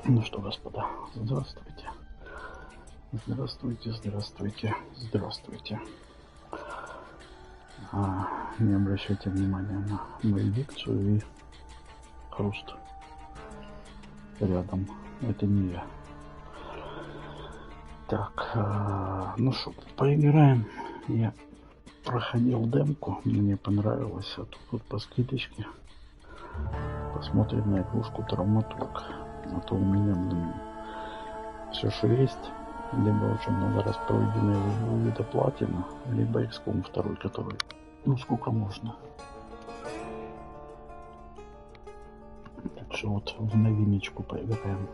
Ну что, господа, здравствуйте. Здравствуйте, здравствуйте, здравствуйте. Не обращайте внимания на мою дикцию и хруст рядом. Это не я. Так, ну что, поиграем. Я проходил демку, мне понравилось, а тут вот по скидочке посмотрим на игрушку Thaumaturge. А то у меня, все, что есть, либо очень много раз пройденные виды платина, либо XCOM 2, который, сколько можно. Так что вот в новиночку поиграем.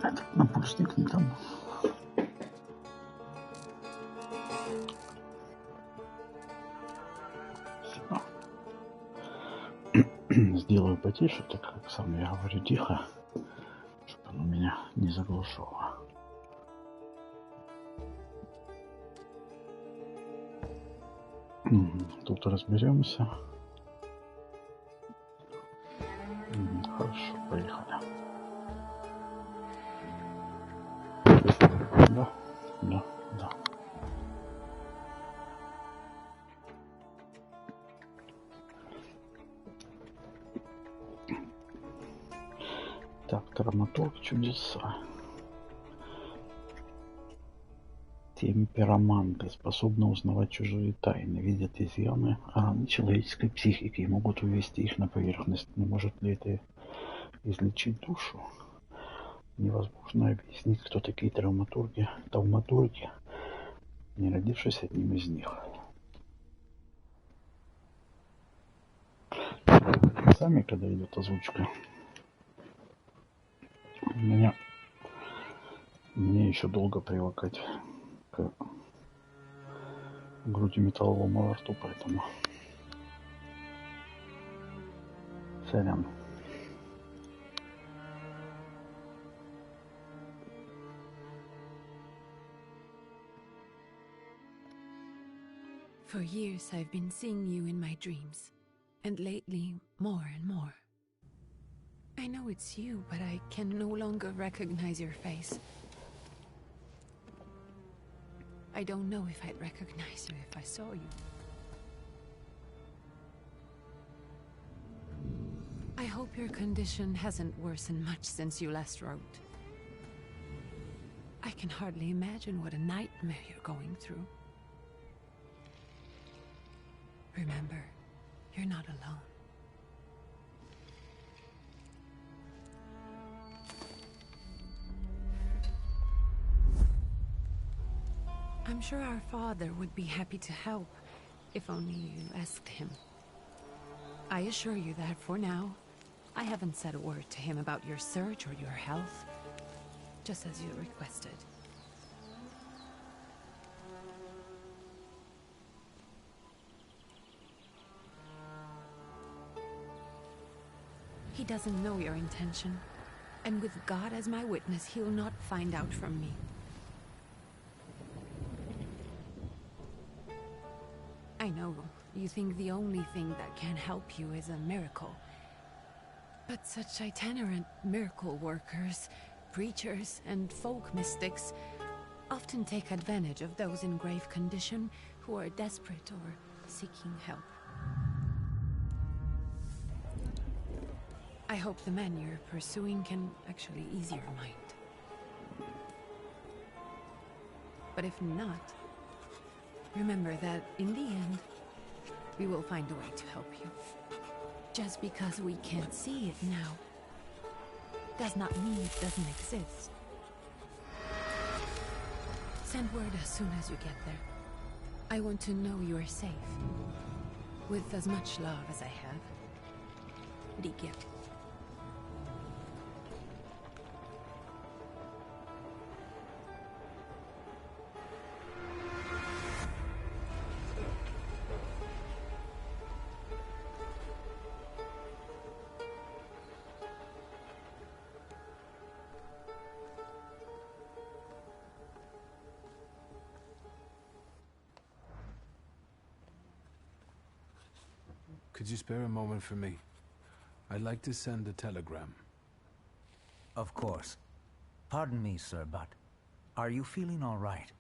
Этот напульсник не там. Все. Сделаю потише, так как сам я говорю тихо, чтобы оно меня не заглушало. Тут разберемся. Хорошо, поехали. Да. Так, Thaumaturge чудеса. Темпераменты способны узнавать чужие тайны, видят изъяны раны человеческой психики и могут вывести их на поверхность. Но может ли это излечить душу? Невозможно объяснить, кто такие Thaumaturge, не родившись одним из них. Сами, когда идет озвучка, мне еще долго привыкать к груди металлолома во рту, поэтому сорян. For years I've been seeing you in my dreams, and lately more and more. I know it's you, but I can no longer recognize your face. I don't know if I'd recognize you if I saw you. I hope your condition hasn't worsened much since you last wrote. I can hardly imagine what a nightmare you're going through. Remember, you're not alone. I'm sure our father would be happy to help, if only you asked him. I assure you that for now, I haven't said a word to him about your search or your health, just as you requested. He doesn't know your intention, and with God as my witness, he'll not find out from me. I know you think the only thing that can help you is a miracle. But such itinerant miracle workers, preachers, and folk mystics often take advantage of those in grave condition who are desperate or seeking help. I hope the man you're pursuing can actually ease your mind. But if not, remember that in the end, we will find a way to help you. Just because we can't see it now, does not mean it doesn't exist. Send word as soon as you get there. I want to know you are safe. With as much love as I have. Rike. Could you spare a moment for me? I'd like to send a telegram. Of course. Pardon me, sir, but are you feeling all right?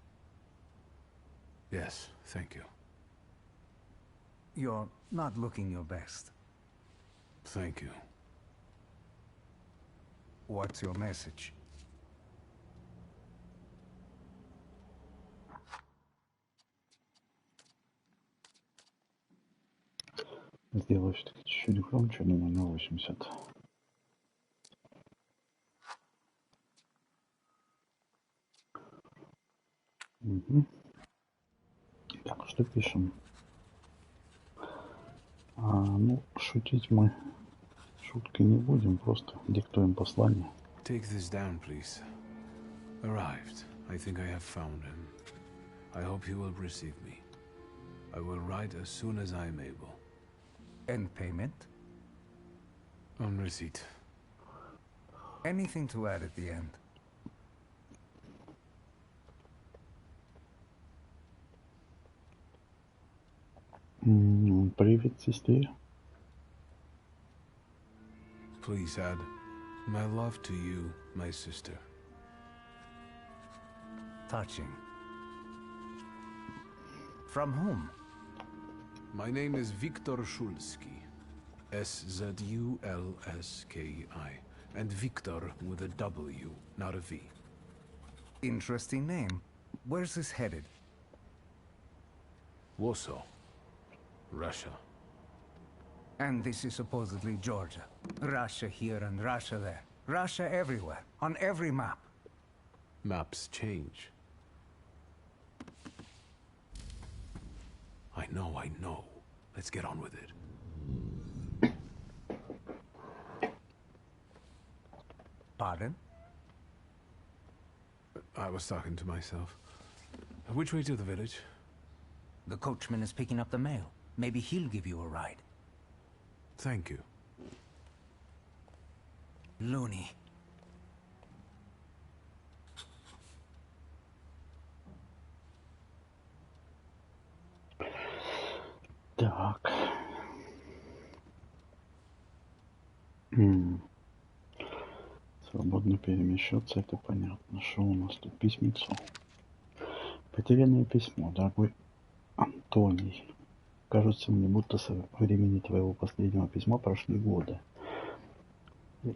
Yes, thank you. You're not looking your best. Thank you. What's your message? Сделаю все-таки чуть-чуть громче, думаю, на 80. Угу. Так, что пишем? Ну, шутить мы шуткой не будем, просто диктуем послание. Take this down, please. Arrived. I think I have found him. I hope he will receive me. I will write as soon as I am able. And payment? On receipt. Anything to add at the end? Привет, сестре. Please add, my love to you, my sister. Touching. From whom? My name is Viktor Szulski. S-Z-U-L-S-K-I. And Viktor with a W, not a V. Interesting name. Where's this headed? Warsaw. Russia. And this is supposedly Georgia. Russia here and Russia there. Russia everywhere. On every map. Maps change. I know. Let's get on with it. Pardon? I was talking to myself. Which way to the village? The coachman is picking up the mail. Maybe he'll give you a ride. Thank you. Loony. Так. Свободно перемещаться, это понятно. Что у нас тут? Письмецо. Потерянное письмо, дорогой Антоний. Кажется мне, будто со времени твоего последнего письма прошли годы.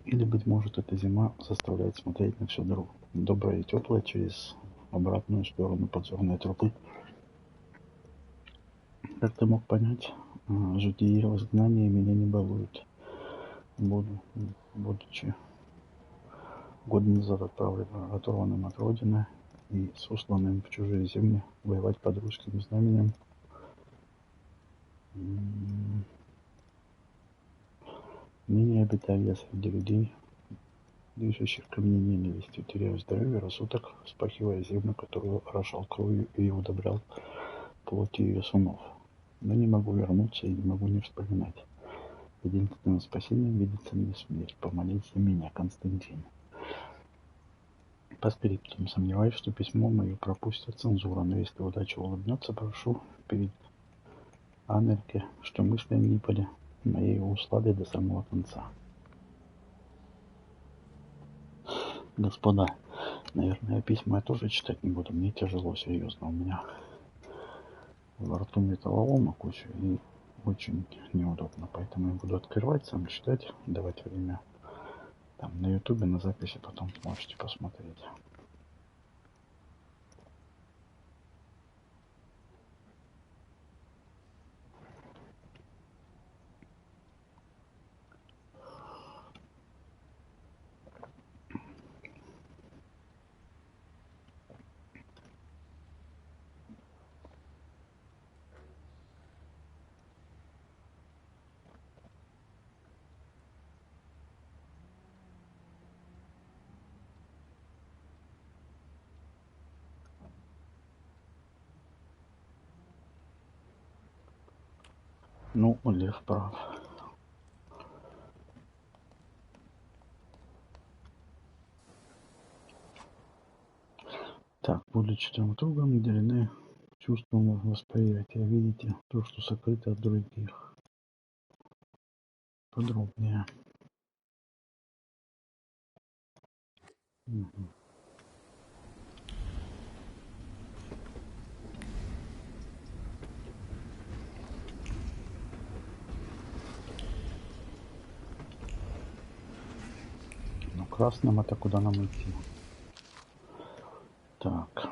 Или, быть может, эта зима заставляет смотреть на все доброе и теплое через обратную сторону подзорной трубы. Как ты мог понять, житие в изгнании меня не балует. Будучи год назад оторванным от родины и сосланным в чужие земли воевать под русским знаменем, ныне обитаю я среди людей, движущих ко мне ненавистью, теряю здоровье, рассудок, вспахивая землю, которую орошал кровью и удобрял плотью ее сынов. Но не могу вернуться и не могу не вспоминать. Единственным спасением видится мне смерть. Помолись за меня, Константин. По скриптум. Сомневаюсь, что письмо мое пропустит цензура, но если удача улыбнется, прошу перед Анельке, что мысли не были моей услады до самого конца. Господа, наверное, письма я тоже читать не буду. Мне тяжело, серьезно. У меня во рту металлолома куча и очень неудобно. Поэтому я буду открывать, сам читать, давать время. Там на ютубе, на записи потом можете посмотреть. Ну, Лев прав. Так, будучи драматургом, наделены чувством восприятия. Видите то, что сокрыто от других. подробнее. Мгм. Ну, красным это куда нам идти? Так.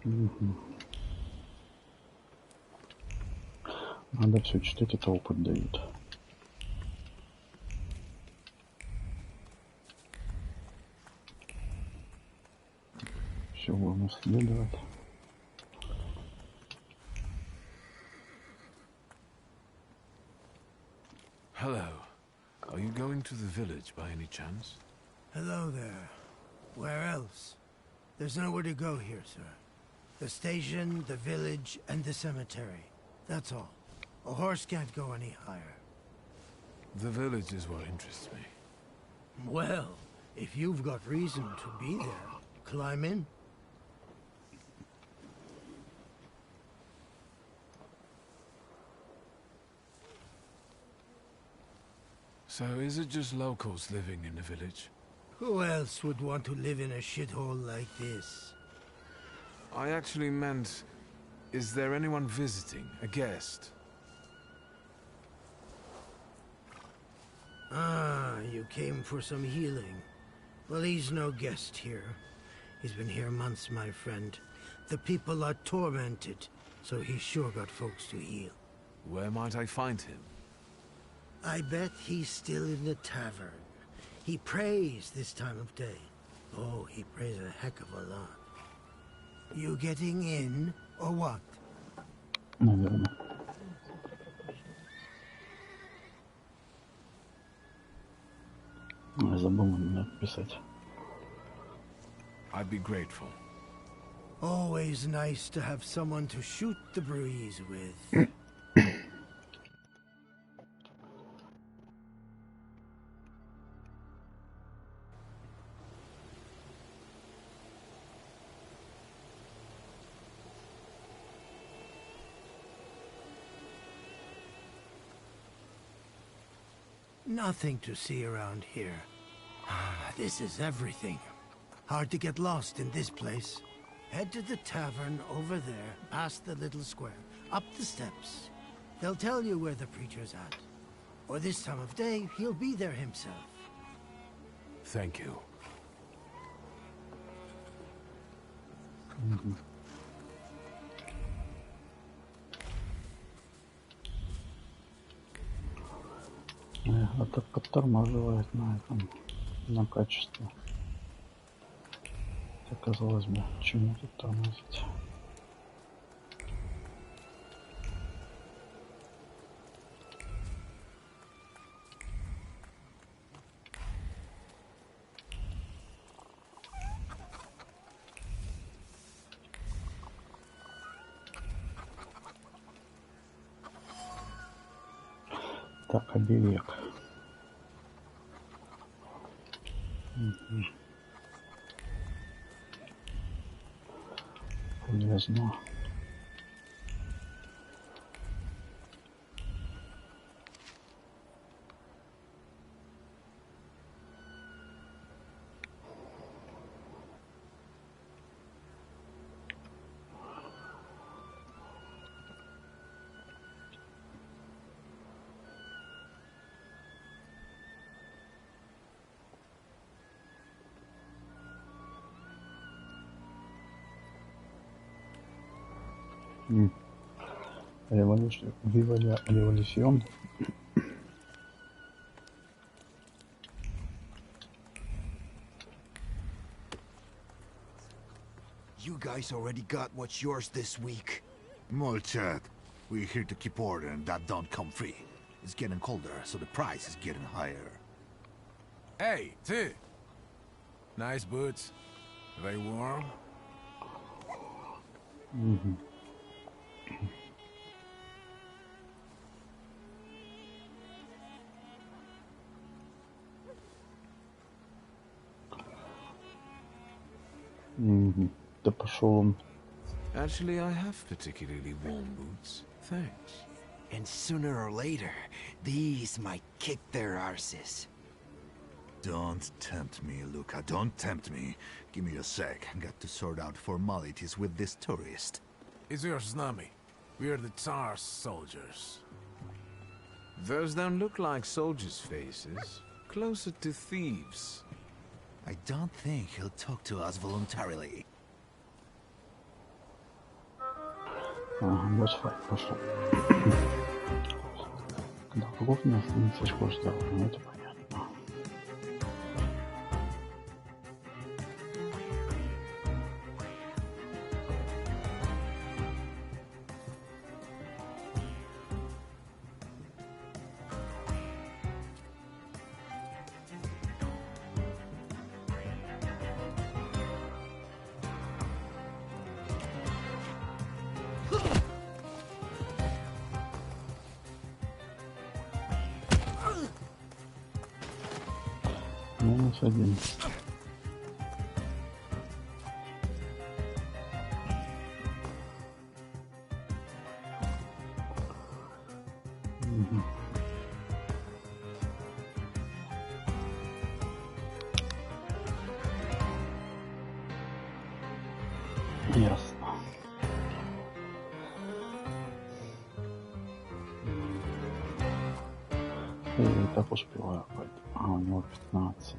Мгм. Надо все читать, это опыт дают. Все будем исследовать. Hello. Are you going to the village by any chance? Hello there. Where else? There's nowhere to go here, sir. The station, the village, and the cemetery. That's all. A horse can't go any higher. The village is what interests me. Well, if you've got reason to be there, climb in. So is it just locals living in the village? Who else would want to live in a shithole like this? I actually meant, is there anyone visiting, a guest? Ah, you came for some healing. Well, he's no guest here. He's been here months, my friend. The people are tormented, so he's sure got folks to heal. Where might I find him? I bet he's still in the tavern. He prays this time of day. Oh, he prays a heck of a lot. You getting in, or what? Наверное. Я забыл написать. I'd be grateful. Always nice to have someone to shoot the breeze with. Nothing to see around here. This is everything. Hard to get lost in this place. Head to the tavern over there, past the little square, up the steps. They'll tell you where the preacher's at. Or this time of day, he'll be there himself. Thank you. Это подтормаживает на этом, на качестве. Это, казалось бы, чему тут тормозить? Так, оберег. Полезно. Революцион. You guys already got what's yours this week. Молчат. We're here to keep order, and that don't come free. It's getting colder, so the price is getting higher. Hey, T! Nice boots. Are they warm? Угу. Угу. Да пошел он. Actually, I have particularly warm boots. Thanks. And sooner or later, these might kick their arses. Don't tempt me, Luca. Don't tempt me. Give me a sec. Got to sort out formalities with this tourist. It's your snummy. We're the Tsar's soldiers. Those don't look like soldiers' faces. Closer to thieves. I don't think he'll talk to us voluntarily. Босс-файт пошел. Когда врагов не останется, что ждал. Ну, это понятно. -1. Угу. Ясно. Я и так успеваю. А, у него 15.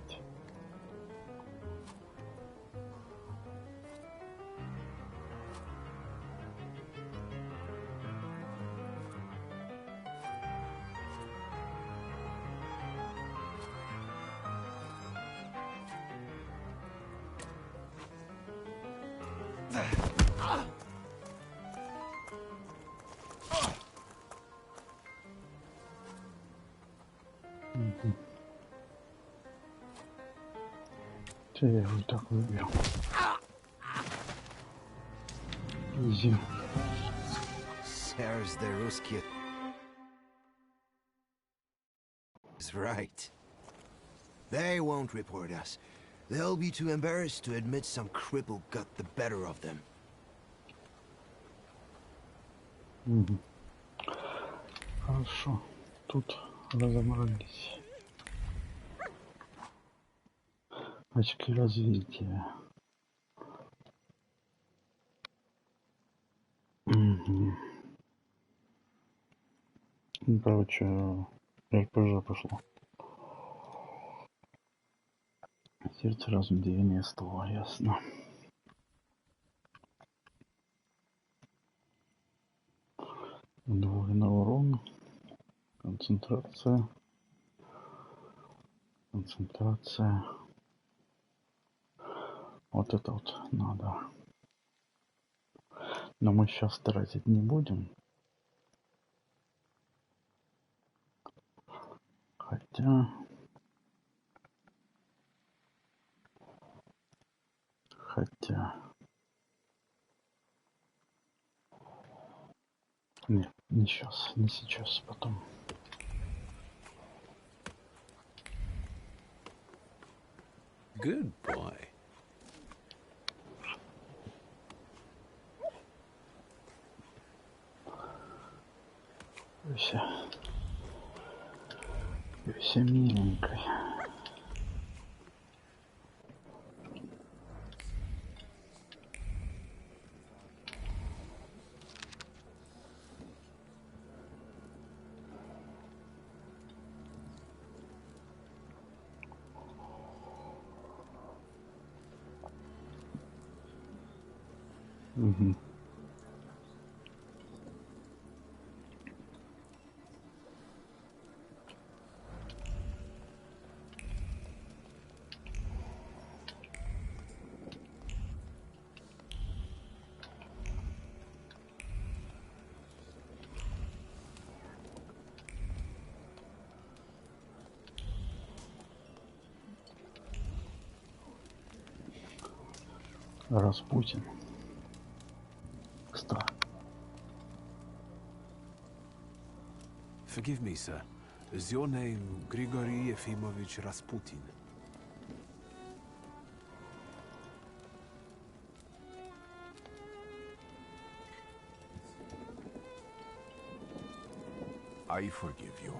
Я его так выбил. Изи. There's the Ruski. Is right. They won't report us. They'll be too embarrassed to admit some cripple got the better of them. Угу. Хорошо. Тут разобрались. Очки развития. Угу. Ну, короче, РПЖ пошло. Сердце, разум, девение, ствола, ясно. Удвоенный урон. Концентрация. Концентрация. Вот это вот надо. Но мы сейчас тратить не будем. Хотя... Нет, не сейчас, не сейчас, потом. Good boy. Все миленькой. Угу. Распутин. Экстра. Forgive me, sir. Is your name Grigory Efimovich Rasputin? I forgive you.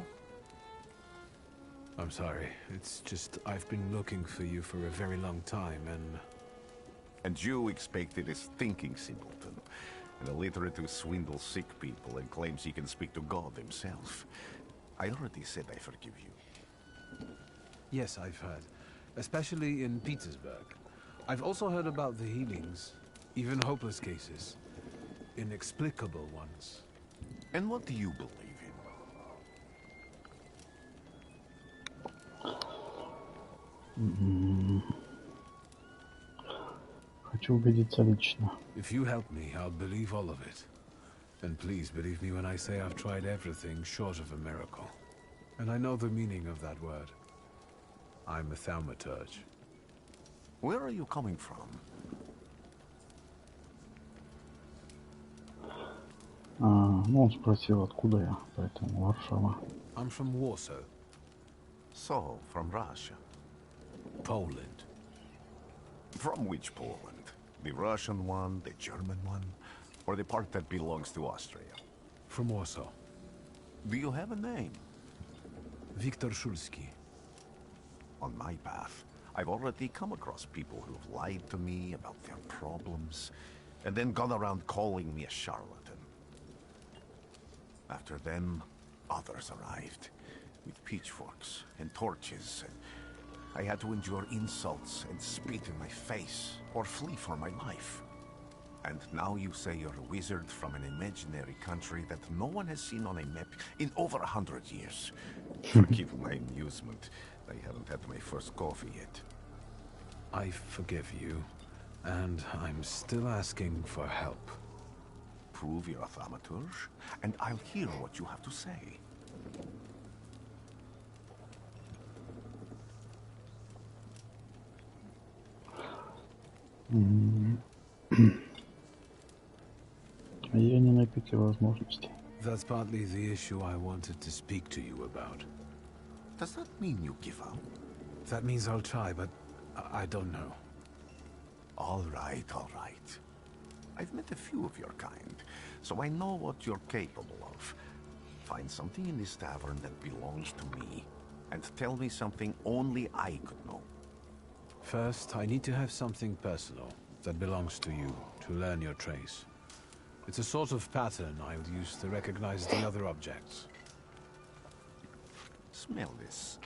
I'm sorry. It's just I've been looking for you for a very long time, And you expected a thinking simpleton, an illiterate who swindles sick people and claims he can speak to God himself. I already said I forgive you. Yes, I've heard. Especially in Petersburg. I've also heard about the healings, even hopeless cases. Inexplicable ones. And what do you believe in? Хочу убедиться лично. If you help me, I'll believe all of it. And please believe me when I say I've tried everything short of a miracle. And I know the meaning of that word. I'm a Thaumaturge. Where are you coming from? Ну, он спросил, откуда я, поэтому Варшава. I'm from Warsaw. So, from Russia. Poland. From which Poland? The Russian one, the German one, or the part that belongs to Austria? From Warsaw. Do you have a name? Viktor Szulski. On my path, I've already come across people who've lied to me about their problems, and then gone around calling me a charlatan. After them, others arrived, with pitchforks and torches, and I had to endure insults and spit in my face, or flee for my life. And now you say you're a wizard from an imaginary country that no one has seen on a map in over 100 years. Forgive my amusement. I haven't had my first coffee yet. I forgive you, and I'm still asking for help. Prove you're a Thaumaturge, and I'll hear what you have to say. Я не на пике возможностей. That's partly the issue I wanted to speak to you about. Does that mean you give up? That means I'll try, but I don't know. All right, all right. I've met a few of your kind, so I know what you're capable of. Find something in this tavern that belongs to me, and tell me something only I could know. First, I need to have something personal that belongs to you to learn your trace. It's a sort of pattern I'll use to recognize the other objects. Smell this.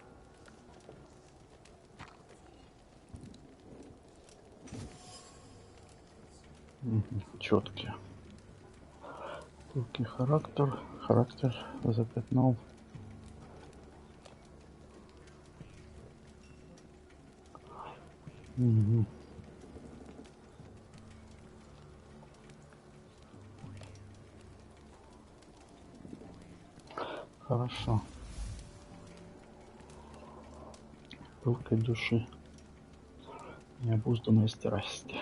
Четкий. Четкий характер. Характер запятнал. Хорошо. Пылкой души. Необузданной страсти.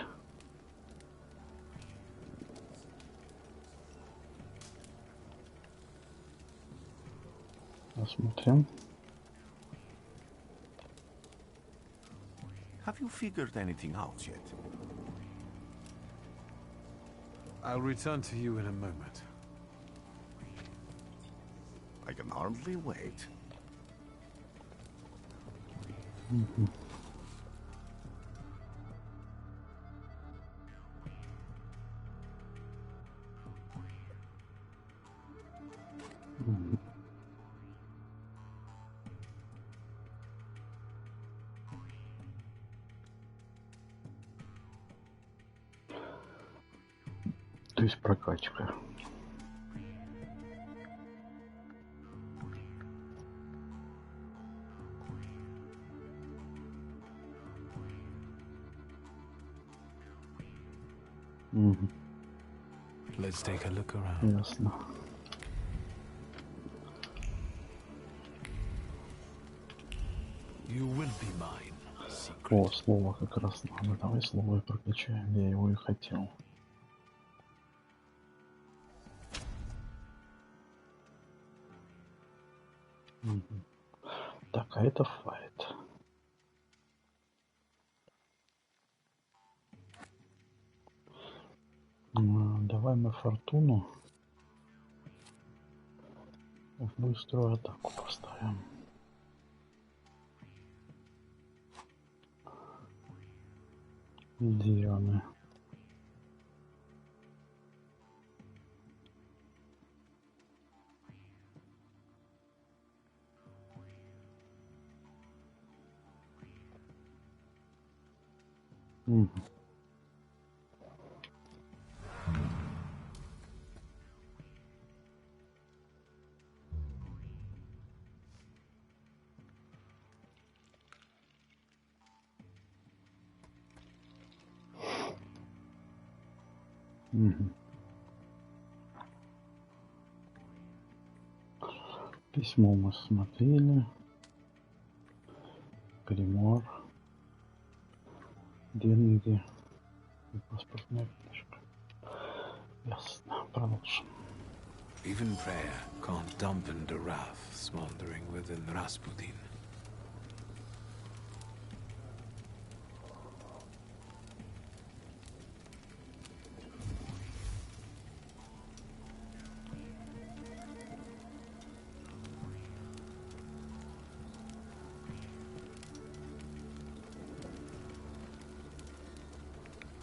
Посмотрим. Have you figured anything out yet? I'll return to you in a moment. I can hardly wait. То есть прокачка. Let's take a look around. Ясно. You will be mine, secret. О, слово как раз надо. Давай слово и прокачаем. Я его и хотел. Мгм. Так, а это файт. Давай мы фортуну в быструю атаку поставим. Зеленый. Мгм. Мгм. Письмо мы смотрели. Гримуар. Деньги. И паспортная книжка. Ясно. Продолжим. Even prayer can't dampen the wrath smoldering within Rasputin.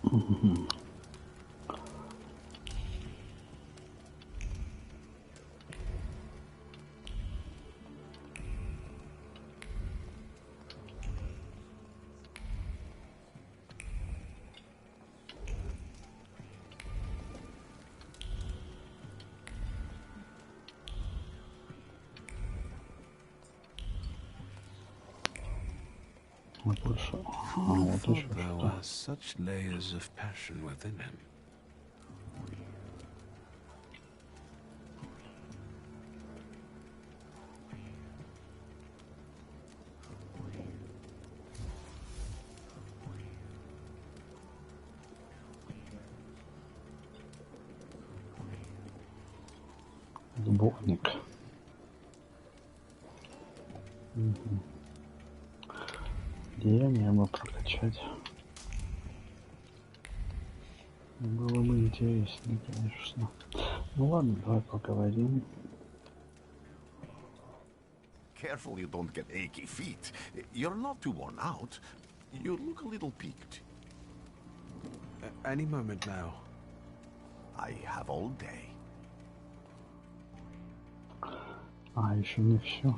Мгм. А больше. Who Вот еще thought there что. were such layers of passion within him? Сборник. Мгм. Деяния бы прокачать. Было бы интереснее, конечно. Ну ладно, давай поговорим. Careful you don't get achy feet. You're not too worn out. You look a little peaked. Any moment now. I have all day. А, еще не все.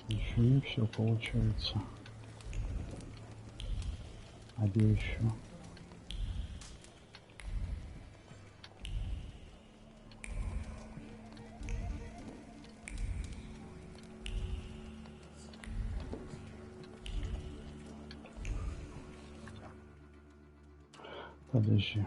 Еще не все получается. А где еще? Подожди.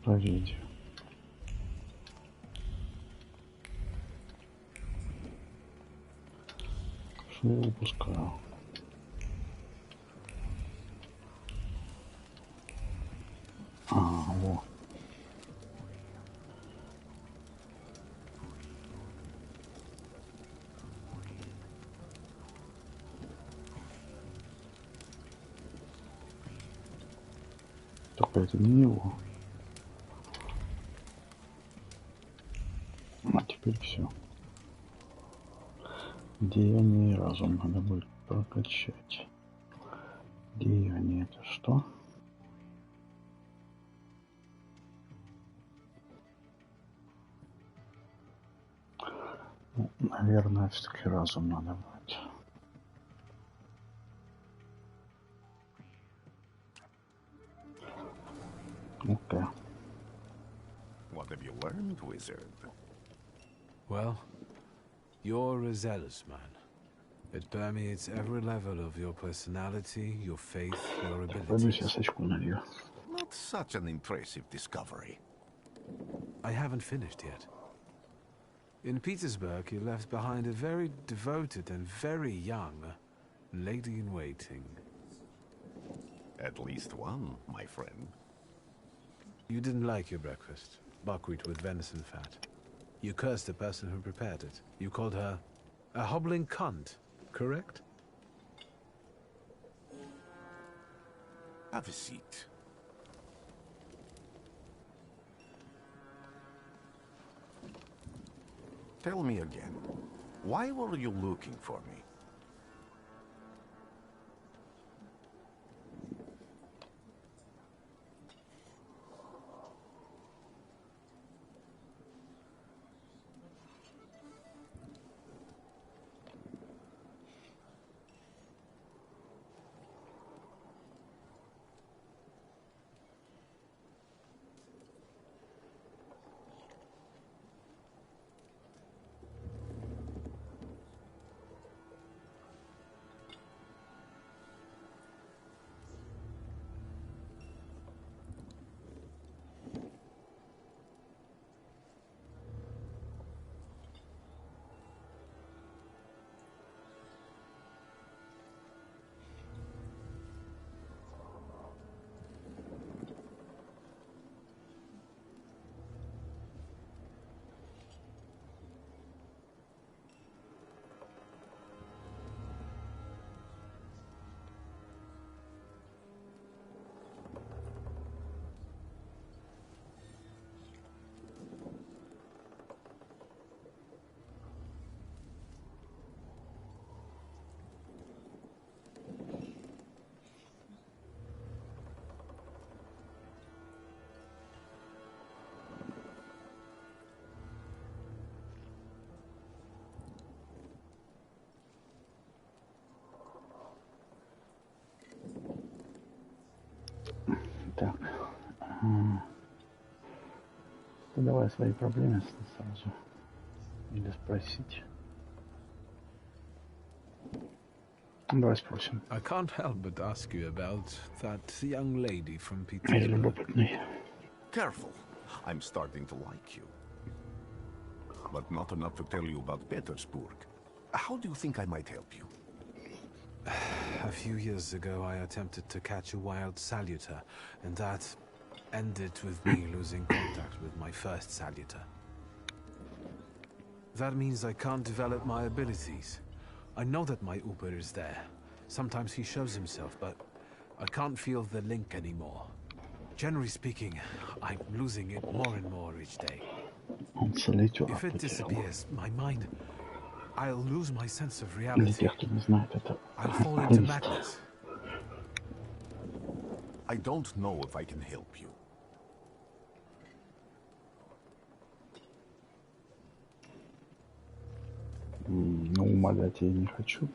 Проверить. Что я упускаю? Во. Только это не его. А теперь все. Деяние и разум надо будет прокачать. Деяние это что? Ну, наверное, все-таки разум надо будет. Окей. What have you learned, wizard? Well, you're a zealous man. It permeates every level of your personality, your faith, your Пойду себе abilities. сачку налью. Not such an impressive discovery. I haven't finished yet. In Petersburg, you left behind a very devoted and very young lady-in-waiting. At least one, my friend. You didn't like your breakfast, buckwheat with venison fat. You cursed the person who prepared it. You called her a hobbling cunt, correct? Have a seat. Tell me again, why were you looking for me? Так. Ты давай свои проблемы сразу. Или спросить. Давай спросим. I can't help but ask you about that young lady from Я Petersburg. любопытный. Careful. I'm starting to like you. But not enough to tell you about Petersburg. How do you think I might help you? A few years ago, I attempted to catch a wild saluter, and that ended with me losing contact with my first saluter. That means I can't develop my abilities. I know that my Uber is there. Sometimes he shows himself, but I can't feel the link anymore. Generally speaking, I'm losing it more and more each day. Он солитера If it потерял. disappears, my mind, I'll lose my sense of Для reality. тех, кто не знает, это I'll fall into лист. madness. I don't know if I can help you. Ну, умолять я не хочу.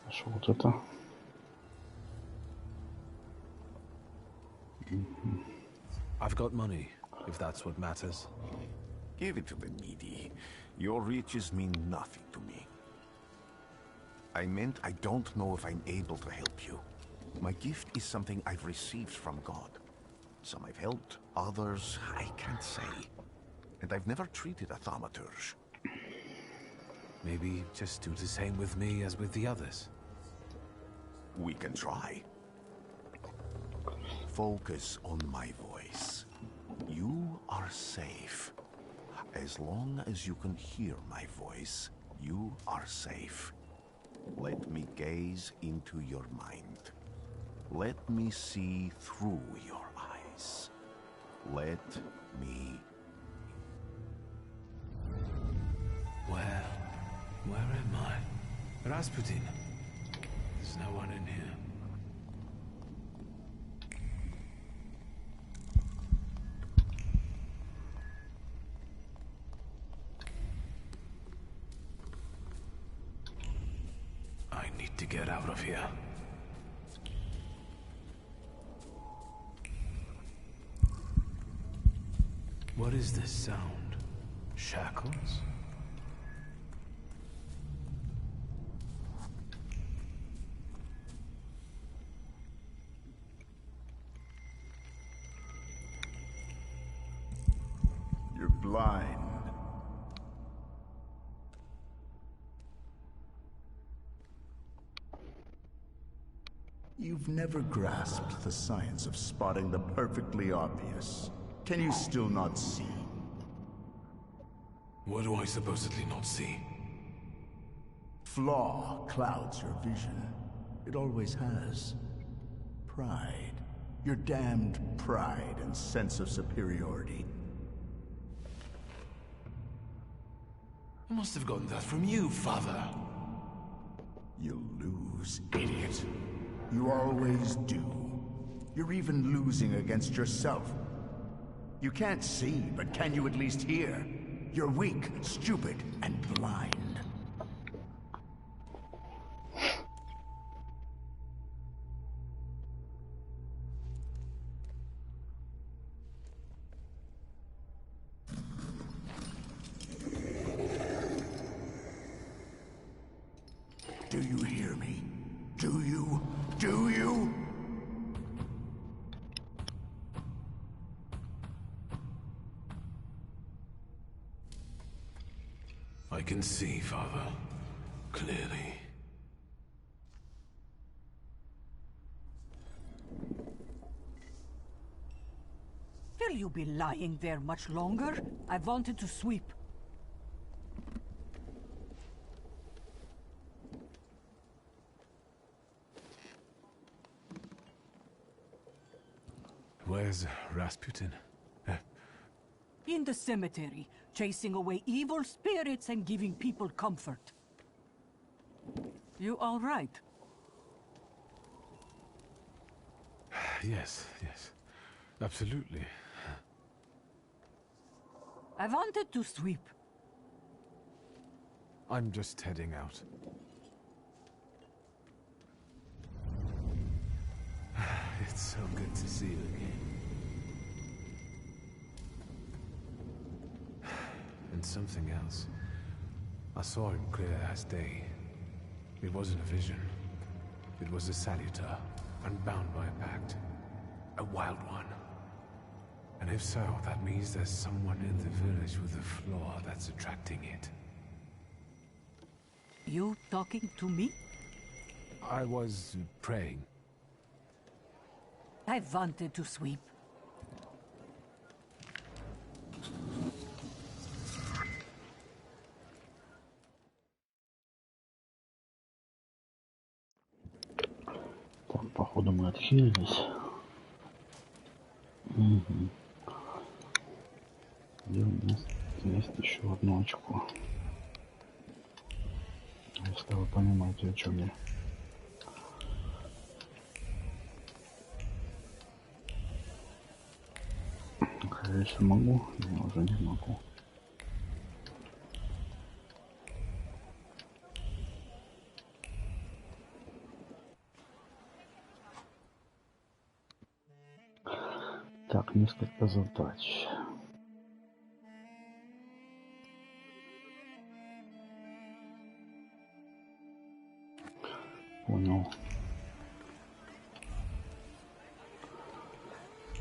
А что вот это? I've got money, if that's what matters. Give it to the needy. Your riches mean nothing to me. I meant I don't know if I'm able to help you. My gift is something I've received from God. Some I've helped, others I can't say. And I've never treated a Thaumaturge. Maybe just do the same with me as with the others. We can try. Focus on my voice. You are safe. As long as you can hear my voice, you are safe. Let me gaze into your mind. Let me see through your eyes. Let me... Well, Where am I? Rasputin. There's no one in here. I need to get out of here. What is this sound? Shackles? You're blind. You've never grasped the science of spotting the perfectly obvious. Can you still not see? What do I supposedly not see? Flaw clouds your vision. It always has. Pride. Your damned pride and sense of superiority. I must have gotten that from you, Father. You'll lose, idiot. You always do. You're even losing against yourself. You can't see, but can you at least hear? You're weak, stupid, and blind. Do you hear me? Do you? Do you? I can see, Father. Clearly. Will you be lying there much longer? I wanted to sweep. Where's Rasputin? In the cemetery, chasing away evil spirits and giving people comfort. You all right? Yes, yes. Absolutely. I wanted to sweep. I'm just heading out. It's so good to see you again. And something else. I saw him clear as day. It wasn't a vision. It was a saluter, unbound by a pact. A wild one. And if so, that means there's someone in the village with a flaw that's attracting it. You talking to me? I was praying. I wanted to sweep. Там, походу, мы отхилились. Угу. Где у нас есть еще одно очко? Если вы понимаете, о чем я. Я еще могу, я уже не могу. Так, несколько задач. Понял.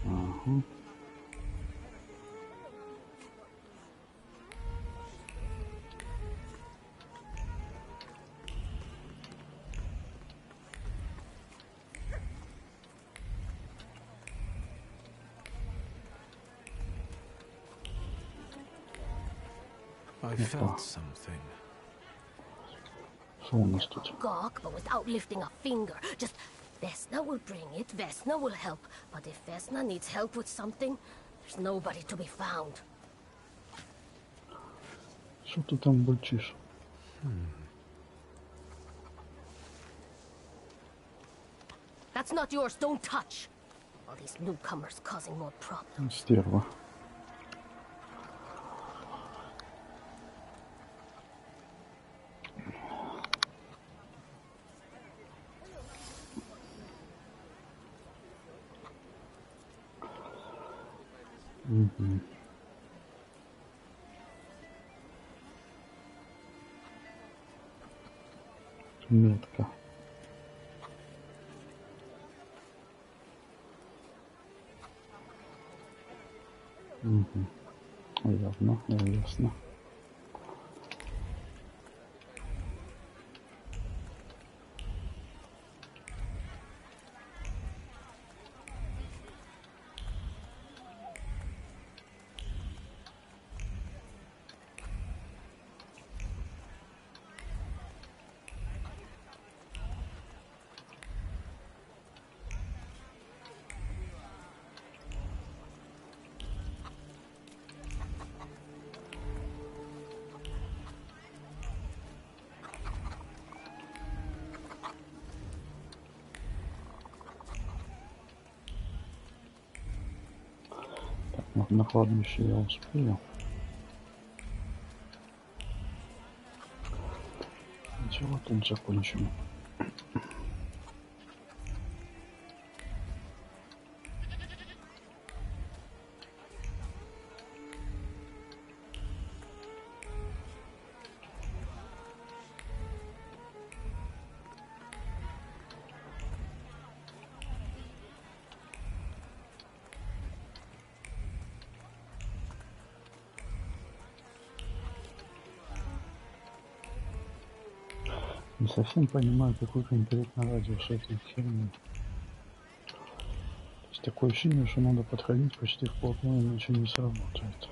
Ага. I felt something. Что у нас тут? Gawk, but without lifting a finger. Just, Vesna will bring it, Vesna will help. But if Vesna needs help with something, there's nobody to be found. Что ты там бурчишь? That's not yours. Don't touch. All these newcomers causing more problems. Стерва. Угу. Метка. Угу. Явно, ясно. На кладбище я успею. Ничего, тут закончим. Не совсем понимаю, какой конкретно радиус этой херни. То есть такое ощущение, что надо подходить почти вплотную, иначе не сработает.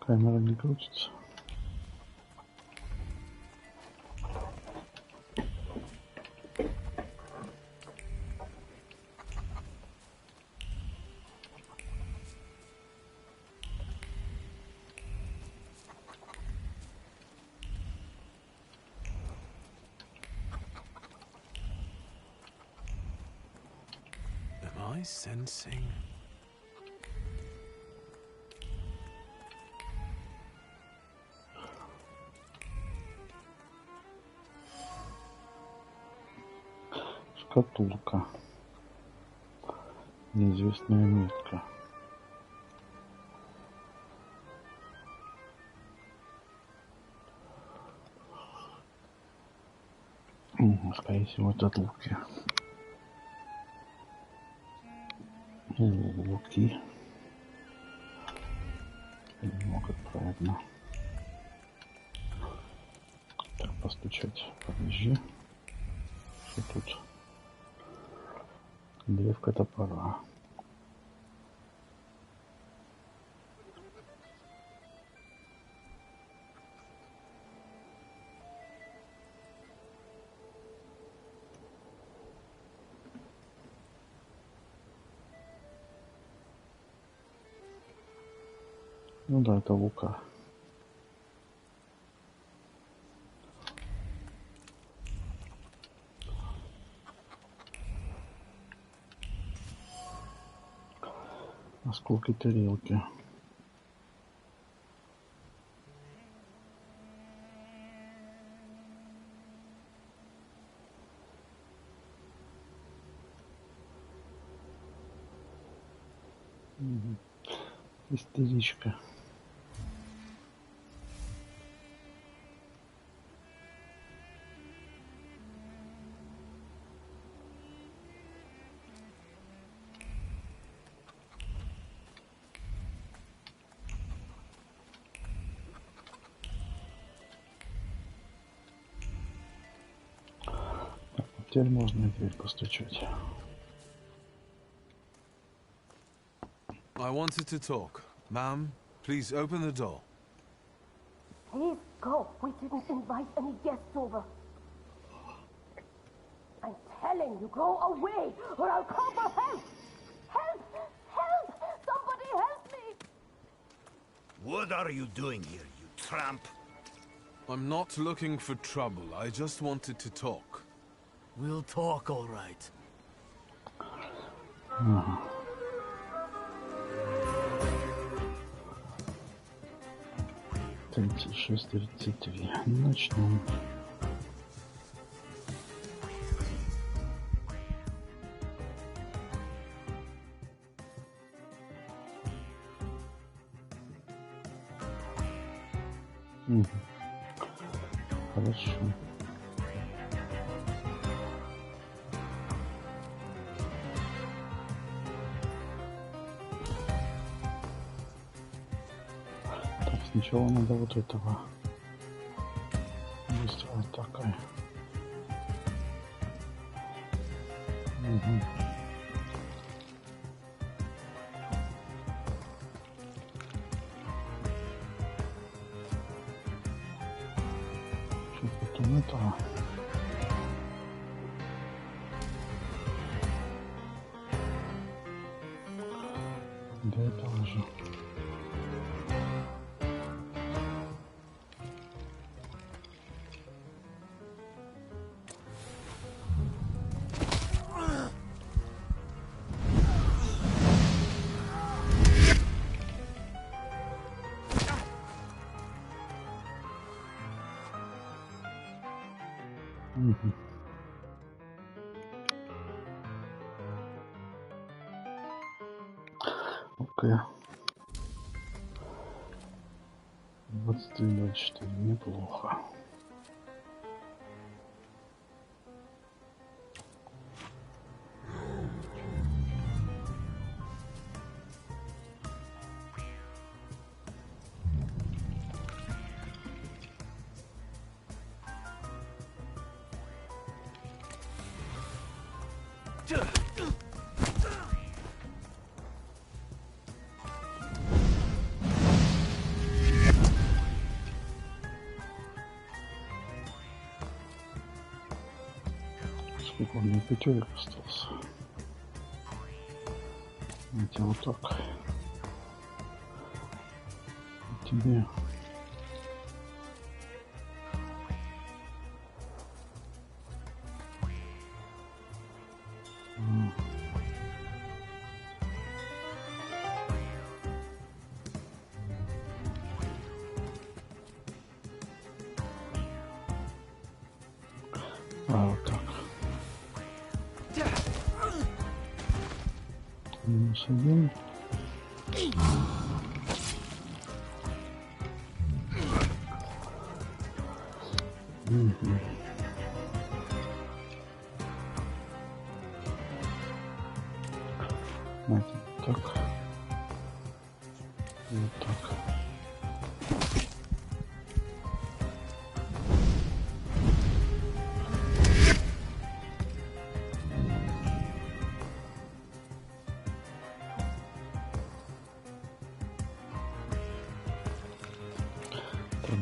Камера не крутится. Am I sensing? Шкатулка. Неизвестная метка. Скорее всего, это от луки. Луки. Не могут правильно. Так, постучать. Подожди. Что тут? Древко топора. Ну да, это лука. Осколки тарелки. Истеричка. Теперь можно в дверь постучать. I wanted to talk. Ma'am, please open the door. Please go. We didn't invite any guests over. I'm telling you, go away, or I'll call for help. Help! Help! Somebody help me! What are you doing here, you tramp? I'm not looking for trouble. I just wanted to talk. We'll talk, all right. 36:32. Начнем. Хорошо. Так, сначала надо вот этого. Быстрая такая. Потом этого. До этого же. Окей. 23-24. Неплохо. Сколько у меня пятерок остался? Знаете, вот так. Тебе. Вот так. -1. Знаете, так. Вот так.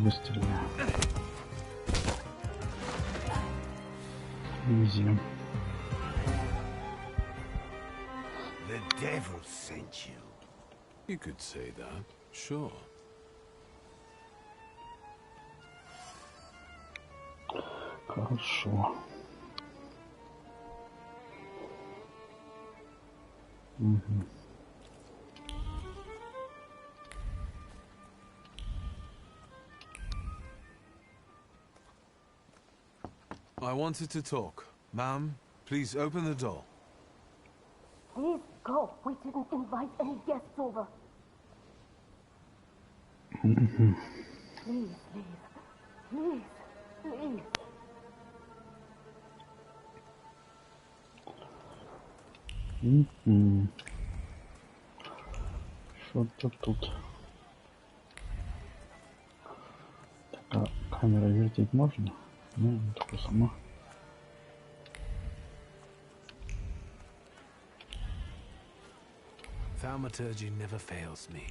Быстрее. Easy. The devil sent you. You could say that, sure. Хорошо. I wanted to talk. Ma'am, please open the door. Please go. We didn't invite any guests over. Please leave. Please, please. Что-то тут. Так, а камера вертеть можно? Ну, только сама. Thaumaturge never fails me.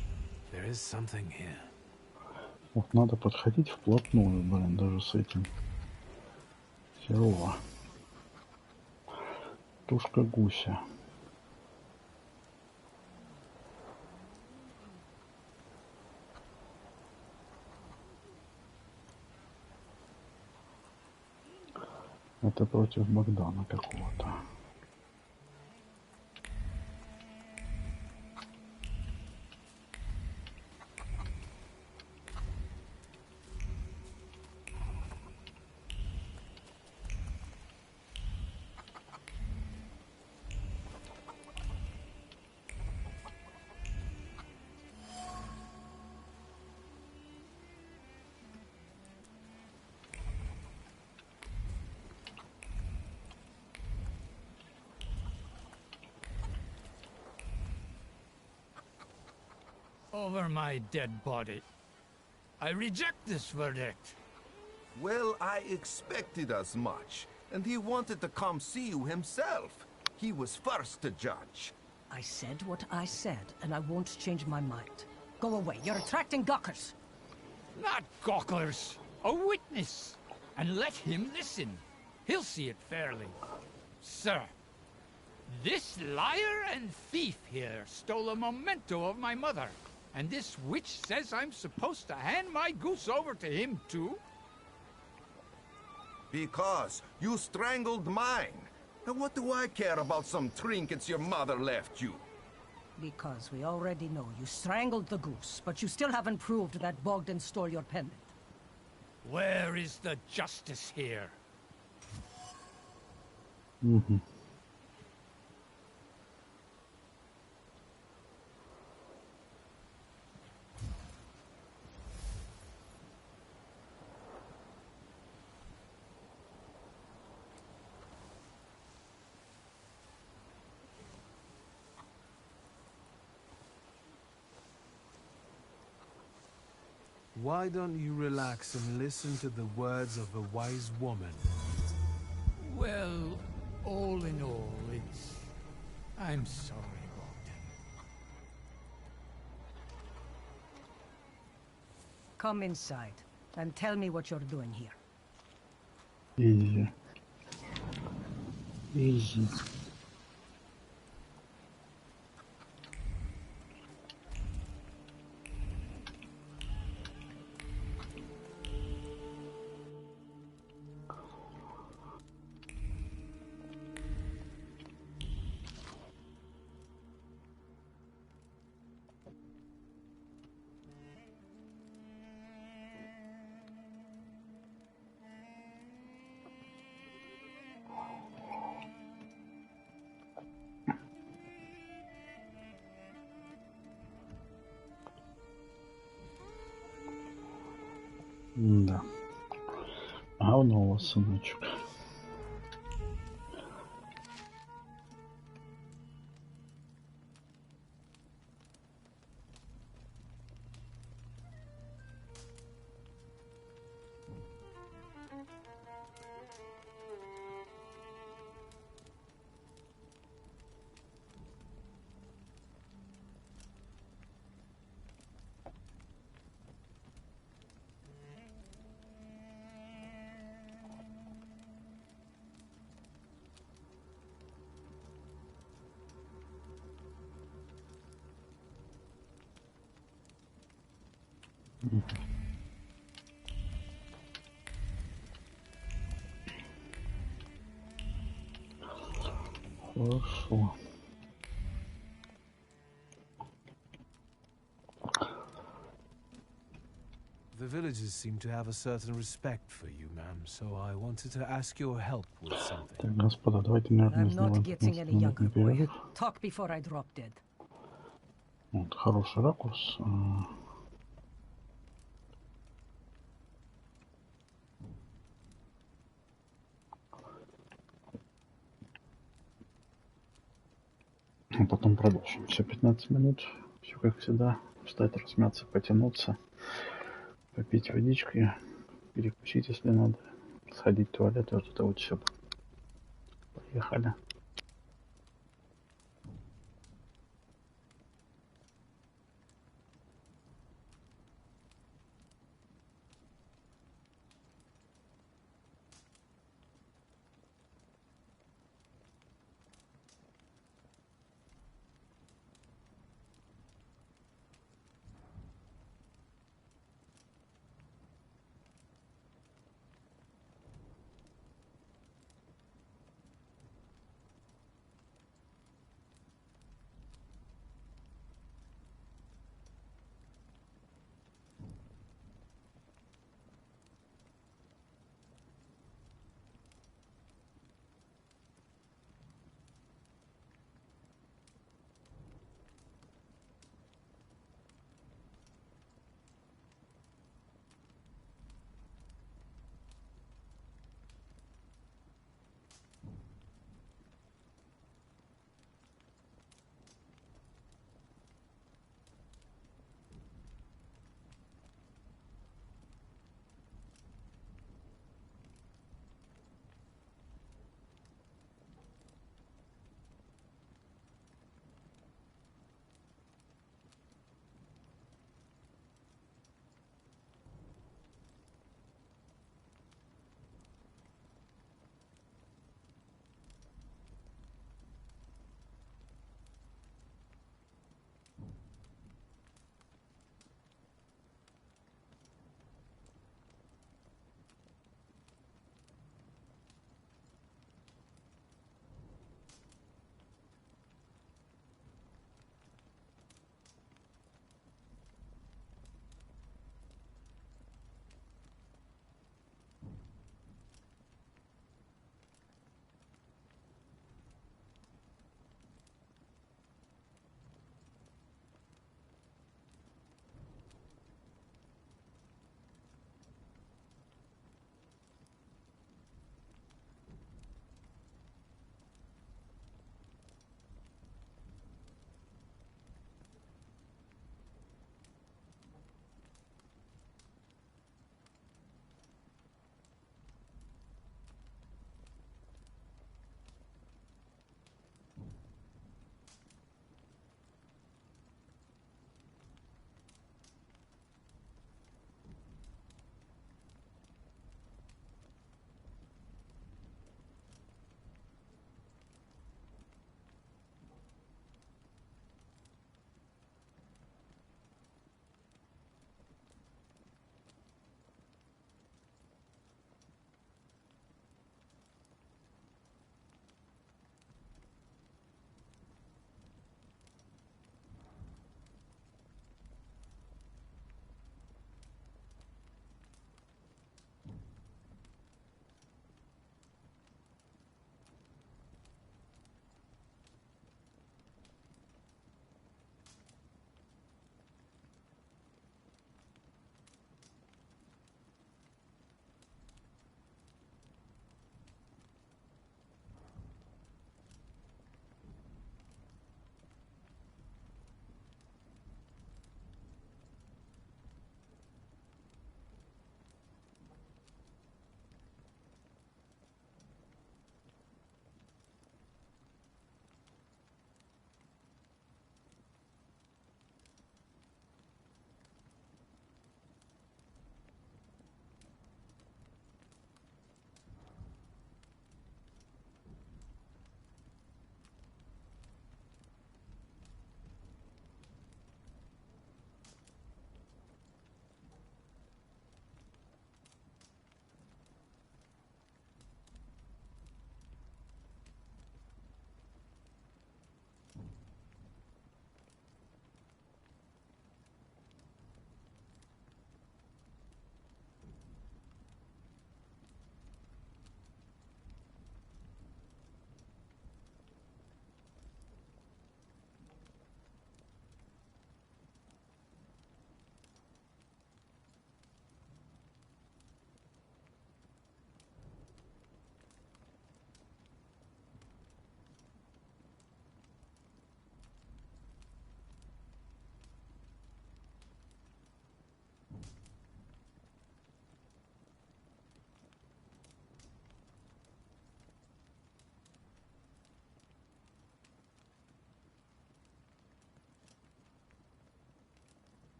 There is something here. Вот надо подходить вплотную, блин, даже с этим. Херово. Тушка гуся. Это против Богдана какого-то. Over my dead body. I reject this verdict. Well, I expected as much. And he wanted to come see you himself. He was first to judge. I said what I said, and I won't change my mind. Go away. You're attracting gawkers. Not gawkers. A witness. And let him listen. He'll see it fairly. Sir, this liar and thief here stole a memento of my mother. And this witch says I'm supposed to hand my goose over to him too? Because you strangled mine. And what do I care about some trinkets your mother left you? Because we already know you strangled the goose, but you still haven't proved that Bogdan stole your pendant. Where is the justice here? Mm-hmm. Why don't you relax and listen to the words of a wise woman? Well, all in all, I'm sorry, Bogdan. Come inside, and tell me what you're doing here. Easy. Easy. Да. Говно у вас, сыночек. Хорошо. The villagers seem to have a certain respect for you, ma'am, so I wanted to ask your help with something. Так, господа, давайте, наверное, I'm not сделаем getting any 15 younger, минутный boy. перерыв. Talk before I drop dead. Вот, хороший ракурс. А потом продолжим. Все 15 минут. Все как всегда. Встать, размяться, потянуться. Попить водички. Перекусить, если надо. Сходить в туалет. Вот это вот все. Поехали.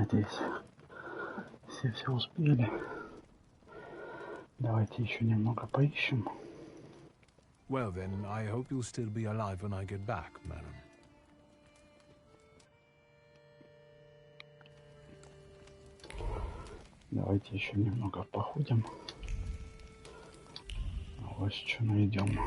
надеюсь, все успели. Давайте еще немного поищем. Well then, I hope you'll still be alive when I get back, madam. Давайте еще немного походим. Вот что найдем.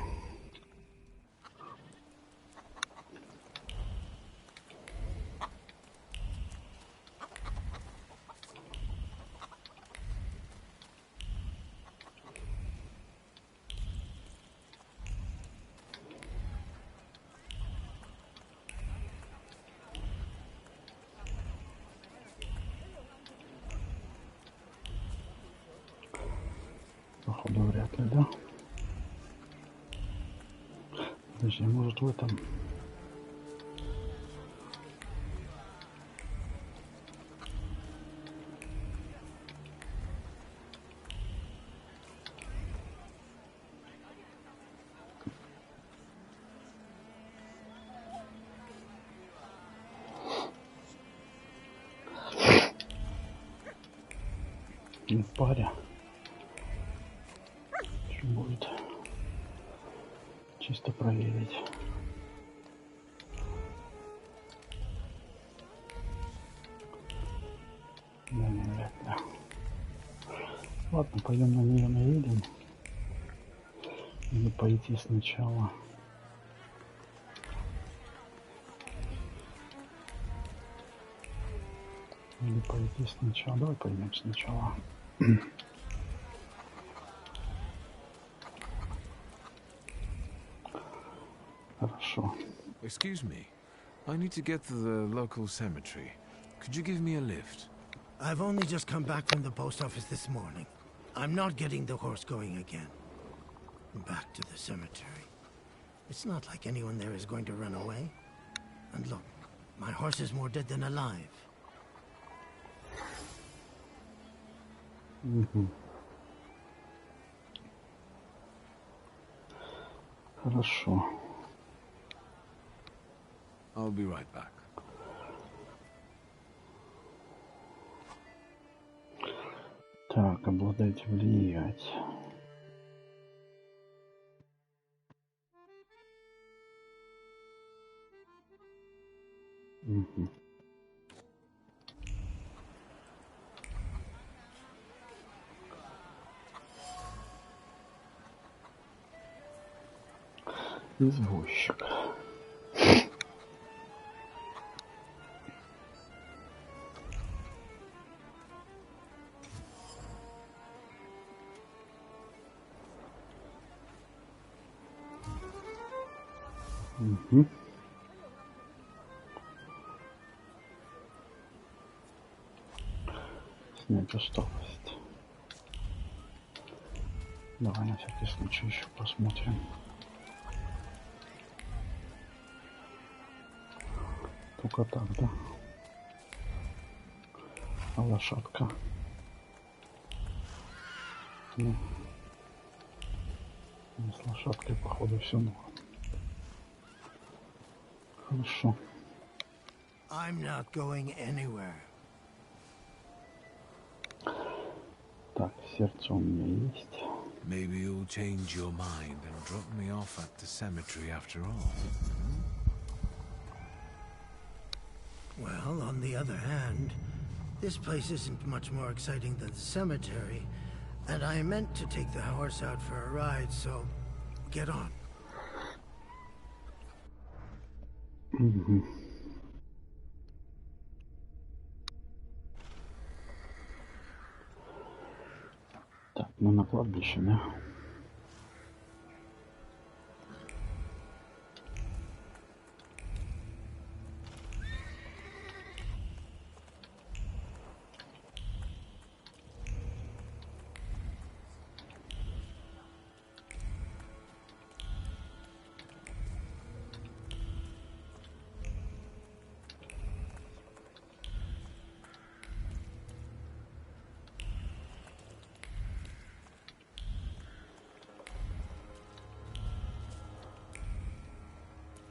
Походу вряд ли, да? Подожди, может в этом... В паре. Что будет? Чисто проверить. Да, не вряд ли. Ладно, пойдем на нее наедем. Или пойти сначала. Или пойти сначала. Давай пойдем сначала. Хорошо. Excuse me. I need to get to the local cemetery. Could you give me a lift? I've only just come back from the post office this morning. I'm not getting the horse going again. Back to the cemetery. It's not like anyone there is going to run away. And look, my horse is more dead than alive. Хорошо. I'll be right back. Так, обладать, влиять. Угу. Извозчик. Угу. Снять усталость. Давай на всякий случай еще посмотрим. Только так, да? А лошадка? Ну, с лошадкой, походу, все норм. Хорошо. I'm not going anywhere. Так, сердце у меня есть. Maybe you'll change your mind and drop me off at the cemetery after all. Well, on the other hand, this place isn't much more exciting than the cemetery, and I meant to take the horse out for a ride, so get on. Угу. Так, мы на кладбище, да?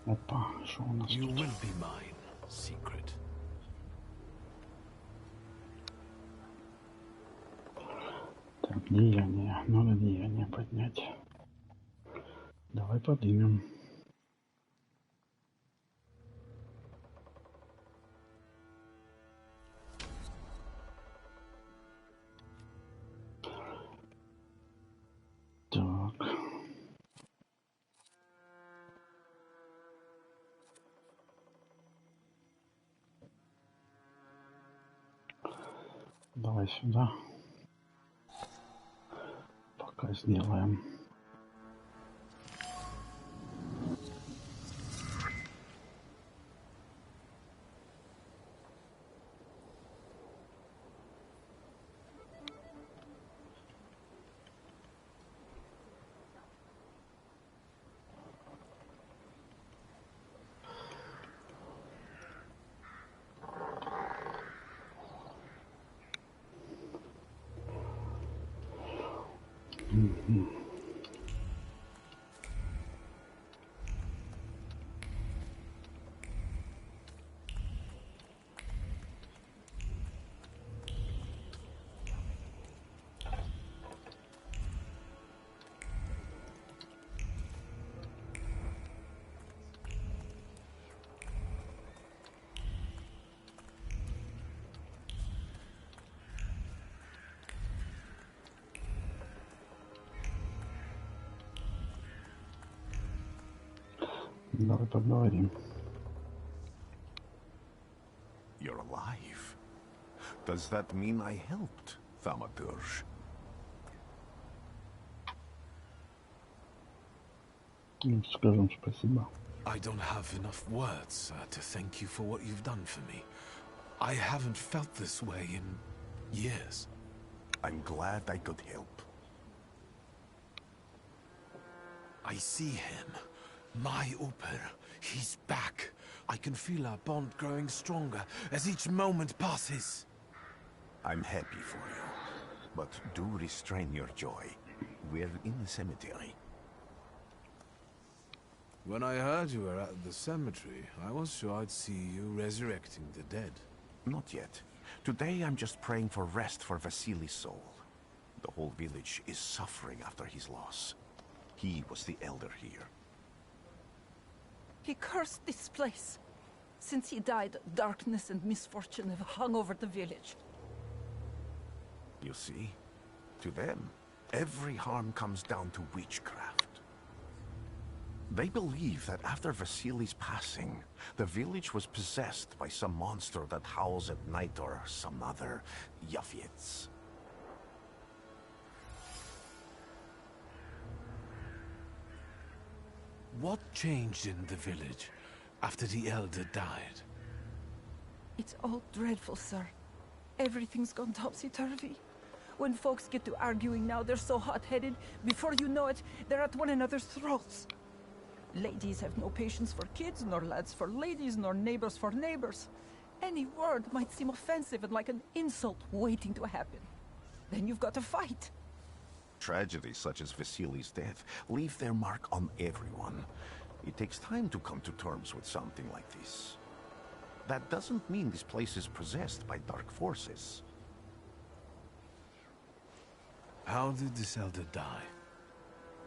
Опа, что у нас You тут? will be mine, secret. Деяние. Надо деяние поднять. Давай поднимем. Так. Давай сюда. Пока сделаем. Давай поговорим. You're alive. Does that mean I helped, Thaumaturge? Скажем спасибо. I don't have enough words to thank you for what you've done for me. I haven't felt this way in years. I'm glad I could help. I see him. My Uper. He's back. I can feel our bond growing stronger as each moment passes. I'm happy for you, but do restrain your joy. We're in the cemetery. When I heard you were at the cemetery, I was sure I'd see you resurrecting the dead. Not yet. Today I'm just praying for rest for Vasily's soul. The whole village is suffering after his loss. He was the elder here. He cursed this place. Since he died, darkness and misfortune have hung over the village. You see? To them, every harm comes down to witchcraft. They believe that after Vasily's passing, the village was possessed by some monster that howls at night or some other Yafits. What changed in the village after the elder died? It's all dreadful, sir. Everything's gone topsy-turvy. When folks get to arguing now, they're so hot-headed. Before you know it, they're at one another's throats. Ladies have no patience for kids, nor lads for ladies, nor neighbors for neighbors. Any word might seem offensive and like an insult waiting to happen. Then you've got to fight. Tragedies such as Vasily's death leave their mark on everyone. It takes time to come to terms with something like this. That doesn't mean this place is possessed by dark forces. How did this elder die?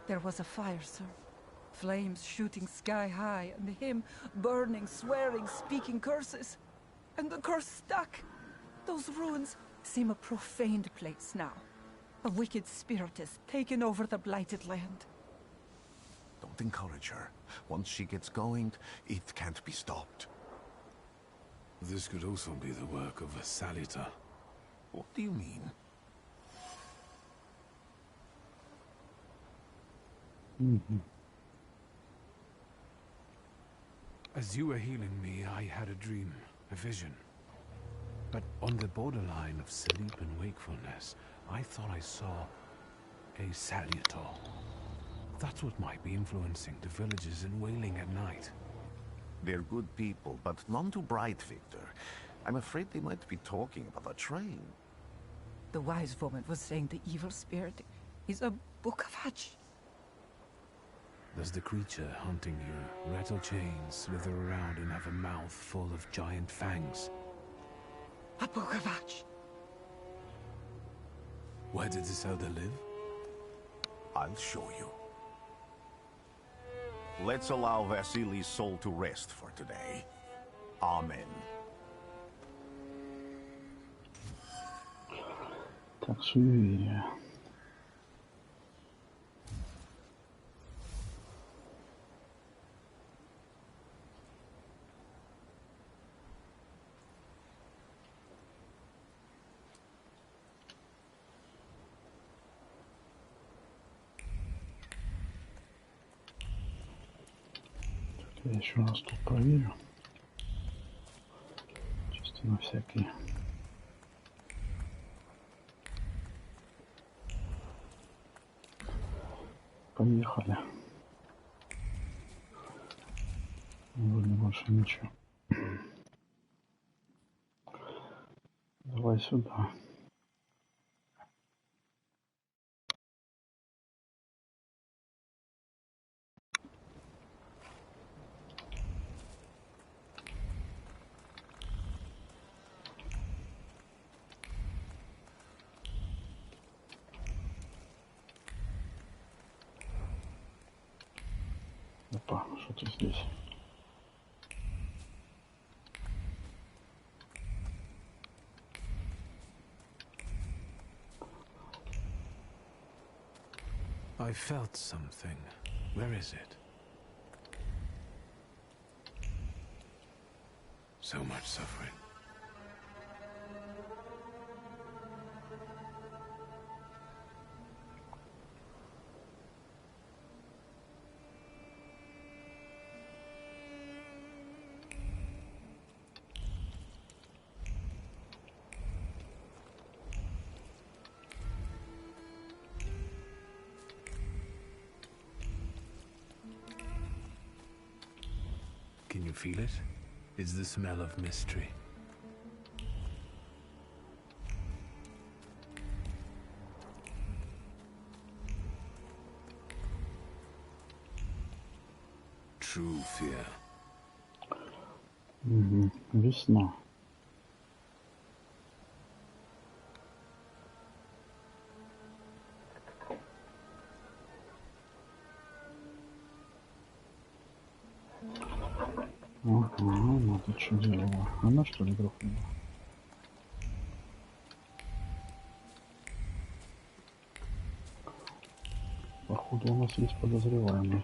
There was a fire, sir. Flames shooting sky high, and him burning, swearing, speaking curses. And the curse stuck. Those ruins seem a profaned place now. A wicked spirit has taken over the blighted land. Don't encourage her. Once she gets going, it can't be stopped. This could also be the work of a Salita. What do you mean? As you were healing me, I had a dream, a vision. But on the borderline of sleep and wakefulness, I thought I saw a Salutor. That's what might be influencing the villagers in Wailing at night. They're good people, but none too bright, Victor. I'm afraid they might be talking about a train. The wise woman was saying the evil spirit is a book of hatch. Does the creature hunting you rattle chains, slither around, and have a mouth full of giant fangs? A book of hatch. Where did this elder live? I'll show you. Let's allow Vasily's soul to rest for today. Amen. Так, суеверие. Я еще раз тут проверю. Чисто на всякий. Поехали. Вроде больше ничего. Давай сюда. Опа, что-то здесь. I felt something. Where is it? So much suffering. Can you feel it? It's the smell of mystery. True fear. Весна. Ага, ну ты что делала? Она что ли грохнула? Походу у нас есть подозреваемый.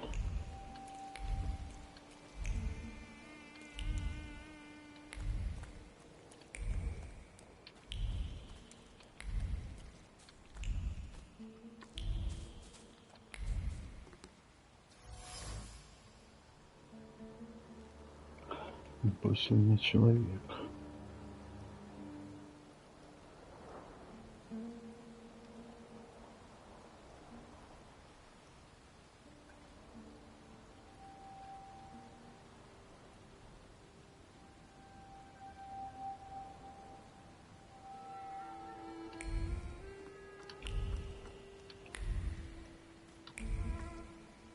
Сильный человек.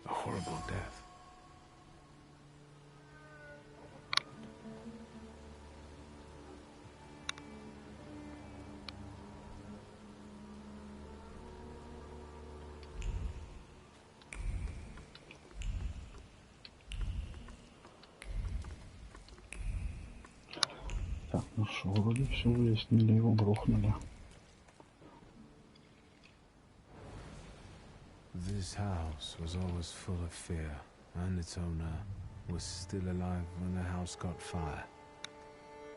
A horrible death. Так, ну что, вроде все выяснили, его грохнули. This house was always full of fear, and its owner was still alive when the house caught fire.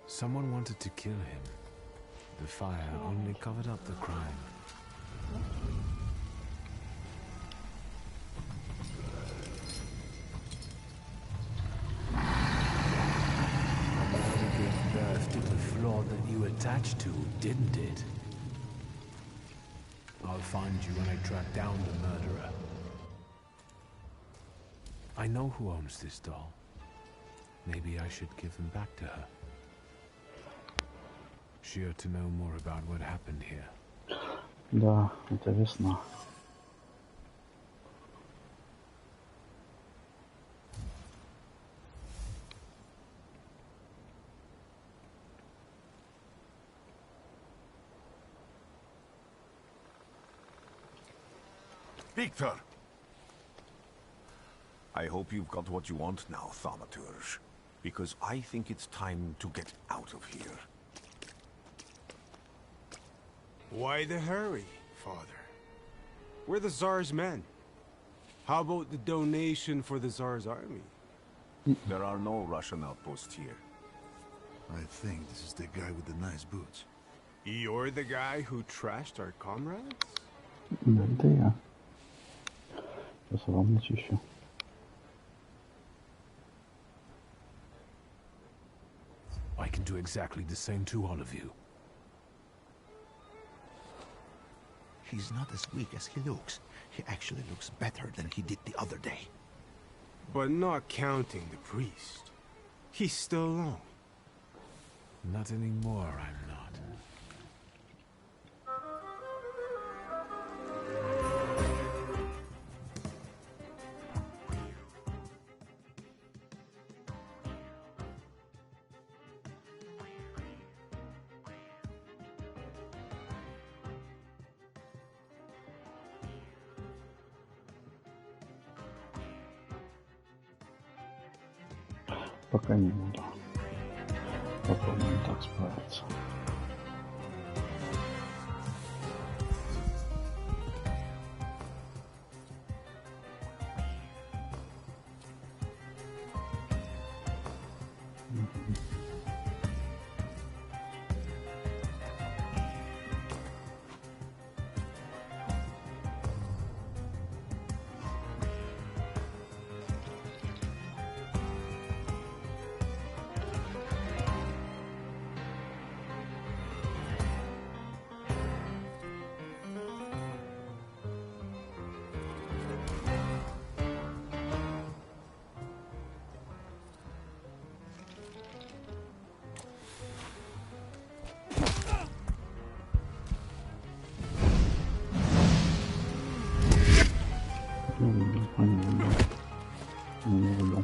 Someone wanted to kill him. The fire only covered up the crime. It gave birth to the flaw that you attached to, didn't it? I'll find you when I track down the murderer. I know who owns this doll. Maybe I should give them back to her. She ought to know more about what happened here. Да, это весна. Victor! I hope you've got what you want now, Thaumaturge. Because I think it's time to get out of here. Why the hurry, Father? We're the Tsar's men. How about the donation for the Tsar's army? There are no Russian outposts here. I think this is the guy with the nice boots. You're the guy who trashed our comrades? Да, это я. Сейчас вам начищу. I can do exactly the same to all of you. He's not as weak as he looks. He actually looks better than he did the other day. But not counting the priest. He's still alone. Not anymore, I'm not. Пока не буду. Попробуем так справиться. Не люблю.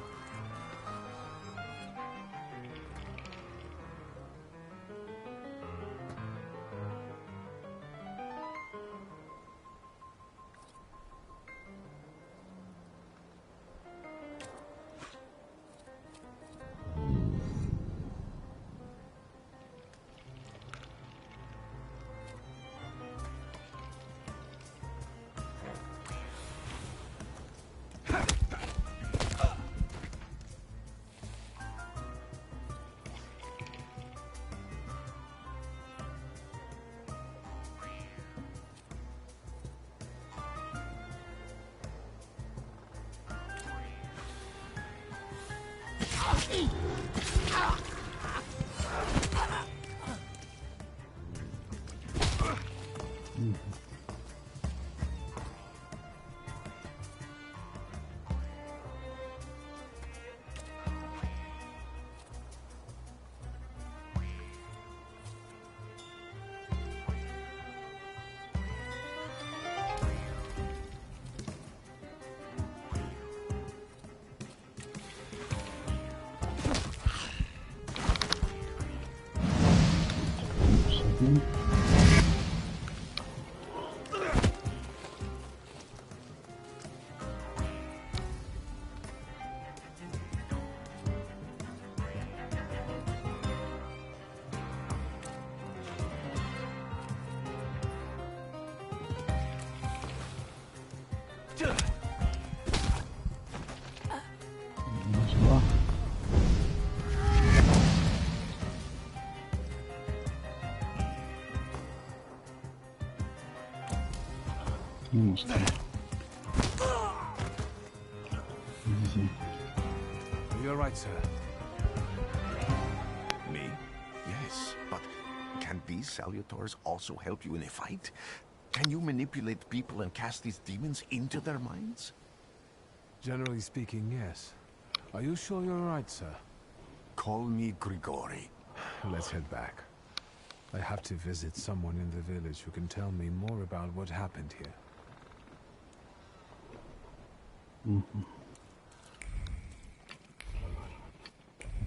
Минус 3. Easy. You're right, sir. Me? Yes, but can these salutors also help you in a fight? Can you manipulate people and cast these demons into their minds? Generally speaking, yes. Are you sure you're right, sir? Call me Grigori. Let's head back. I have to visit someone in the village who can tell me more about what happened here.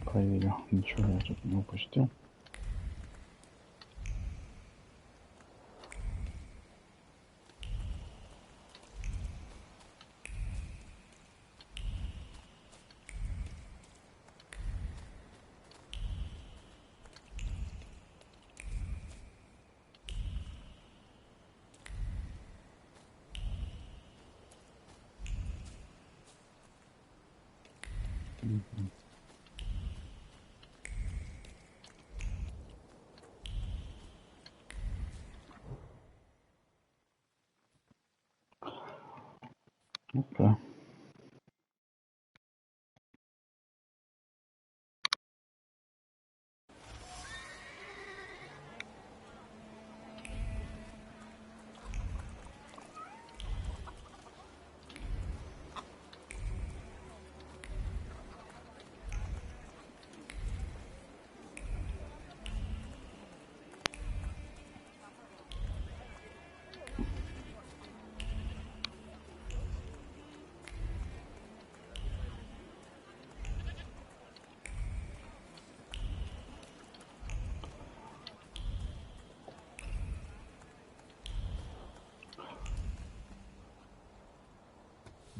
Проверю, ничего я тут не упустил. Мгм. Ну-ка.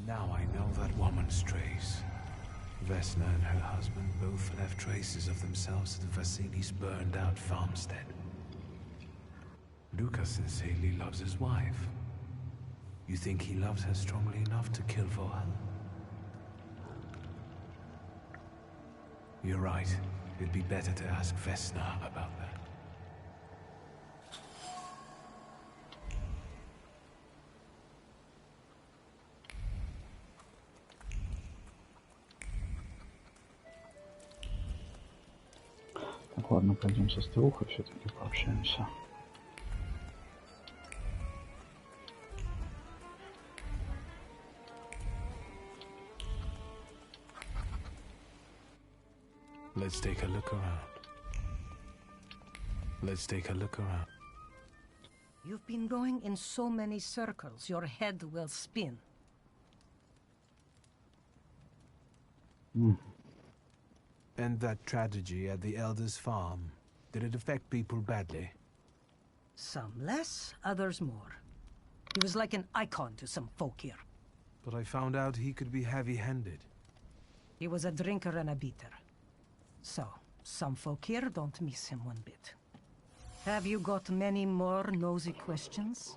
Now I know that woman's trace. Vesna and her husband both left traces of themselves at Vasili's burned-out farmstead. Lucas sincerely loves his wife. You think he loves her strongly enough to kill for her? You're right. It'd be better to ask Vesna about that. Так, ладно, пойдем со старухой все-таки пообщаемся. Let's take a look around. Let's take a look around. You've been going in so many circles, your head will spin. And that tragedy at the Elder's farm, did it affect people badly? Some less, others more. He was like an icon to some folk here. But I found out he could be heavy-handed. He was a drinker and a beater. So, some folk here don't miss him one bit. Have you got many more nosy questions?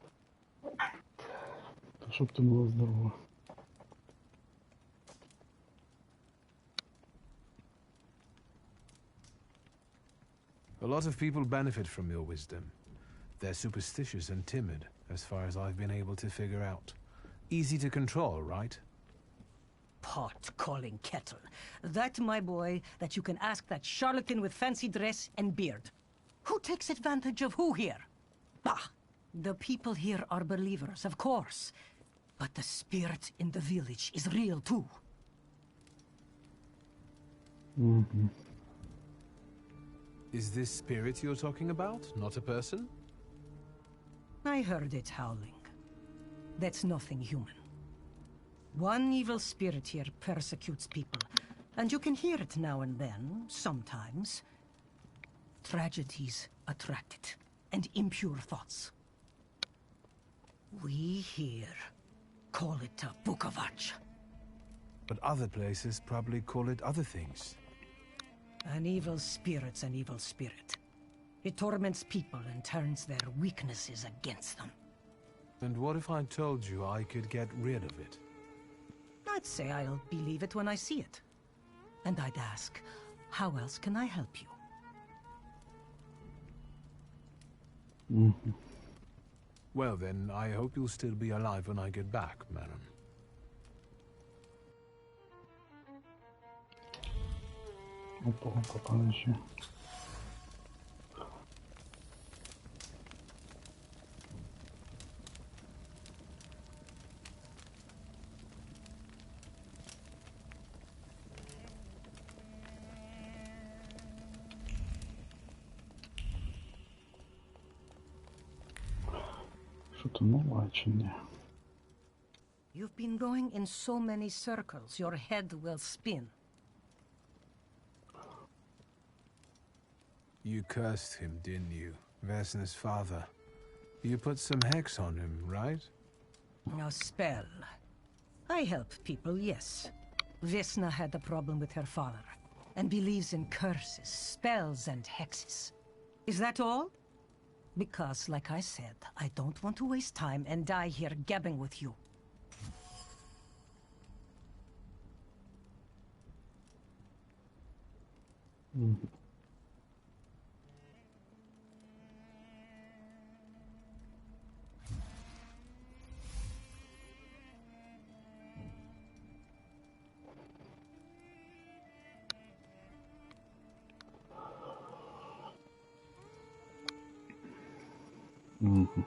Чтоб ты была здорова. A lot of people benefit from your wisdom. They're superstitious and timid, as far as I've been able to figure out. Easy to control, right? Pot calling kettle. That, my boy, that you can ask that charlatan with fancy dress and beard. Who takes advantage of who here? Bah! The people here are believers, of course. But the spirit in the village is real, too. Mm-hmm. Is this spirit you're talking about, not a person? I heard it howling. That's nothing human. One evil spirit here persecutes people, and you can hear it now and then, sometimes. Tragedies attract it, and impure thoughts. We here call it a Bukovac. But other places probably call it other things. An evil spirit's an evil spirit. It torments people and turns their weaknesses against them. And what if I told you I could get rid of it? I'd say I'll believe it when I see it. And I'd ask, how else can I help you? Mm-hmm. Well then, I hope you'll still be alive when I get back, madam. Опа, подожди. Что-то новое, чи не? You've been going in so many circles, your head will spin. You cursed him, didn't you? Vesna's father. You put some hex on him, right? A spell. I help people, yes. Vesna had a problem with her father, and believes in curses, spells, and hexes. Is that all? Because, like I said, I don't want to waste time and die here gabbing with you. Мгм. Мгм.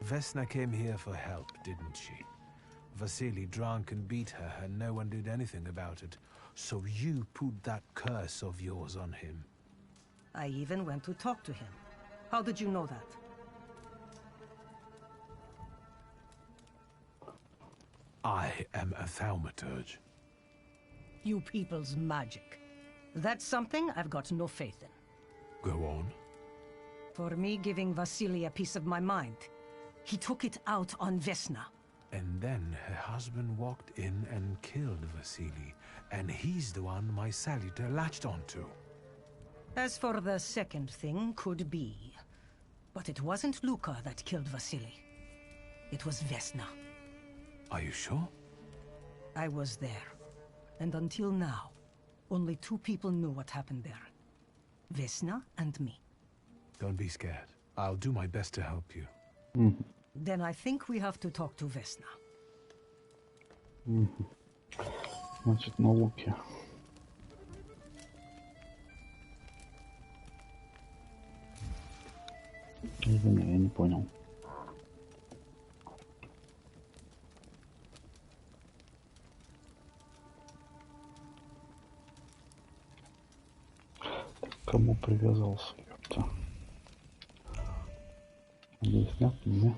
Vesna came here for help, didn't she? Vasily drank and beat her, and no one did anything about it. So you put that curse of yours on him. I even went to talk to him. How did you know that? I am a Thaumaturge. You people's magic. That's something I've got no faith in. Go on. For me giving Vasily a piece of my mind, he took it out on Vesna. And then her husband walked in and killed Vasily, and he's the one my salutor latched onto. As for the second thing, could be. But it wasn't Luka that killed Vasily. It was Vesna. Are you sure? I was there. And until now, only two people knew what happened there. Vesna and me. Don't be scared. I'll do my best to help you. Мгм. Then I think we have to talk to Vesna. Мгм. Значит, на луке. Извини, я не понял. К кому привязался, ёпта? Объяснят мне.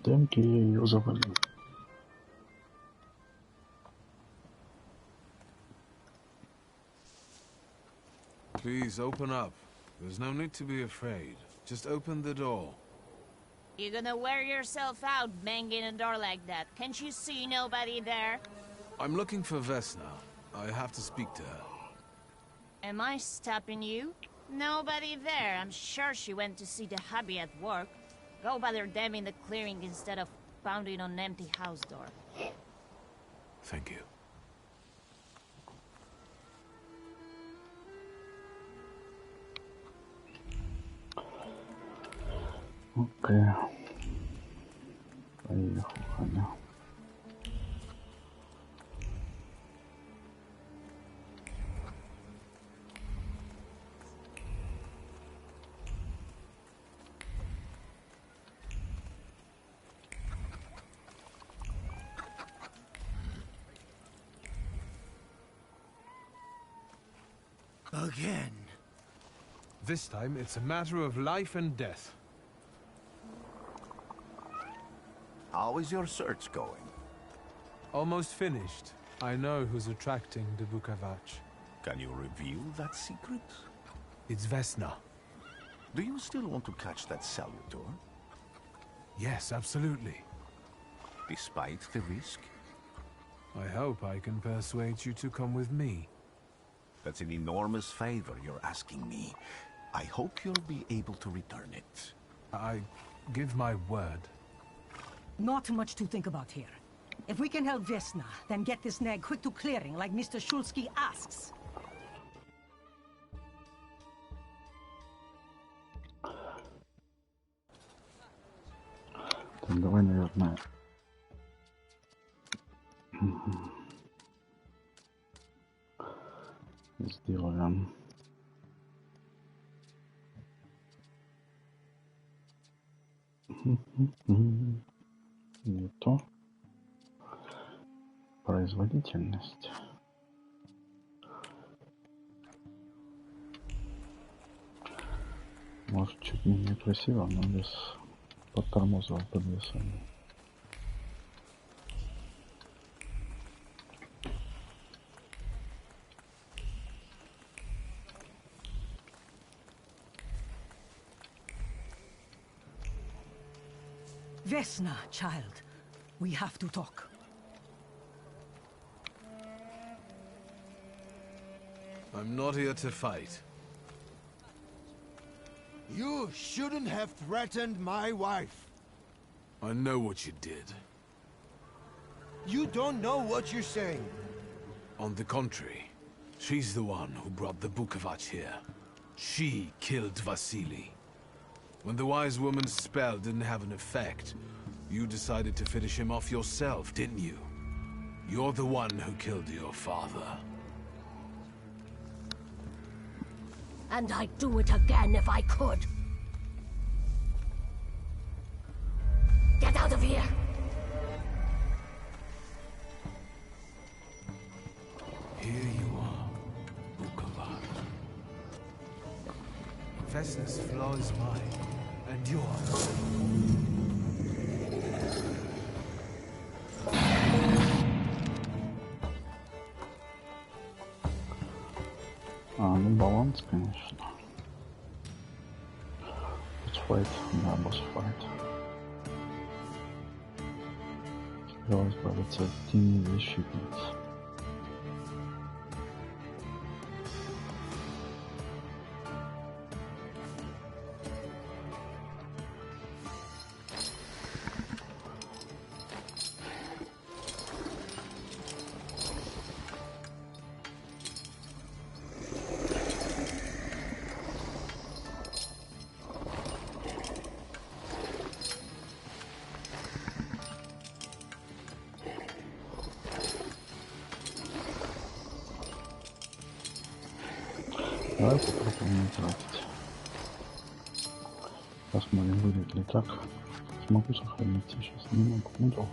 Демки я ее завалил. Please open up. There's no need to be afraid. Just open the door. You're gonna wear yourself out banging a door like that. Can't you see nobody there? I'm looking for Vesna. I have to speak to her. Am I stopping you? Nobody there. I'm sure she went to see the hubby at work. Go bother them in the clearing instead of pounding on an empty house door. Thank you. Окей. Поехал, Ханя. Again. This time, it's a matter of life and death. How is your search going? Almost finished. I know who's attracting the Bukavach. Can you reveal that secret? It's Vesna. Do you still want to catch that salutor? Yes, absolutely. Despite the risk? I hope I can persuade you to come with me. That's an enormous favor you're asking me. I hope you'll be able to return it. I give my word. Not much to think about here. If we can help Vesna, then get this nag quick to clearing like Mr. Shulsky asks. Так, давай, наверное. Сделаем. Не то. Производительность. Может, чуть менее красиво, но без подтормозового подвешения. Vesna, child. We have to talk. I'm not here to fight. You shouldn't have threatened my wife. I know what you did. You don't know what you're saying. On the contrary, she's the one who brought the Bukovac here. She killed Vasily. When the wise woman's spell didn't have an effect, you decided to finish him off yourself, didn't you? You're the one who killed your father. And I'd do it again if I could. Get out of here! Here you are, Bukovac. Vesna's flaw is mine, and yours. Ну баланс, конечно. Босс-файт, да, босс-файт. Сначала избавиться от тени защитниц. Давай попробуем не тратить. Посмотрим, будет ли так. Смогу сохранить. Сейчас не могу. Ну да.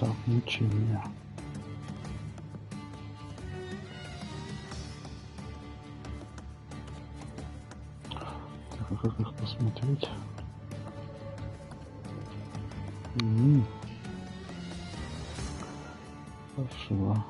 Так, мучение. Так, а как их посмотреть? Хорошо.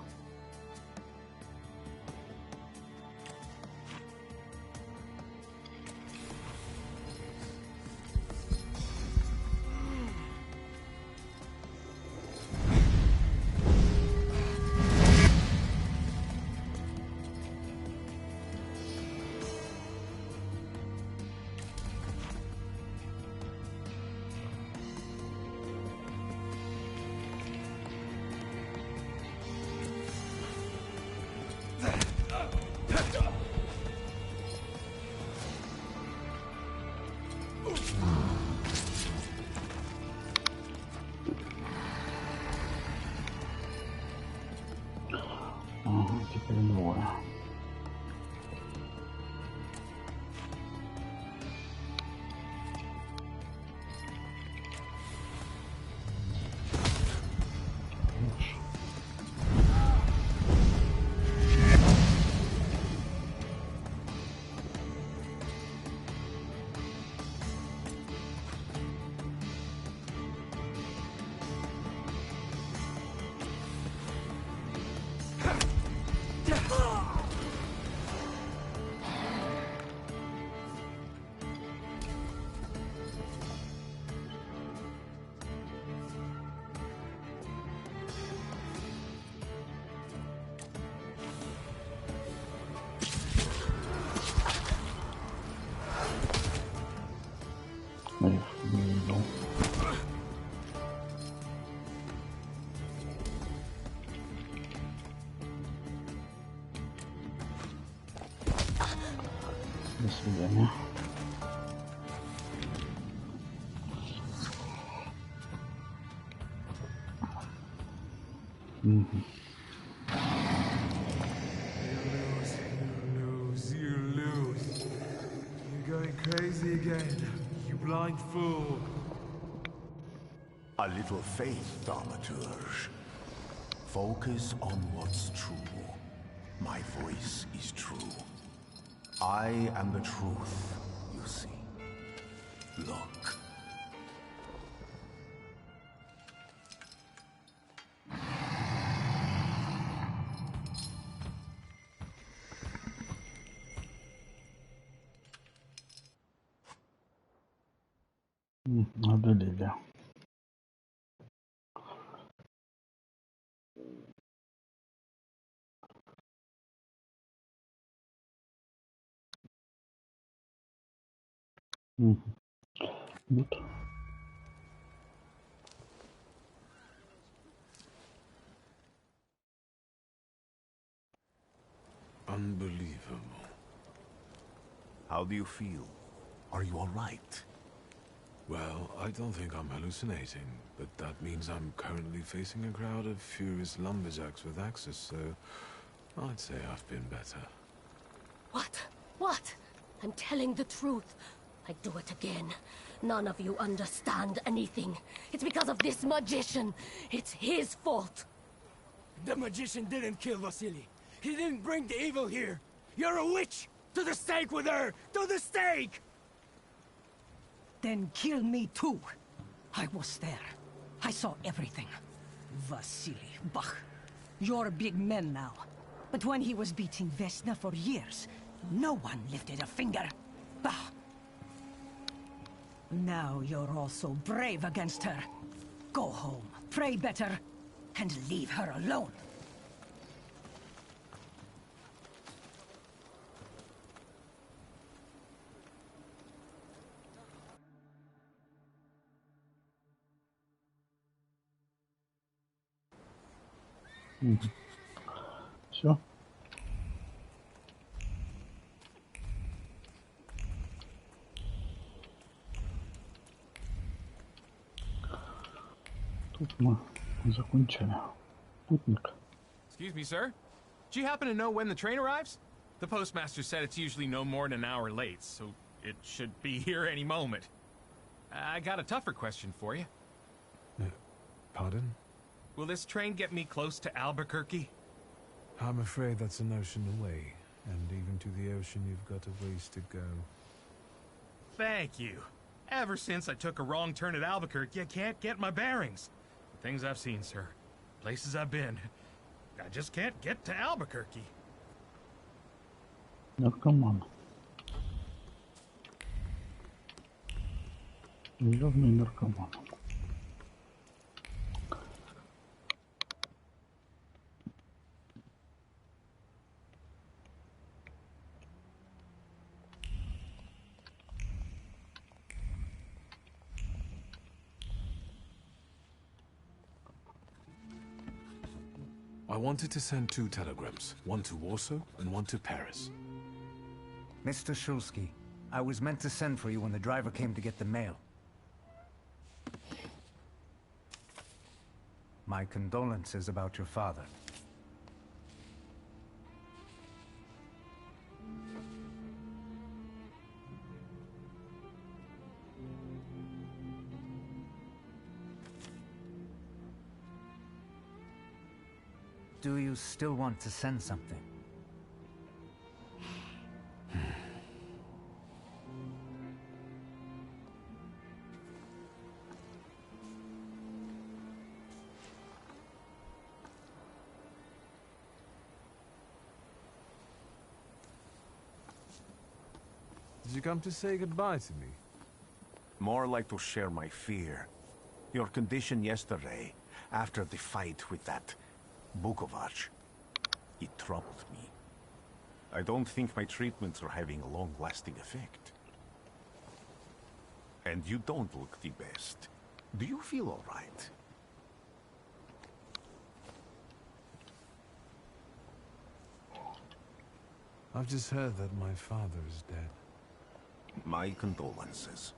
Ага, теперь двое. Мгм. You lose. You're going crazy again, you blind fool. A little faith, Thaumaturge. Focus on what's true. My voice is true. I am the truth, you see. Look. Одолели. Мгм. Вот. Unbelievable. How do you feel? Are you all right? Well, I don't think I'm hallucinating, but that means I'm currently facing a crowd of furious lumberjacks with axes, so I'd say I've been better. What? What? I'm telling the truth. I do it again. None of you understand anything. It's because of this magician. It's his fault. The magician didn't kill Vasily. He didn't bring the evil here. You're a witch! To the stake with her! To the stake! Then kill me too. I was there. I saw everything. Vasily, bah. You're big men now. But when he was beating Vesna for years, no one lifted a finger. Bah. Now you're all so brave against her. Go home, pray better, and leave her alone. Все. Тут мы закончили. Путник. Excuse me, sir. Do you happen to know when the train arrives? The postmaster said it's usually no more than an hour late, so it should be here any moment. I got a tougher question for you. Pardon? Will this train get me close to Albuquerque? I'm afraid that's an ocean away, and even to the ocean you've got a ways to go. Thank you. Ever since I took a wrong turn at Albuquerque, I can't get my bearings. The things I've seen, sir. Places I've been. I just can't get to Albuquerque. Наркоман. Явный наркоман. I wanted to send 2 telegrams, one to Warsaw and one to Paris. Mr. Shulsky, I was meant to send for you when the driver came to get the mail. My condolences about your father. Do you still want to send something? Did you come to say goodbye to me? More like to share my fear. Your condition yesterday, after the fight with that Bukovac, it troubled me. I don't think my treatments are having a long-lasting effect. And you don't look the best. Do you feel all right? I've just heard that my father is dead. My condolences.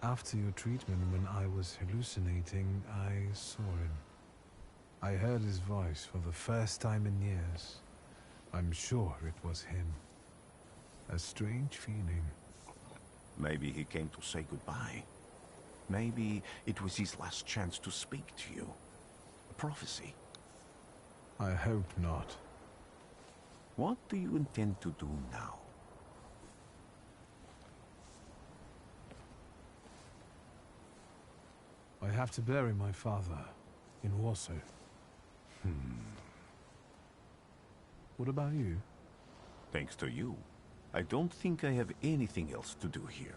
After your treatment, when I was hallucinating, I saw him. I heard his voice for the first time in years. I'm sure it was him. A strange feeling. Maybe he came to say goodbye. Maybe it was his last chance to speak to you. A prophecy. I hope not. What do you intend to do now? I have to bury my father in Warsaw. What about you? Thanks to you, I don't think I have anything else to do here.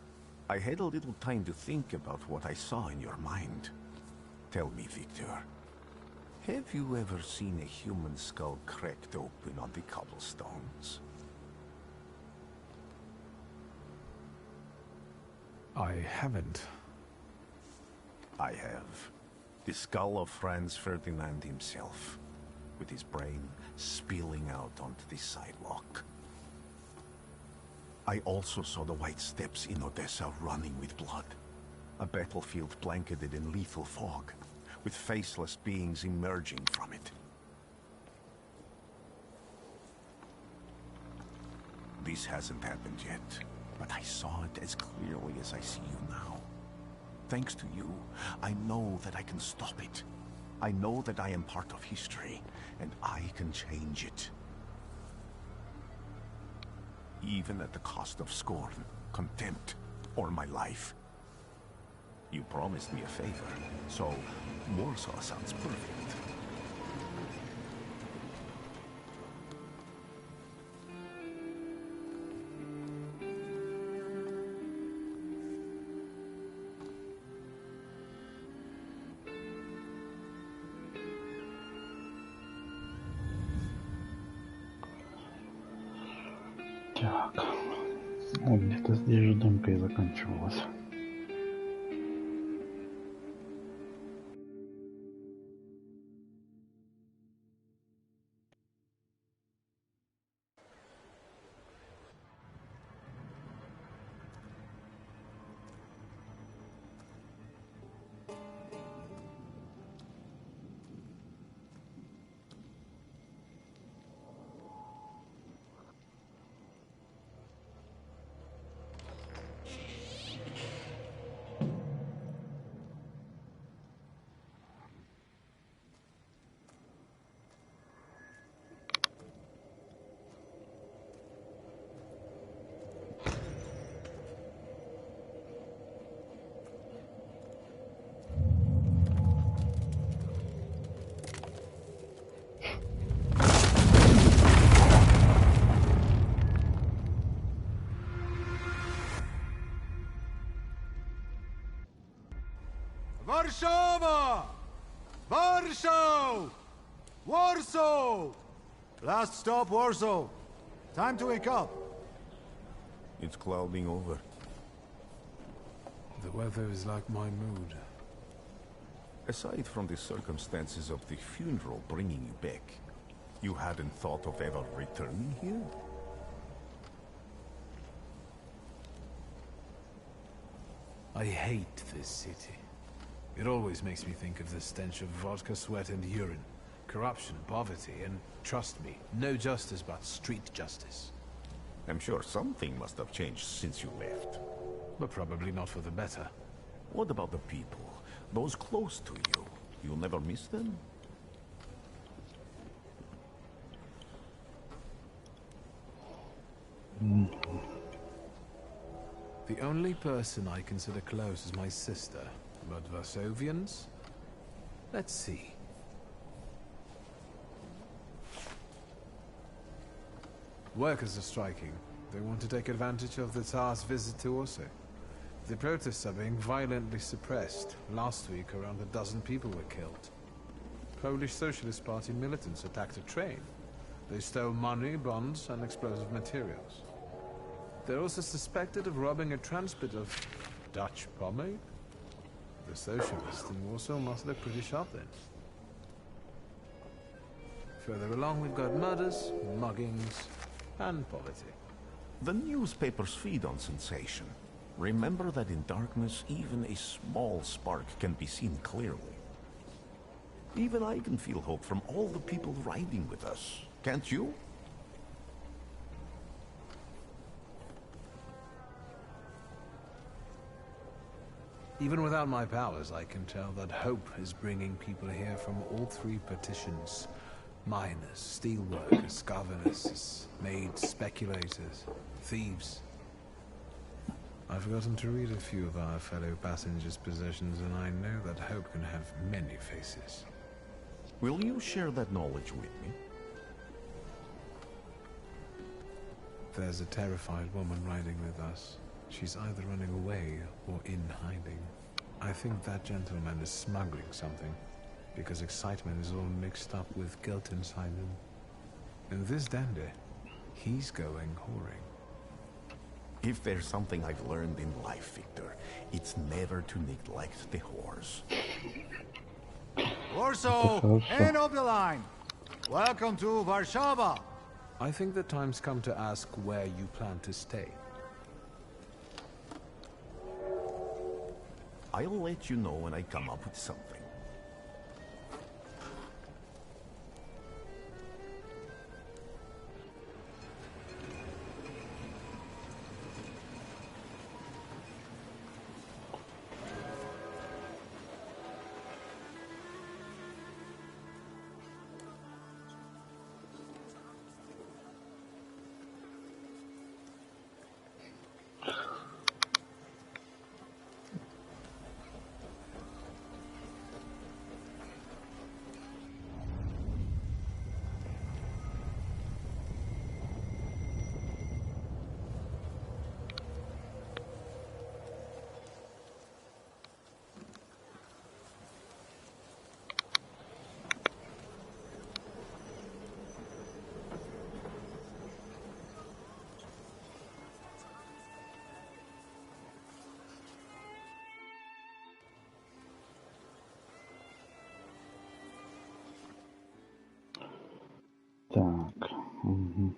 I had a little time to think about what I saw in your mind. Tell me, Victor, have you ever seen a human skull cracked open on the cobblestones? I haven't. I have. The skull of Franz Ferdinand himself, with his brain spilling out onto the sidewalk. I also saw the white steps in Odessa running with blood. A battlefield blanketed in lethal fog, with faceless beings emerging from it. This hasn't happened yet, but I saw it as clearly as I see you now. Thanks to you, I know that I can stop it. I know that I am part of history, and I can change it. Even at the cost of scorn, contempt, or my life. You promised me a favor, so Warsaw sounds perfect. Так, вот где-то здесь же дымка и заканчивалась. Warszawa! Warsaw! Warsaw! Last stop, Warsaw. Time to wake up. It's clouding over. The weather is like my mood. Aside from the circumstances of the funeral bringing you back, you hadn't thought of ever returning here? I hate this city. It always makes me think of the stench of vodka, sweat, and urine. Corruption, poverty, and trust me, no justice but street justice. I'm sure something must have changed since you left. But probably not for the better. What about the people? Those close to you? You'll never miss them? The only person I consider close is my sister. But Varsovians? Let's see. Workers are striking. They want to take advantage of the Tsar's visit to Warsaw. The protests are being violently suppressed. Last week, around a dozen people were killed. Polish Socialist Party militants attacked a train. They stole money, bonds, and explosive materials. They're also suspected of robbing a transport of Dutch pomade. The socialists in Warsaw must look pretty sharp then. Further along, we've got murders, muggings, and poverty. The newspapers feed on sensation. Remember that in darkness, even a small spark can be seen clearly. Even I can feel hope from all the people riding with us. Can't you? Even without my powers, I can tell that hope is bringing people here from all three petitions. Miners, steelworkers, governesses, maids, speculators, thieves. I've forgotten to read a few of our fellow passengers' possessions, and I know that hope can have many faces. Will you share that knowledge with me? There's a terrified woman riding with us. She's either running away or in hiding. I think that gentleman is smuggling something, because excitement is all mixed up with guilt inside him. And this dandy, he's going whoring. If there's something I've learned in life, Victor, it's never to neglect the horse. Warsaw, end of the line. Welcome to Warsaw. I think the time's come to ask where you plan to stay. I'll let you know when I come up with something. Так, угу.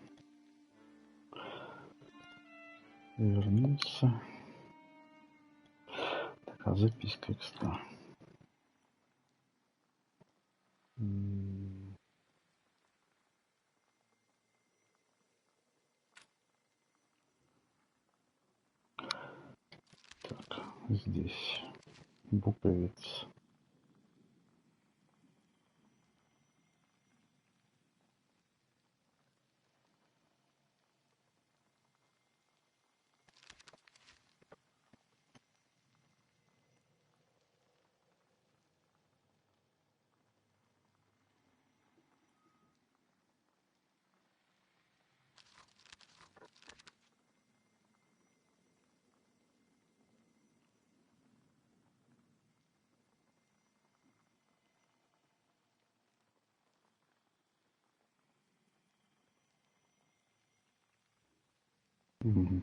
Вернуться. Так, а записка экстра. Так, здесь буковец. Угу.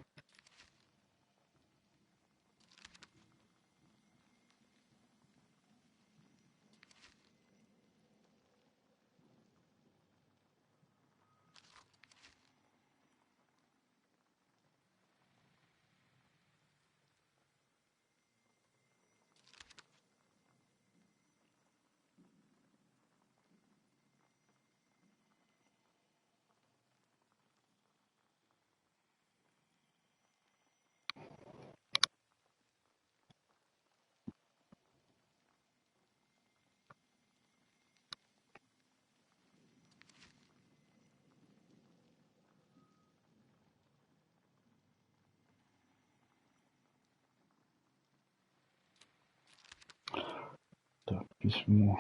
Так, письмо.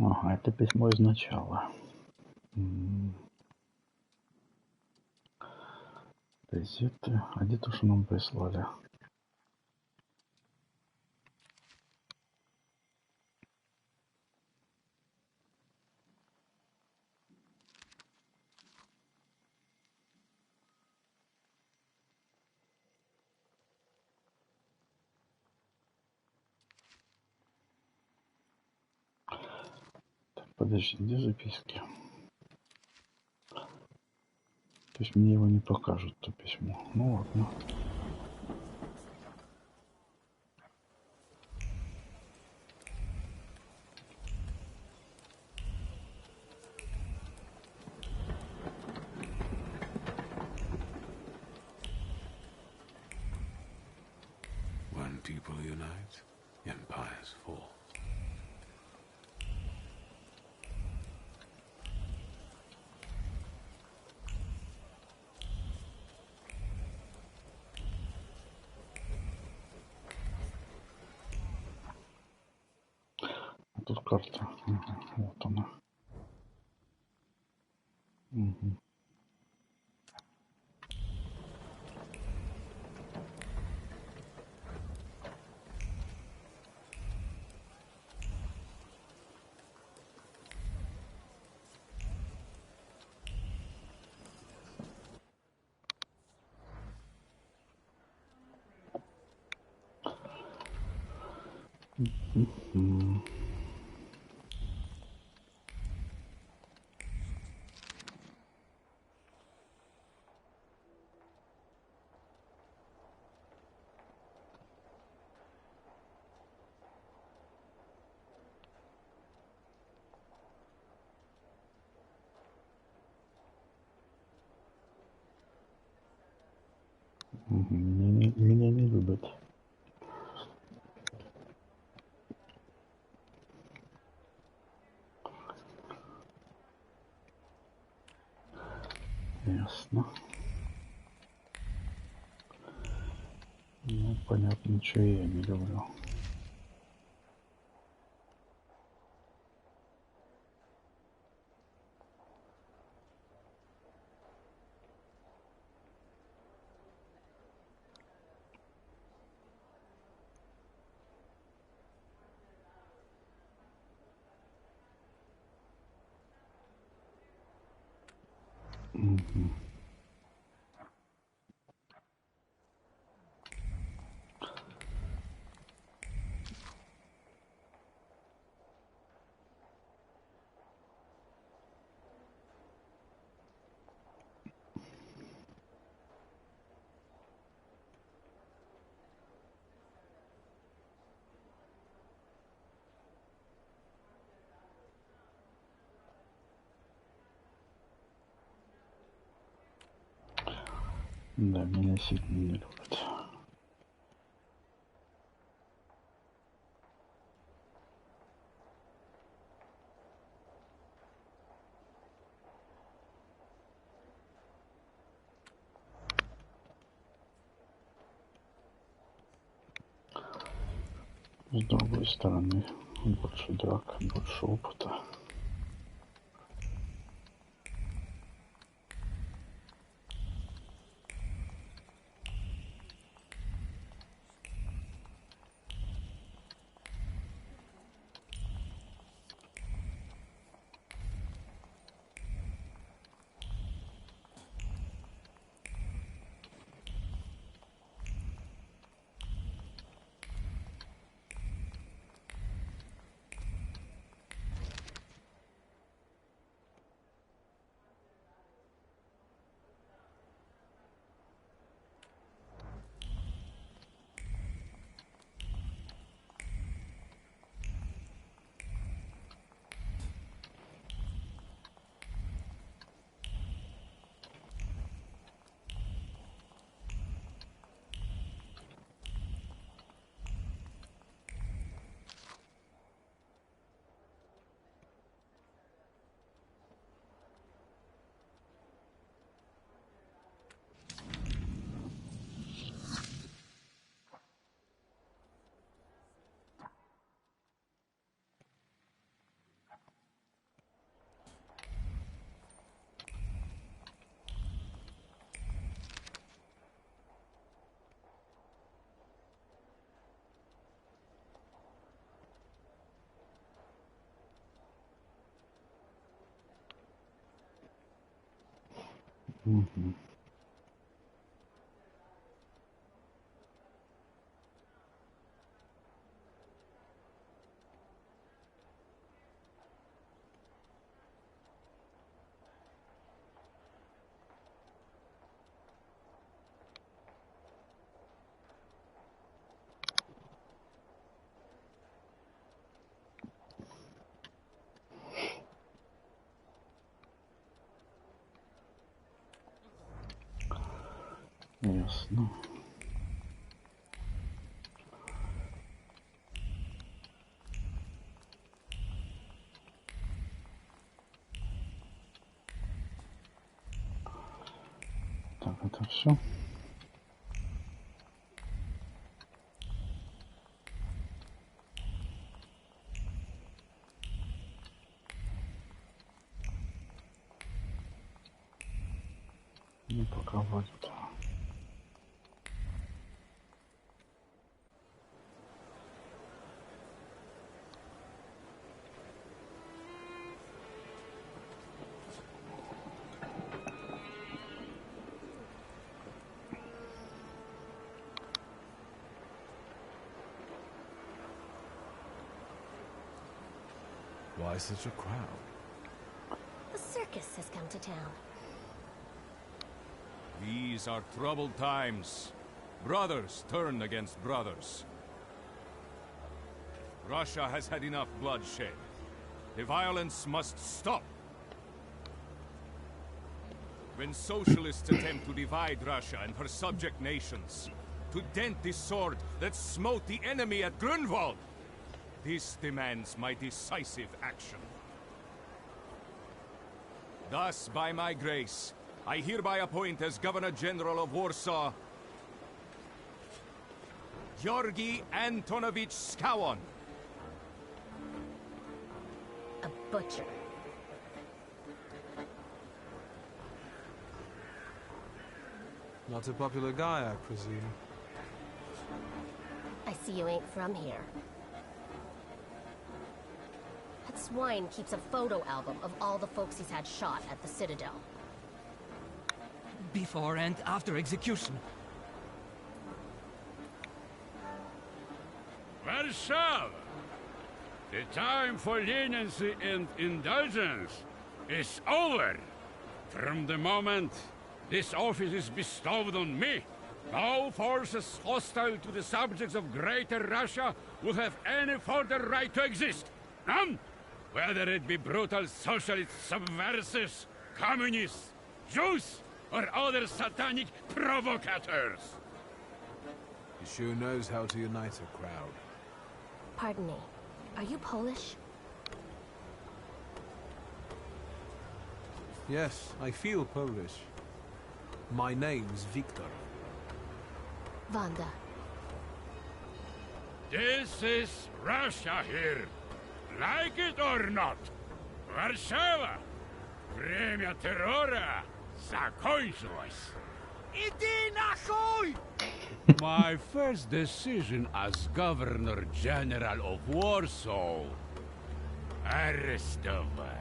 Ага, это письмо из начала. Газеты. А где то, что нам прислали? Подожди, где записки? То есть мне его не покажут, то письмо. Ну ладно. When people unite, empires fall. Тут карта. Ага, вот она. Угу. Меня не любят. Ясно. Ну, понятно, ничего я не люблю. Угу. Да, меня сильно не любят. С другой стороны, больше драк, больше опыта. Угу. Ясно. Так, это все. И пока вводит. Why such a crowd? The circus has come to town. These are troubled times. Brothers turn against brothers. Russia has had enough bloodshed. The violence must stop. When socialists attempt to divide Russia and her subject nations, to dent the sword that smote the enemy at Grunwald, this demands my decisive action. Thus, by my grace, I hereby appoint as Governor-General of Warsaw, Georgi Antonovich Skowon. A butcher. Not a popular guy, I presume. I see you ain't from here. That swine keeps a photo album of all the folks he's had shot at the Citadel. Before and after execution. Warsaw! The time for leniency and indulgence is over. From the moment this office is bestowed on me, no forces hostile to the subjects of Greater Russia will have any further right to exist. None! Whether it be brutal socialist subversives, communists, Jews, or other satanic provocators. He sure knows how to unite a crowd. Pardon me, are you Polish? Yes, I feel Polish. My name's Victor. Wanda. This is Russia here. Like it or not. Warszawa. Время террора закончилось. Иди нахуй! My first decision as Governor-General of Warsaw. Arrestować.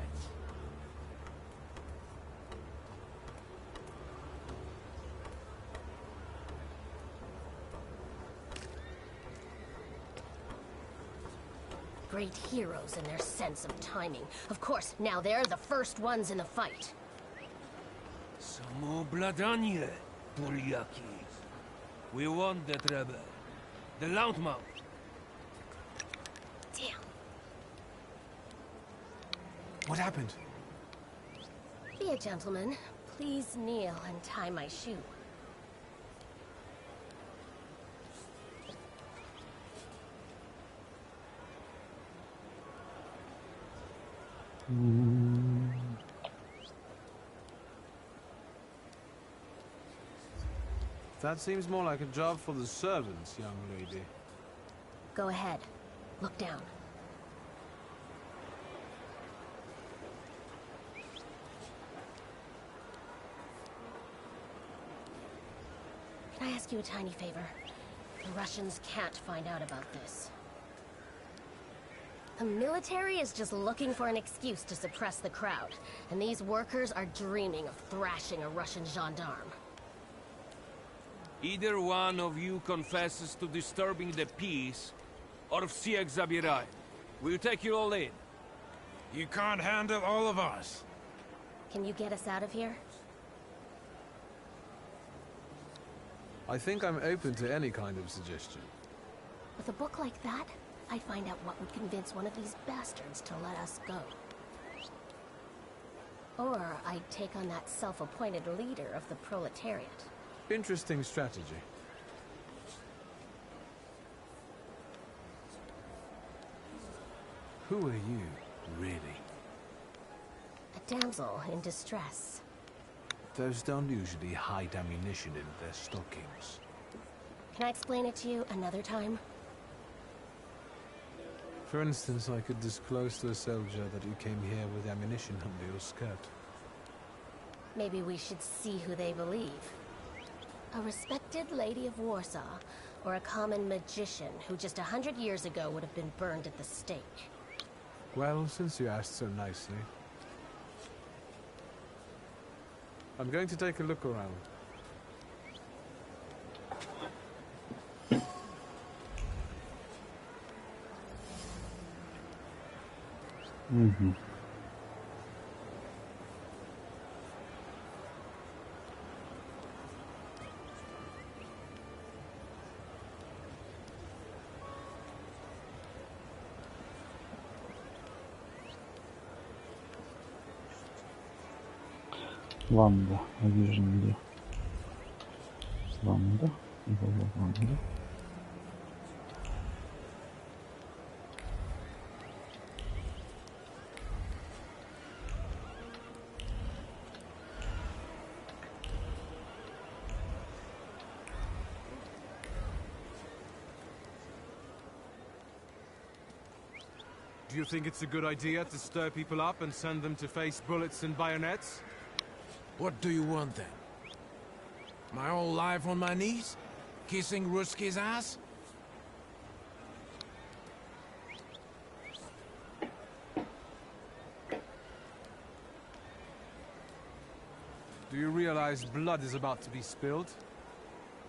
Great heroes in their sense of timing. Of course, now they're the first ones in the fight. Samobladanie, Polyaki. We want that rebel. The Loudmouth. Damn. What happened? Be a gentleman. Please kneel and tie my shoe. That seems more like a job for the servants, young lady. Go ahead. Look down. Can I ask you a tiny favor? The Russians can't find out about this. The military is just looking for an excuse to suppress the crowd, and these workers are dreaming of thrashing a Russian gendarme. Either one of you confesses to disturbing the peace, or всех забирай. We'll take you all in. You can't handle all of us. Can you get us out of here? I think I'm open to any kind of suggestion. With a book like that, I'd find out what would convince one of these bastards to let us go. Or I'd take on that self-appointed leader of the proletariat. Interesting strategy. Who are you, really? A damsel in distress. Those don't usually hide ammunition in their stockings. Can I explain it to you another time? For instance, I could disclose to a soldier that you came here with ammunition under your skirt. Maybe we should see who they believe. A respected lady of Warsaw, or a common magician who just 100 years ago would have been burned at the stake. Well, since you asked so nicely, I'm going to take a look around. Mm-hmm. Ванда, вижу где. Ванда, Ванда. Do you think it's a good idea to stir people up and send them to face bullets and bayonets? What do you want then? My whole life on my knees? Kissing Ruski's ass? Do you realize blood is about to be spilled?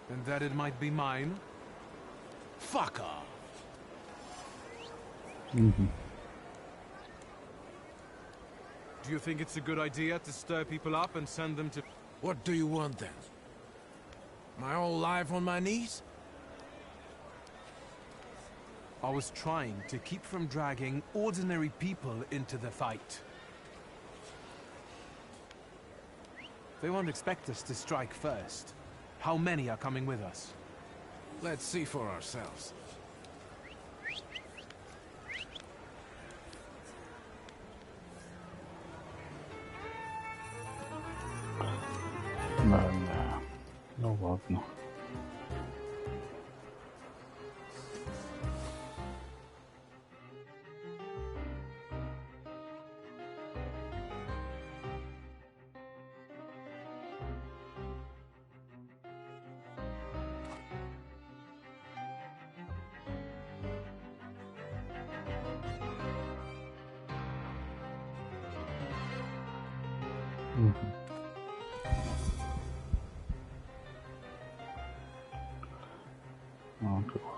And that it might be mine? Fuck off! Mm-hmm. Do you think it's a good idea to stir people up and send them to... What do you want then? My whole life on my knees? I was trying to keep from dragging ordinary people into the fight. They won't expect us to strike first. How many are coming with us? Let's see for ourselves. Да. Ну ладно. Okay.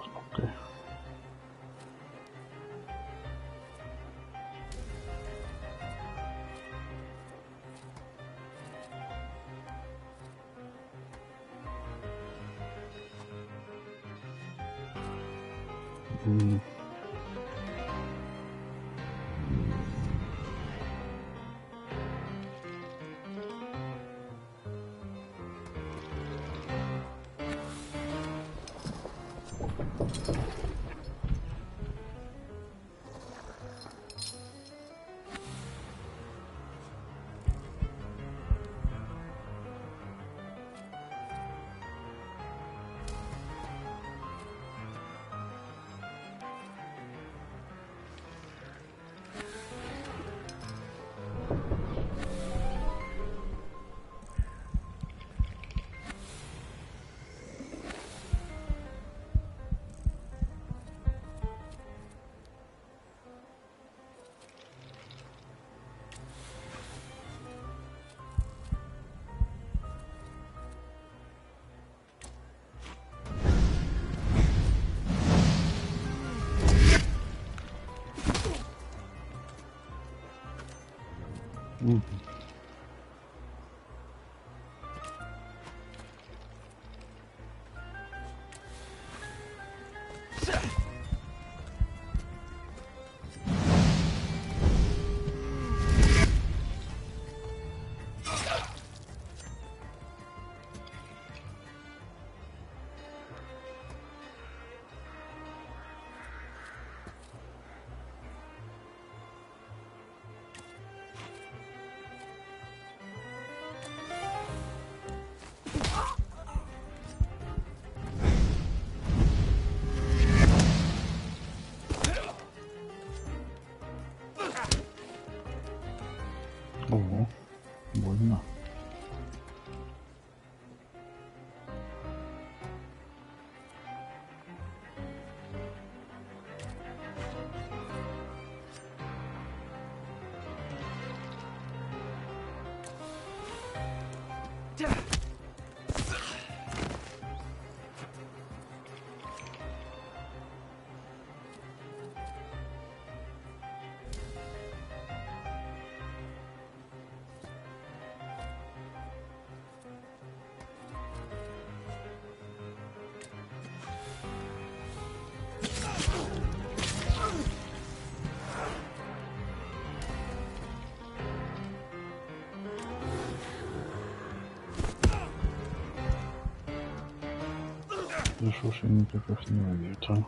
шуши никаких не убьют, а?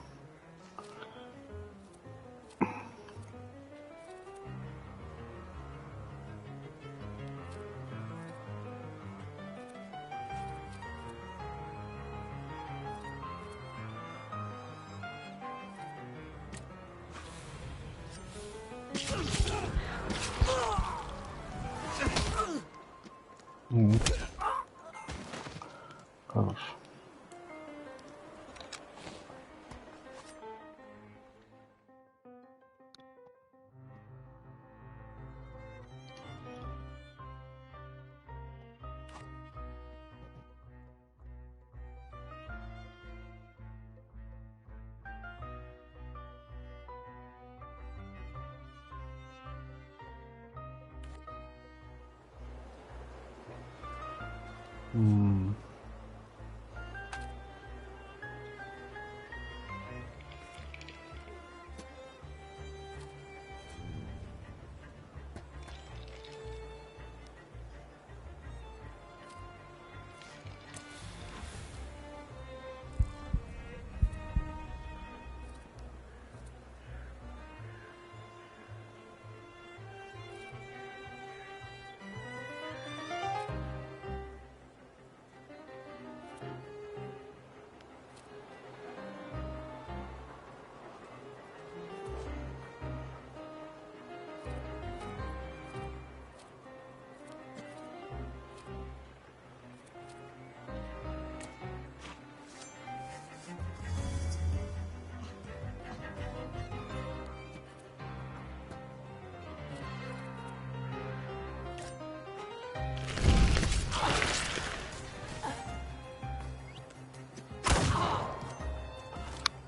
Хорош.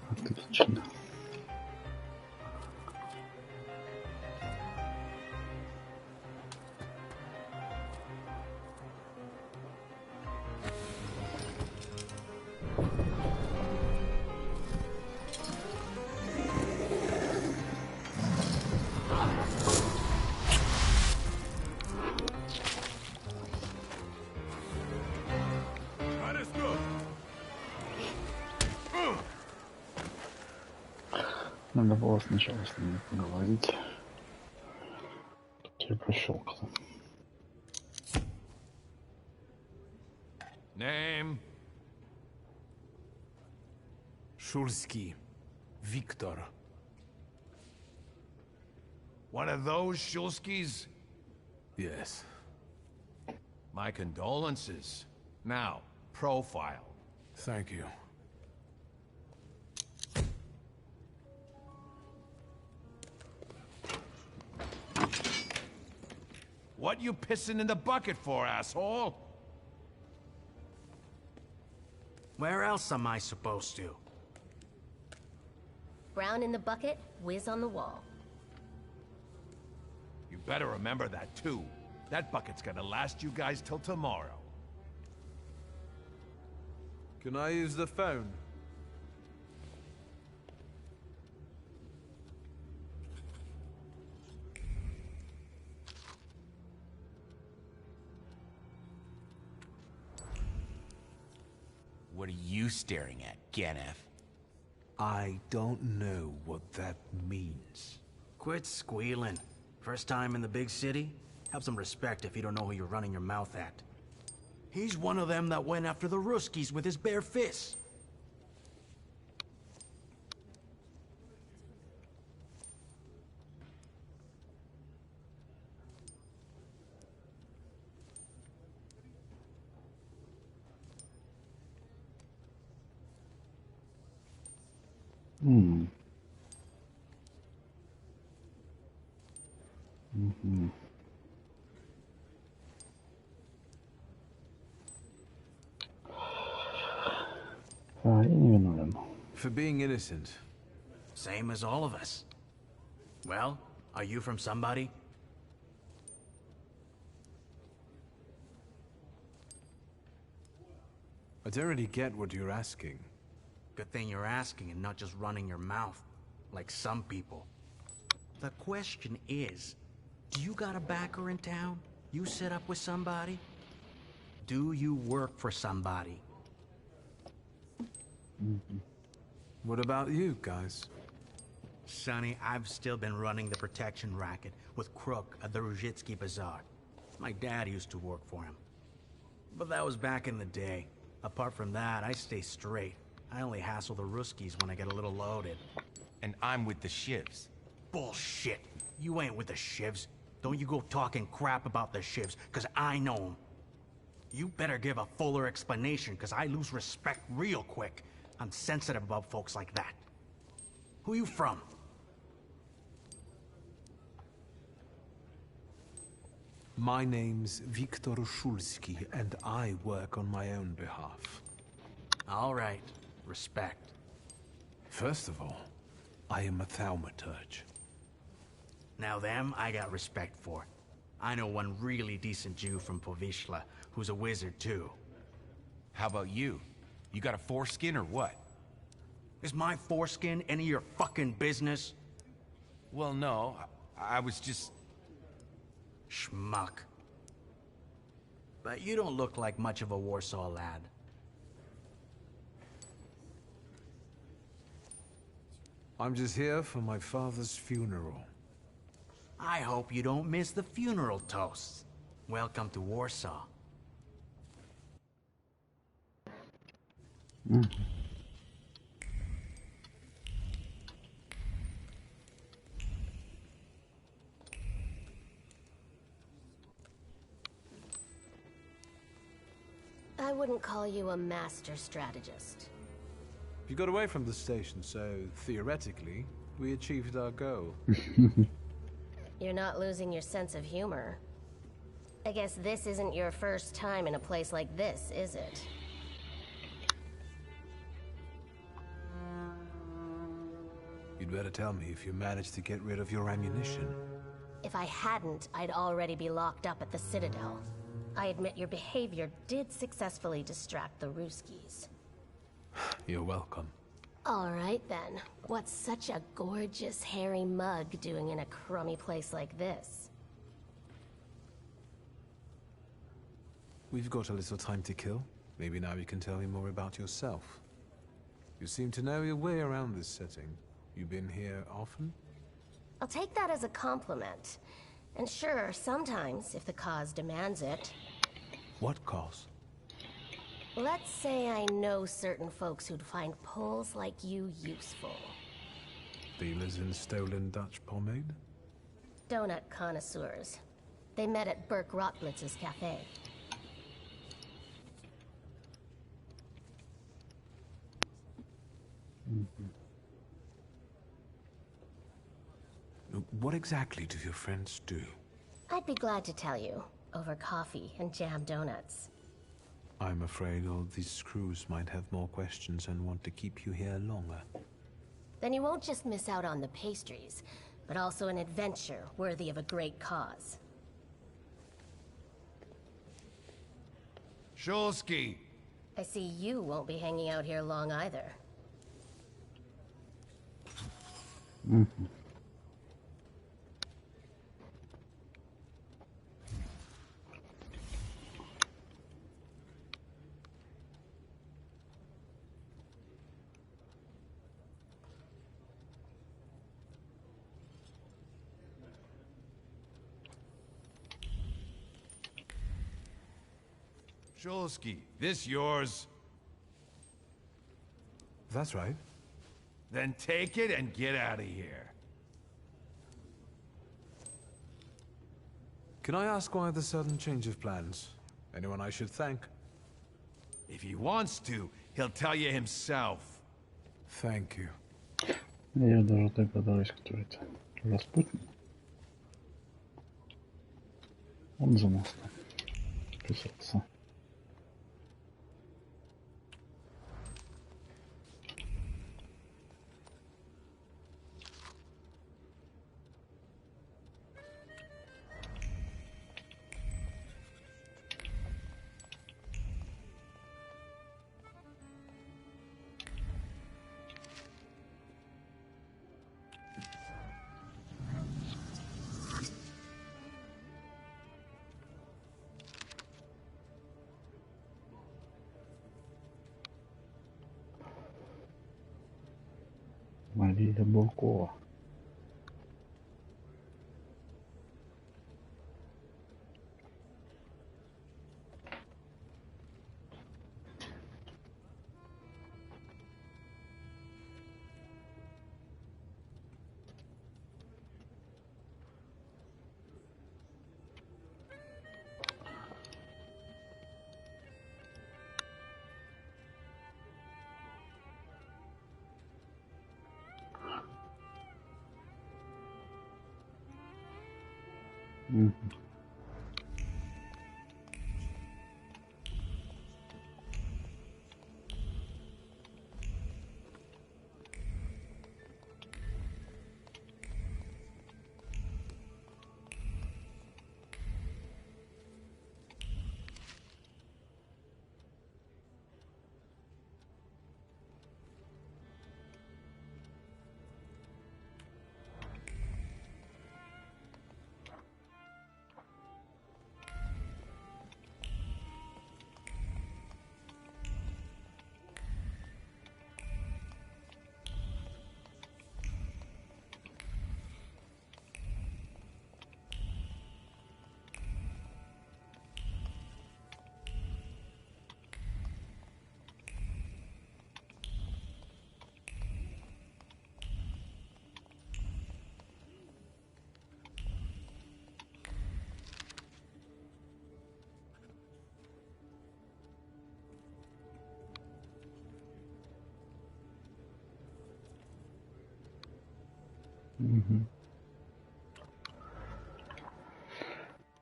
Отлично. Надо было сначала с ними поговорить. Тут я прощелкал. Name? Shulsky. Victor. One of those Shulskis? Yes. My condolences. Now, profile. Thank you. What you pissing in the bucket for, asshole? Where else am I supposed to? Brown in the bucket, whiz on the wall. You better remember that, too. That bucket's gonna last you guys till tomorrow. Can I use the phone? What are you staring at, Ganef? I don't know what that means. Quit squealing. First time in the big city? Have some respect if you don't know who you're running your mouth at. He's one of them that went after the Ruskies with his bare fists. Я не виновен. For being innocent. Same as all of us. Well, are you from somebody? I don't really get what you're asking. Good thing you're asking and not just running your mouth, like some people. The question is, do you got a backer in town? You set up with somebody? Do you work for somebody? What about you guys? Sonny, I've still been running the protection racket with Crook at the Ruzhitsky Bazaar. My dad used to work for him. But that was back in the day. Apart from that, I stay straight. I only hassle the Ruskies when I get a little loaded. And I'm with the Shivs. Bullshit. You ain't with the Shivs. Don't you go talking crap about the Shivs, cause I know them. You better give a fuller explanation, cause I lose respect real quick. I'm sensitive about folks like that. Who you from? My name's Viktor Shulsky, and I work on my own behalf. All right. Respect. First of all, I am a Thaumaturge. Now them, I got respect for. I know one really decent Jew from Povishla, who's a wizard too. How about you? You got a foreskin or what? Is my foreskin any of your fucking business? Well, no. I was just... Schmuck. But you don't look like much of a Warsaw lad. I'm just here for my father's funeral. I hope you don't miss the funeral toasts. Welcome to Warsaw. I wouldn't call you a master strategist. You got away from the station, so theoretically, we achieved our goal. You're not losing your sense of humor. I guess this isn't your first time in a place like this, is it? You'd better tell me if you managed to get rid of your ammunition. If I hadn't, I'd already be locked up at the Citadel. I admit your behavior did successfully distract the Ruskies. You're welcome. All right then. What's such a gorgeous, hairy mug doing in a crummy place like this? We've got a little time to kill. Maybe now you can tell me more about yourself. You seem to know your way around this setting. You been here often? I'll take that as a compliment. And sure, sometimes, if the cause demands it. What cause? Let's say I know certain folks who'd find poles like you useful. Dealers in stolen Dutch pomade? Donut connoisseurs. They met at Burke Rotblitz's cafe. What exactly do your friends do? I'd be glad to tell you, over coffee and jam donuts. I'm afraid all these crews might have more questions and want to keep you here longer. Then you won't just miss out on the pastries, but also an adventure worthy of a great cause. Shulsky! I see you won't be hanging out here long either. Shulsky, this yours? That's right. Then take it and get out of here. Can I ask why the sudden change of plans? Anyone I should thank? If he wants to, he'll tell you himself. Thank you. Я даже догадаюсь, кто это. Распутин. Он за нас писался. Мария Буркова.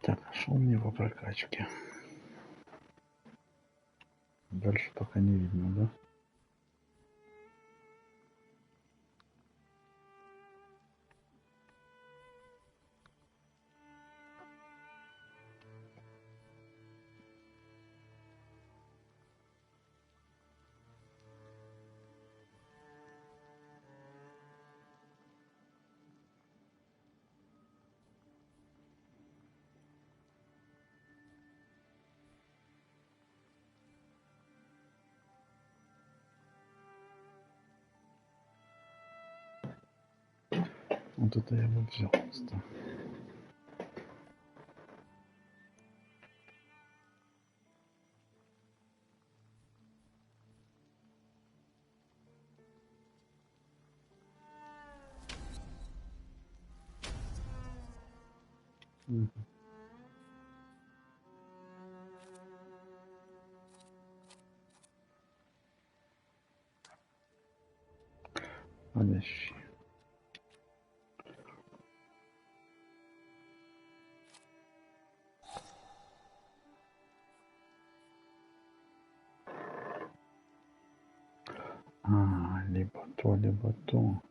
Так, а что у меня по прокачке? Дальше пока не видно, да? Вот это я бы взял просто. Подожди. Либо то, либо то.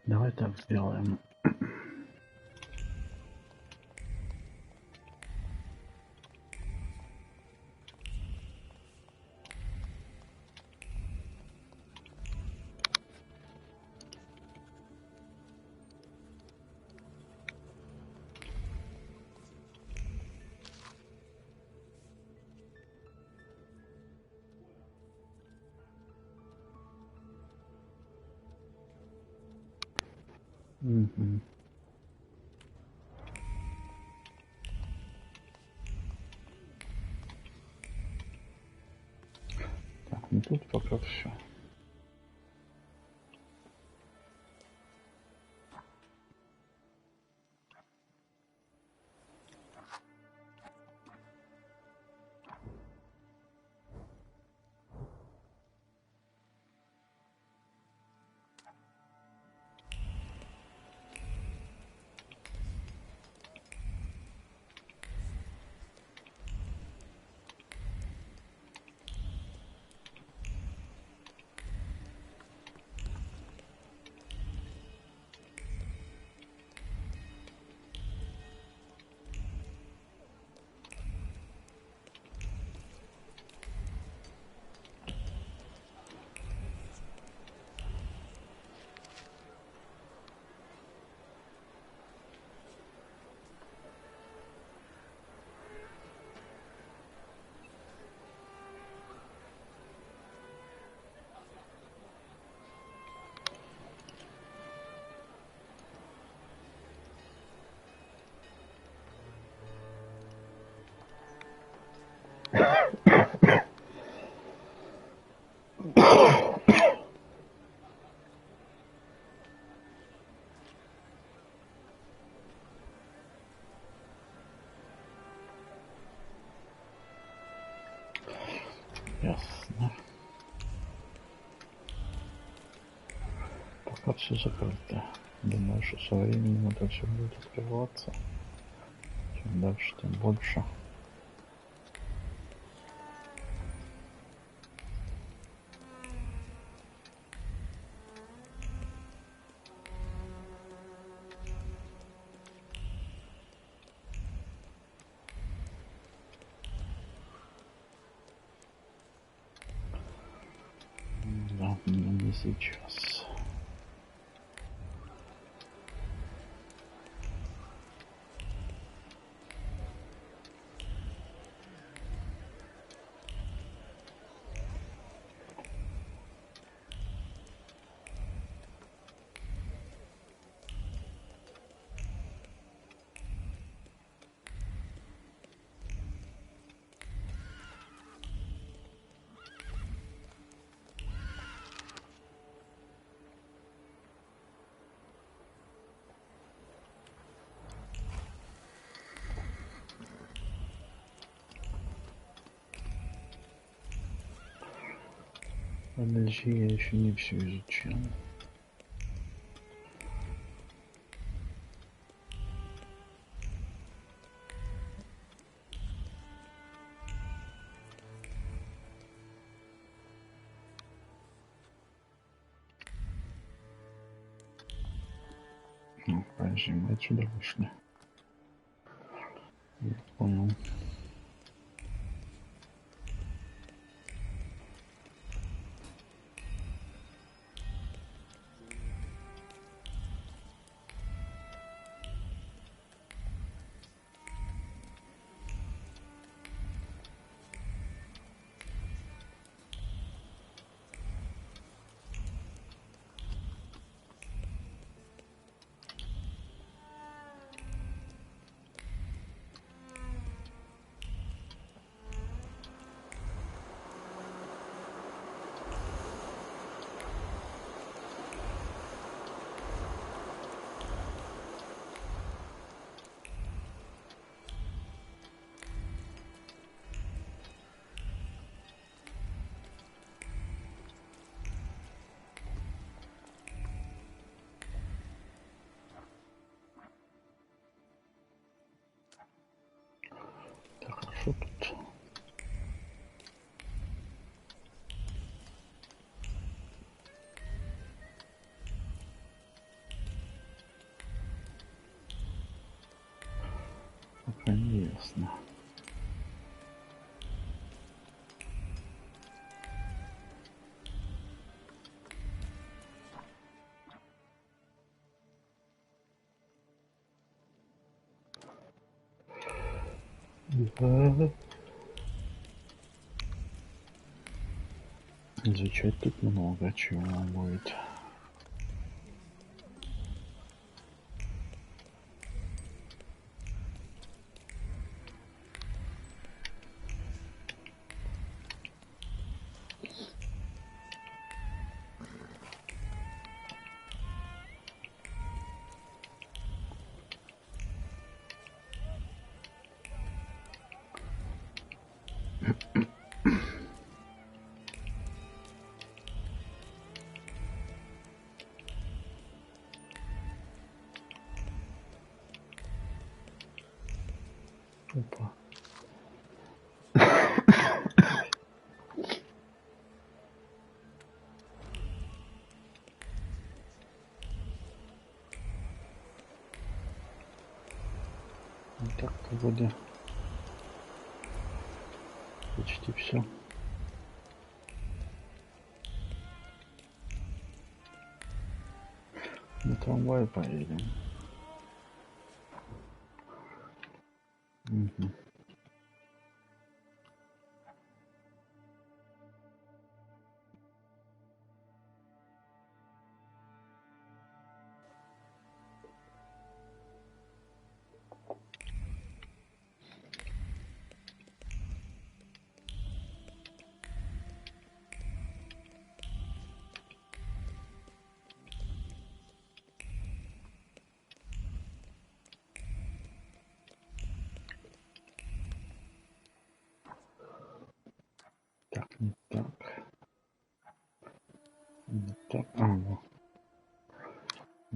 Давай так сделаем. Так, ну тут пока все. Ясно. Пока все закрыто. Думаю, что со временем это все будет открываться. Чем дальше, тем больше. Да, но не сейчас. Подожди, я еще не все изучил. Ну, подожди, мы отсюда вышли. Я понял. Так, хорошо тут. Пока не ясно. Да. Изучать тут много чего будет. Опа. Ну так-то вроде почти все. На трамвае поедем. Угу.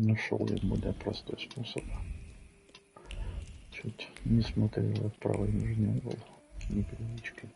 Нашел я более простой способ. Чуть не смотрел в правый нижний угол. Непривычкой.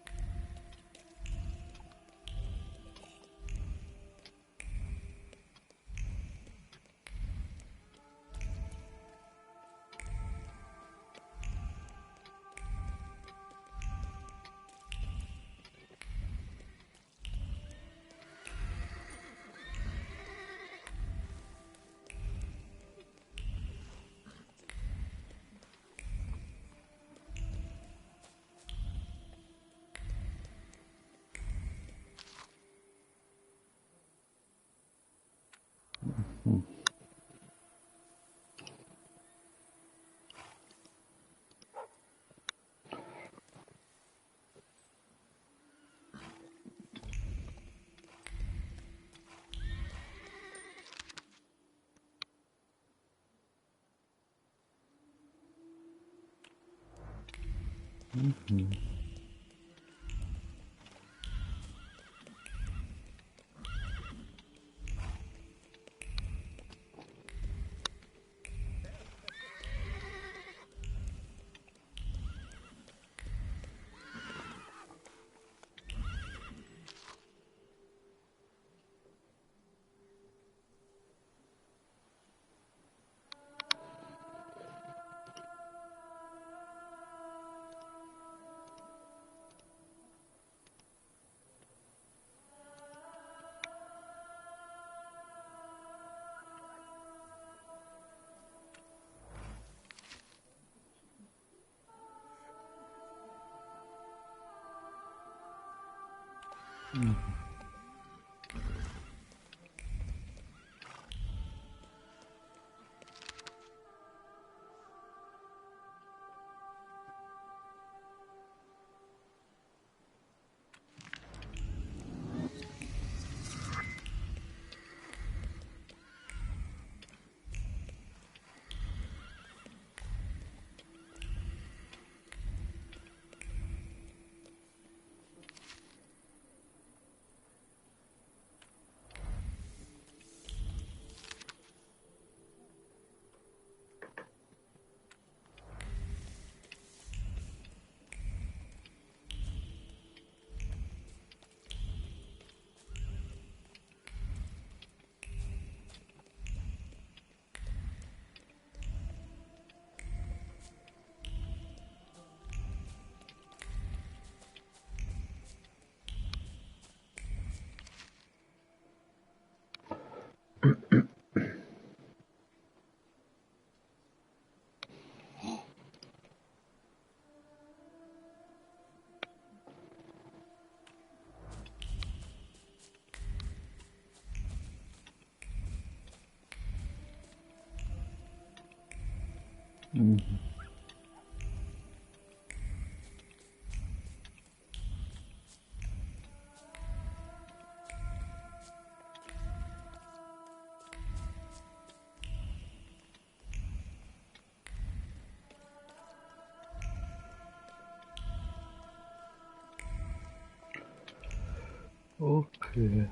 Okay.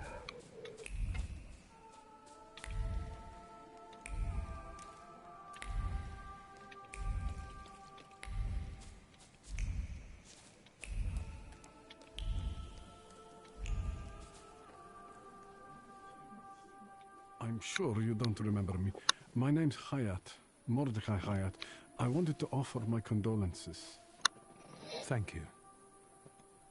I'm sure you don't remember me. My name's Hayat, Mordecai Hayat. I wanted to offer my condolences. Thank you.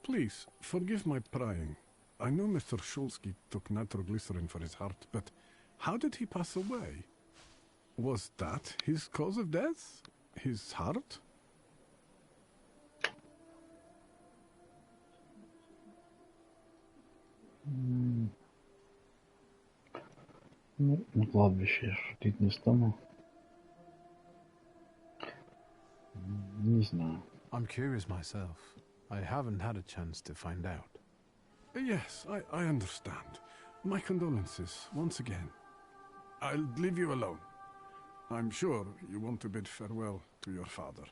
Please, forgive my prying. I know Mr. Shulsky took nitroglycerin for his heart, but how did he pass away? Was that his cause of death? His heart? Ну, на кладбище я шутить не стану. Не знаю. I'm curious myself. I haven't had a chance to find out. Yes, I understand. My condolences, once again. I'll leave you alone. I'm sure you want to bid farewell to your father.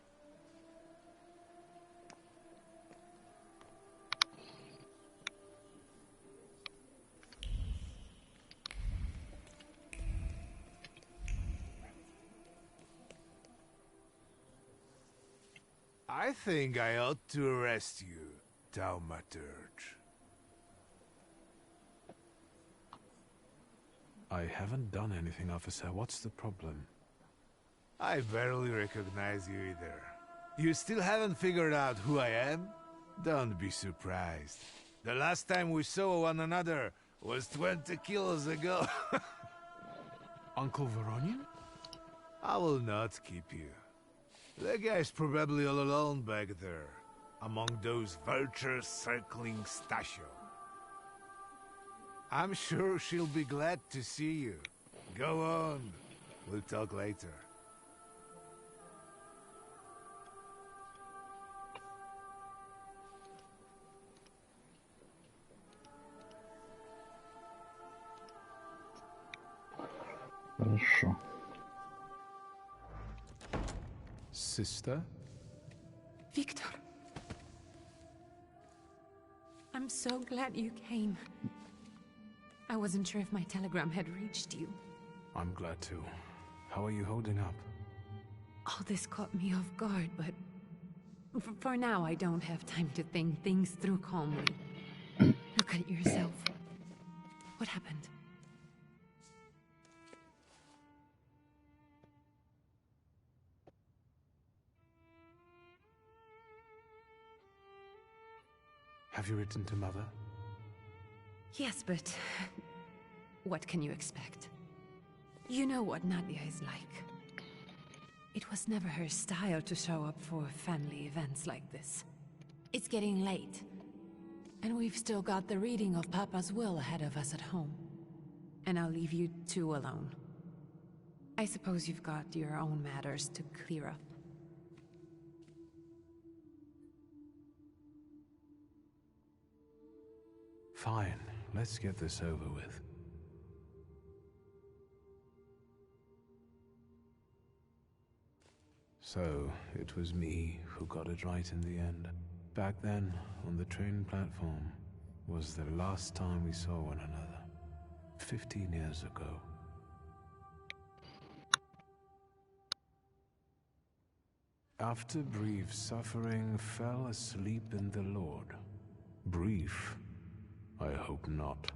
I think I ought to arrest you, Thaumaturge. I haven't done anything, officer. What's the problem? I barely recognize you either. You still haven't figured out who I am? Don't be surprised. The last time we saw one another was 20 kilos ago. Uncle Veronian? I will not keep you. The guy's probably all alone back there, among those vultures circling Stasio. I'm sure she'll be glad to see you. Go on. We'll talk later. Хорошо. Sister? Victor. I'm so glad you came. I wasn't sure if my telegram had reached you. I'm glad to. How are you holding up? All this caught me off guard, but for now I don't have time to think things through calmly. Look at yourself. What happened? Have you written to Mother? Yes, but what can you expect? You know what Nadia is like. It was never her style to show up for family events like this. It's getting late, and we've still got the reading of Papa's will ahead of us at home. And I'll leave you two alone. I suppose you've got your own matters to clear up. Fine, let's get this over with. So, it was me who got it right in the end. Back then, on the train platform, was the last time we saw one another. 15 years ago. After brief suffering, fell asleep in the Lord. Brief? I hope not.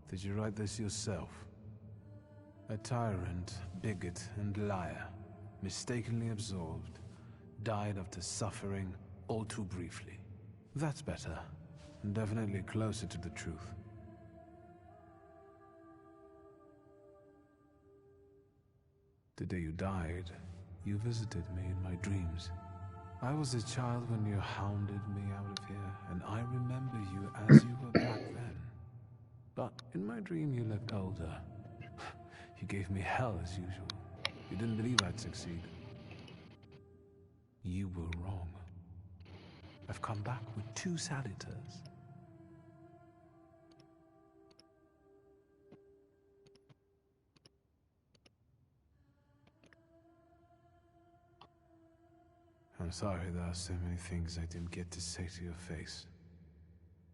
Did you write this yourself? A tyrant, bigot, and liar, mistakenly absolved, died after suffering all too briefly. That's better, and definitely closer to the truth. The day you died, you visited me in my dreams. I was a child when you hounded me out of here, and I remember you as you were back then. But in my dream you looked older. You gave me hell as usual. You didn't believe I'd succeed. You were wrong. I've come back with 2 salutors. I'm sorry there are so many things I didn't get to say to your face.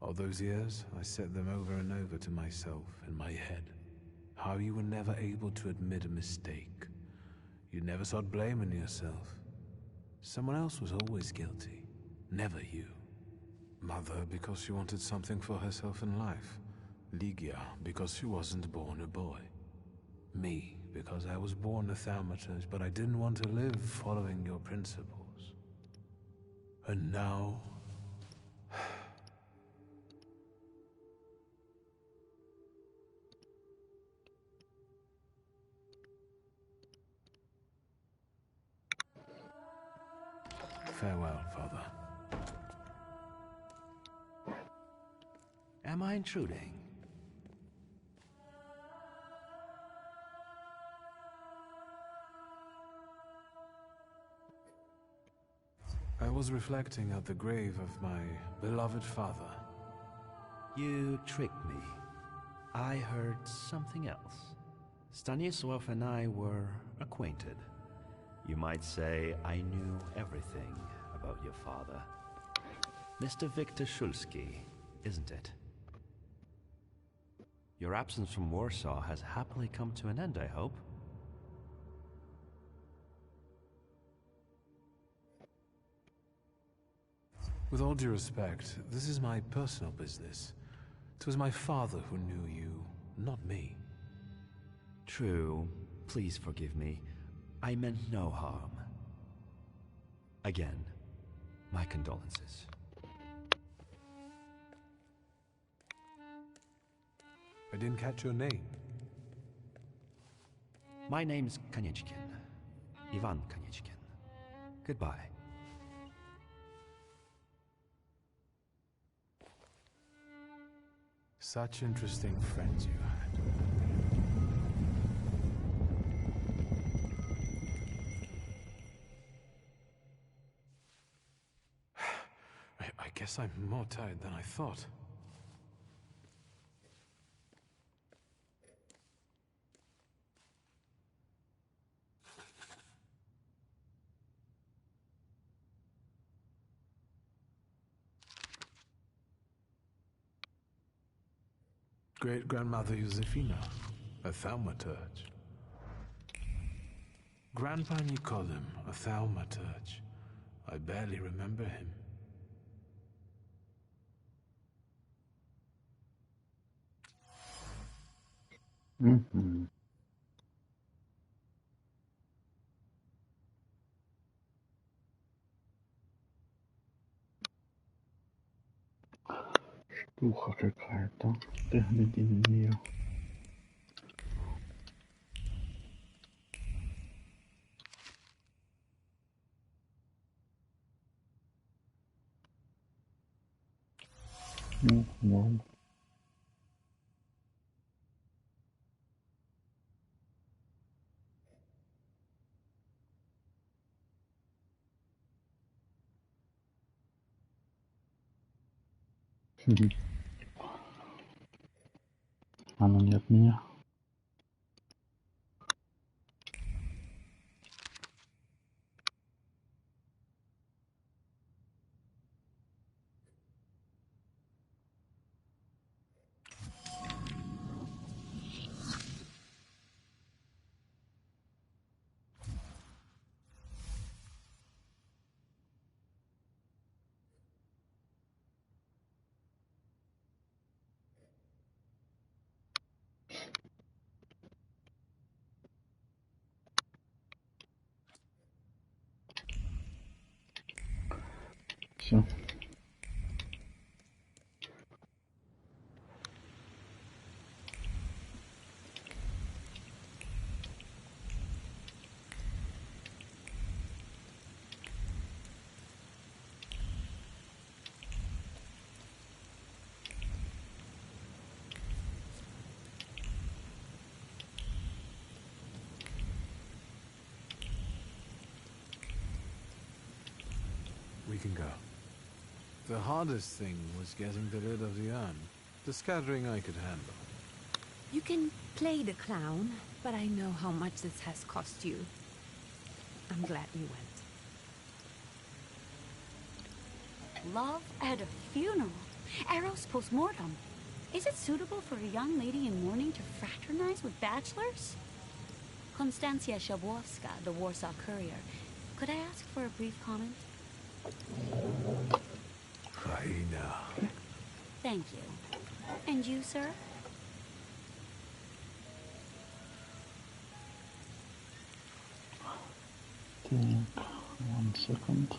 All those years, I said them over and over to myself in my head. How you were never able to admit a mistake. You never sought blame in yourself. Someone else was always guilty, never you. Mother because she wanted something for herself in life. Ligia because she wasn't born a boy. Me because I was born a Thaumaturge, but I didn't want to live following your principles. And now... Farewell, Father. Am I intruding? I was reflecting at the grave of my beloved father. You tricked me. I heard something else. Stanisław and I were acquainted. You might say I knew everything about your father. Mr. Victor Szulski, isn't it? Your absence from Warsaw has happily come to an end, I hope. With all due respect, this is my personal business. It was my father who knew you, not me. True. Please forgive me. I meant no harm. Again, my condolences. I didn't catch your name. My name's Konieczkin. Ivan Konieczkin. Goodbye. Such interesting friends you had. I guess I'm more tired than I thought. Great-grandmother Josefina, a Thaumaturge. Grandpa Nikodem, a Thaumaturge. I barely remember him. Mhm. Штука какая-то. Ты гляди на нее. Ну. Оно не от меня. Все. We can go. The hardest thing was getting rid of the urn. The scattering I could handle. You can play the clown, but I know how much this has cost you. I'm glad you went. Love at a funeral. Eros post-mortem. Is it suitable for a young lady in mourning to fraternize with bachelors? Konstancja Shabowska, the Warsaw Courier. Could I ask for a brief comment? Hyena. Thank you. And you, sir? Так, 1 second.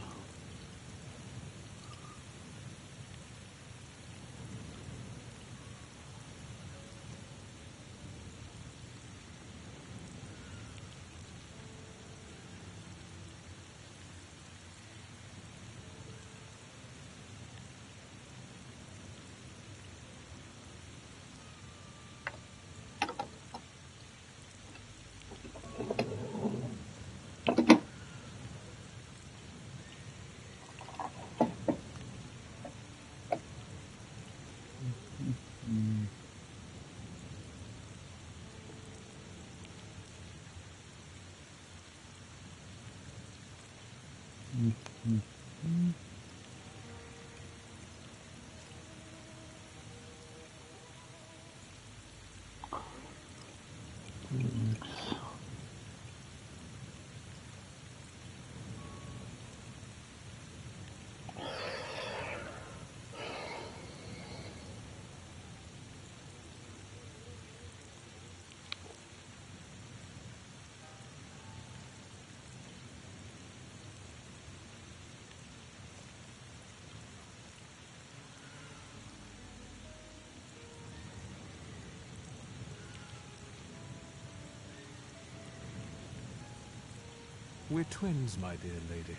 We're twins, my dear lady.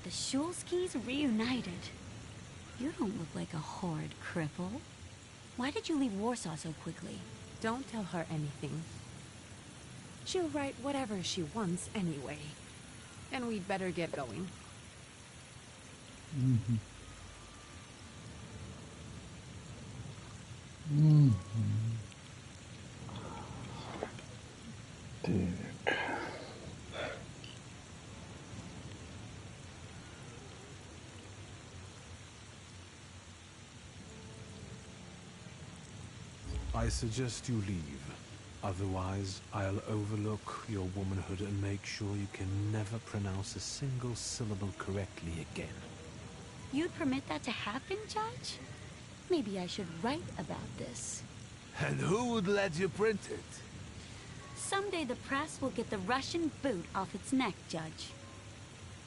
The Shulskis reunited. You don't look like a horrid cripple. Why did you leave Warsaw so quickly? Don't tell her anything. She'll write whatever she wants anyway. And we'd better get going. Mm-hmm. Mm-hmm. Так. I suggest you leave. Otherwise, I'll overlook your womanhood and make sure you can never pronounce a single syllable correctly again. You'd permit that to happen, Judge? Maybe I should write about this. And who would let you print it? Someday the press will get the Russian boot off its neck, Judge.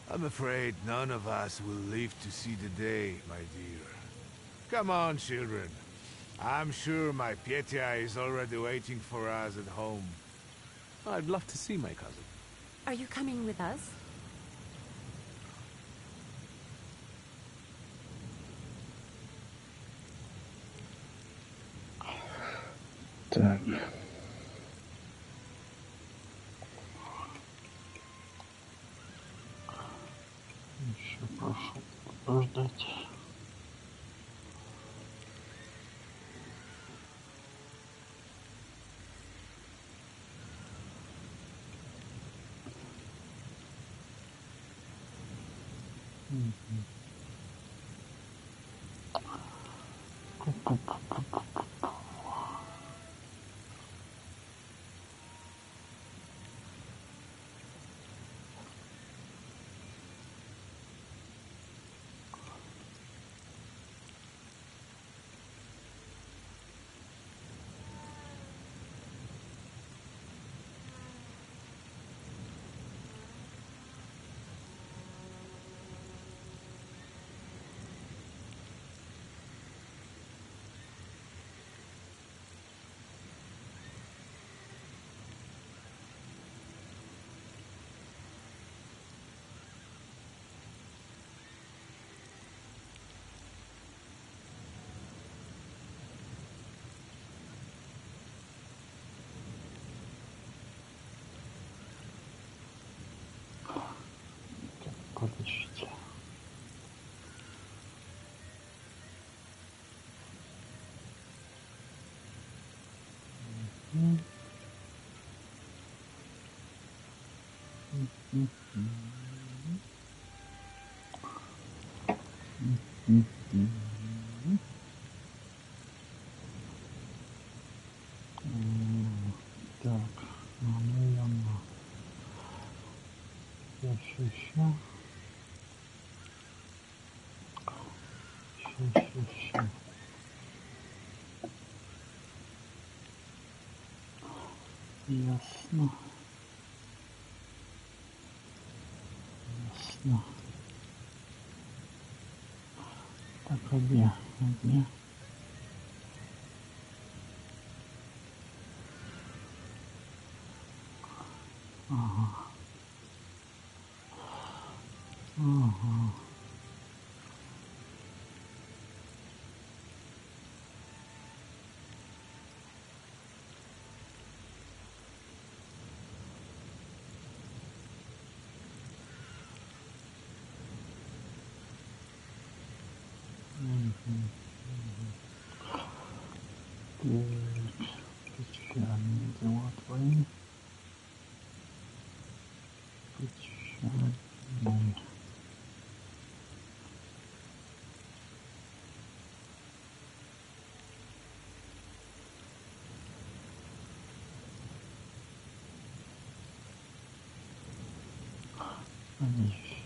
I'm afraid none of us will live to see the day, my dear. Come on, children. I'm sure my Petya is already waiting for us at home. I'd love to see my cousin. Are you coming with us? Так. Еще прошу подождать. Подождите. Так, наверное, еще. Ясно. Ясно. Так, а где? Где? Ага. Ага. Печальные дела твои. Печальные. Вещи.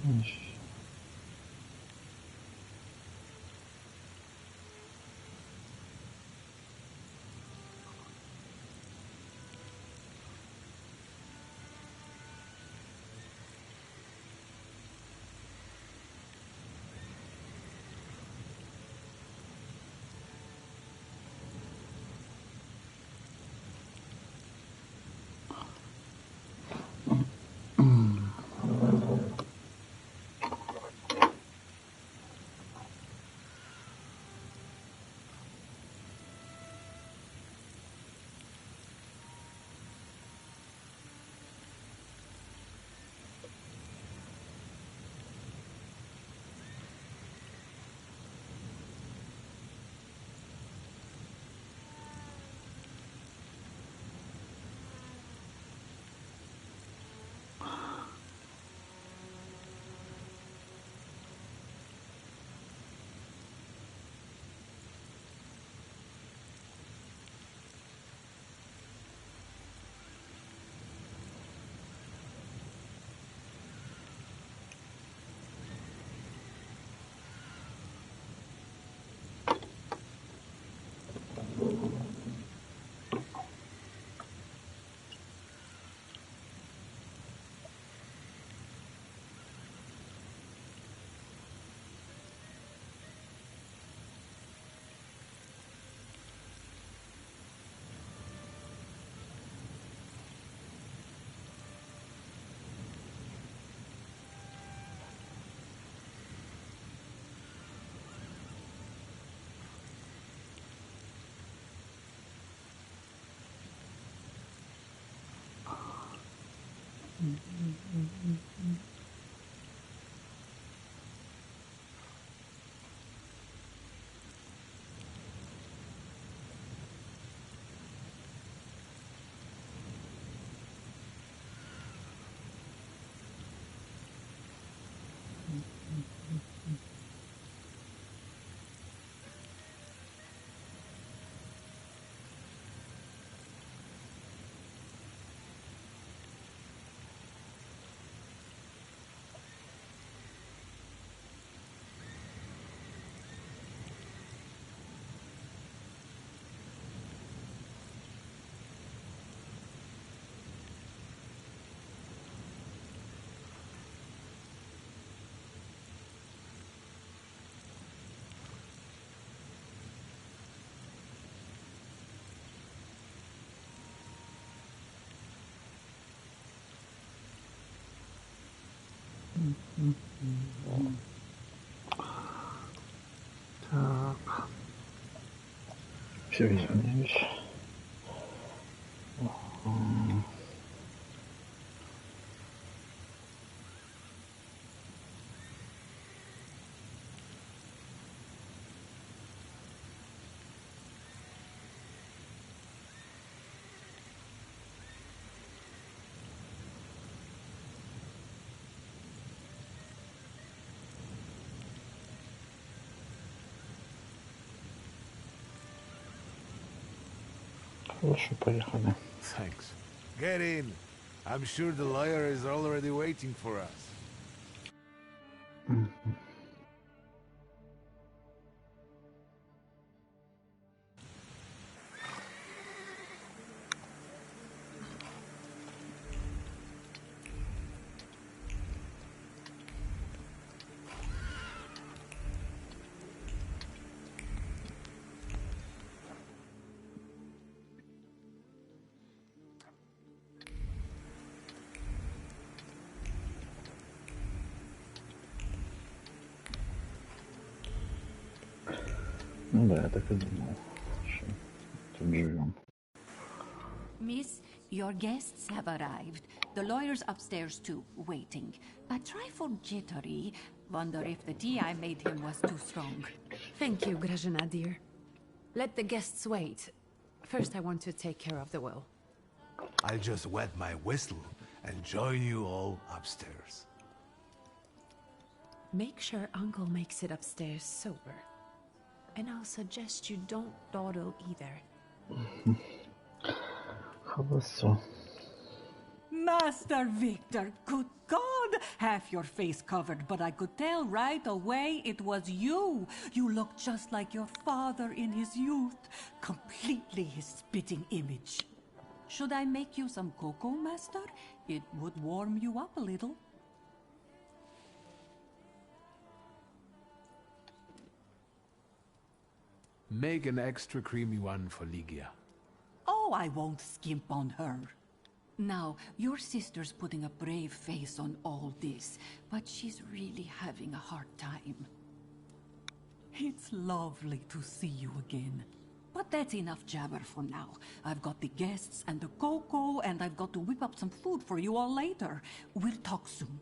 Вещи. Так. Все, извиняюсь. Хорошо, поехали. Thanks. Get in. I'm sure the lawyer is already waiting for us. Ну да, я так и думал, что тут живем. Miss, your guests have arrived. The lawyer's upstairs too, waiting. A trifle jittery. Wonder if the tea I made him was too strong. Thank you, Grażyna, dear. Let the guests wait. First, I want to take care of the will. I'll just wet my whistle and join you all upstairs. Make sure Uncle makes it upstairs sober. And I'll suggest you don't dawdle either. Хорошо. Master Victor, good God! Half your face covered, but I could tell right away it was you. You look just like your father in his youth. Completely his spitting image. Should I make you some cocoa, Master? It would warm you up a little. Make an extra creamy one for Ligia. Oh, I won't skimp on her. Now, your sister's putting a brave face on all this, but she's really having a hard time. It's lovely to see you again. But that's enough jabber for now. I've got the guests and the cocoa, and I've got to whip up some food for you all later. We'll talk soon.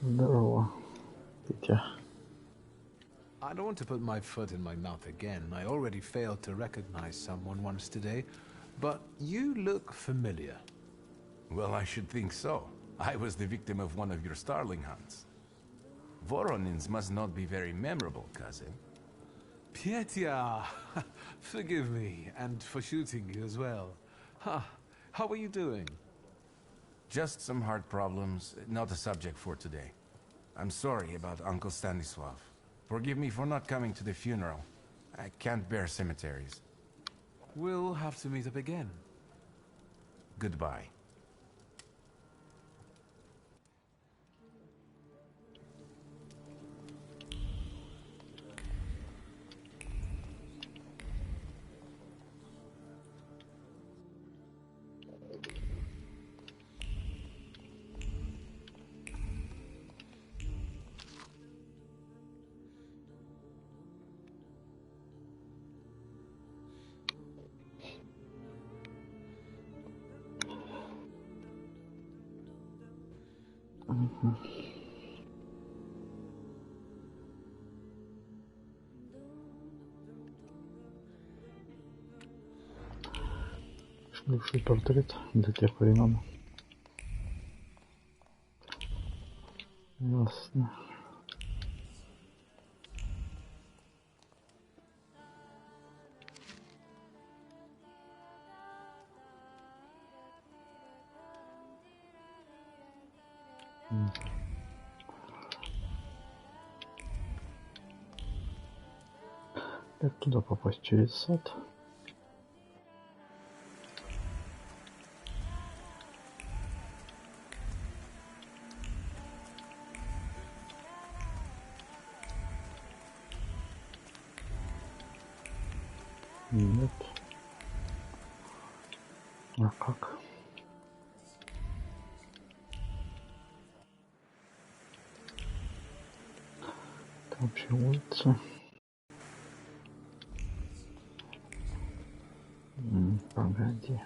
Здорово, Петя. I don't want to put my foot in my mouth again. I already failed to recognize someone once today, but you look familiar. Well, I should think so. I was the victim of one of your starling hunts. Voronins must not be very memorable, cousin. Pietia! Forgive me, and for shooting you as well. Huh. How are you doing? Just some heart problems, not a subject for today. I'm sorry about Uncle Stanislav. Forgive me for not coming to the funeral. I can't bear cemeteries. We'll have to meet up again. Goodbye. Бывший портрет до тех времен. Ясно. Как туда попасть? Через сад? Нет. А как? Это вообще улица. Погоди.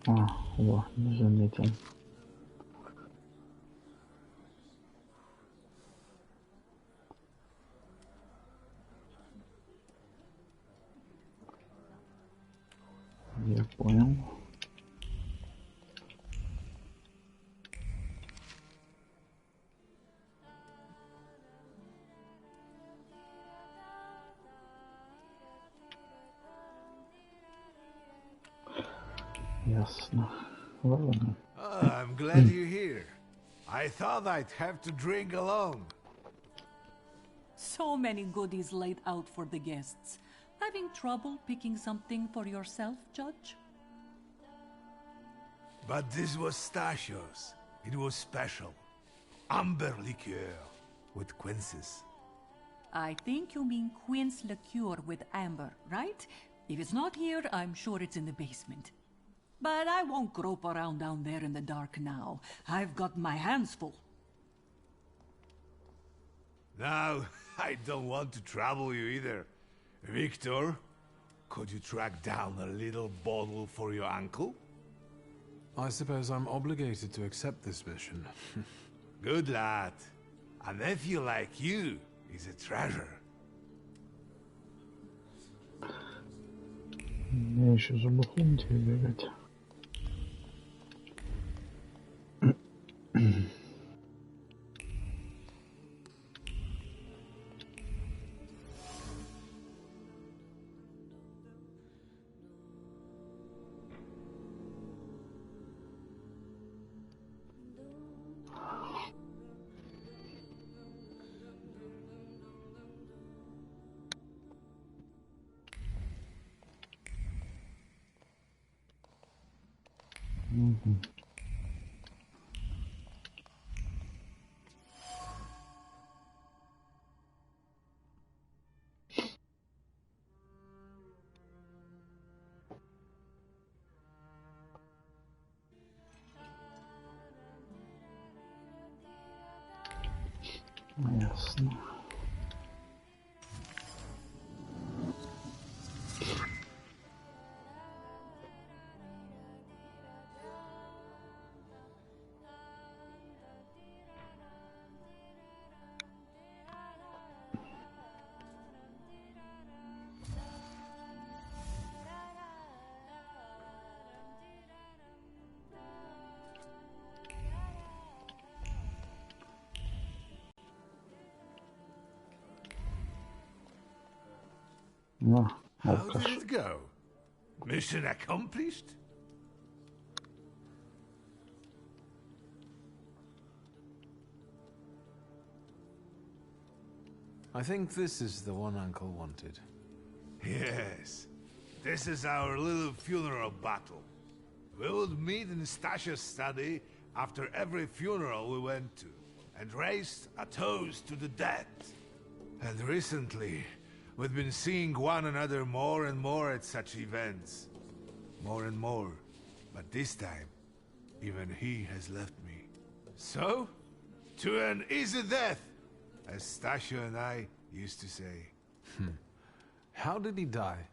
О, не заметил. Я понял. Ясно. Ладно. I'm glad you're here. I thought I'd have to drink alone. So many goodies laid out for the guests. Having trouble picking something for yourself, Judge? But this was Stasios. It was special. Amber liqueur with quinces. I think you mean quince liqueur with amber, right? If it's not here, I'm sure it's in the basement. But I won't grope around down there in the dark now. I've got my hands full. Now, I don't want to trouble you either. Victor, could you track down a little bottle for your uncle? I suppose I'm obligated to accept this mission. Good lad. A nephew like you is a treasure. Мне еще за бухлом тебе бегать. Ясно. No, How did it go? Mission accomplished? I think this is the one Uncle wanted. Yes. This is our little funeral battle. We would meet in Stasha's study after every funeral we went to, and raised a toast to the dead. And recently, we've been seeing one another more and more at such events. More and more. But this time, even he has left me. So, to an easy death, as Stasha and I used to say. How did he die?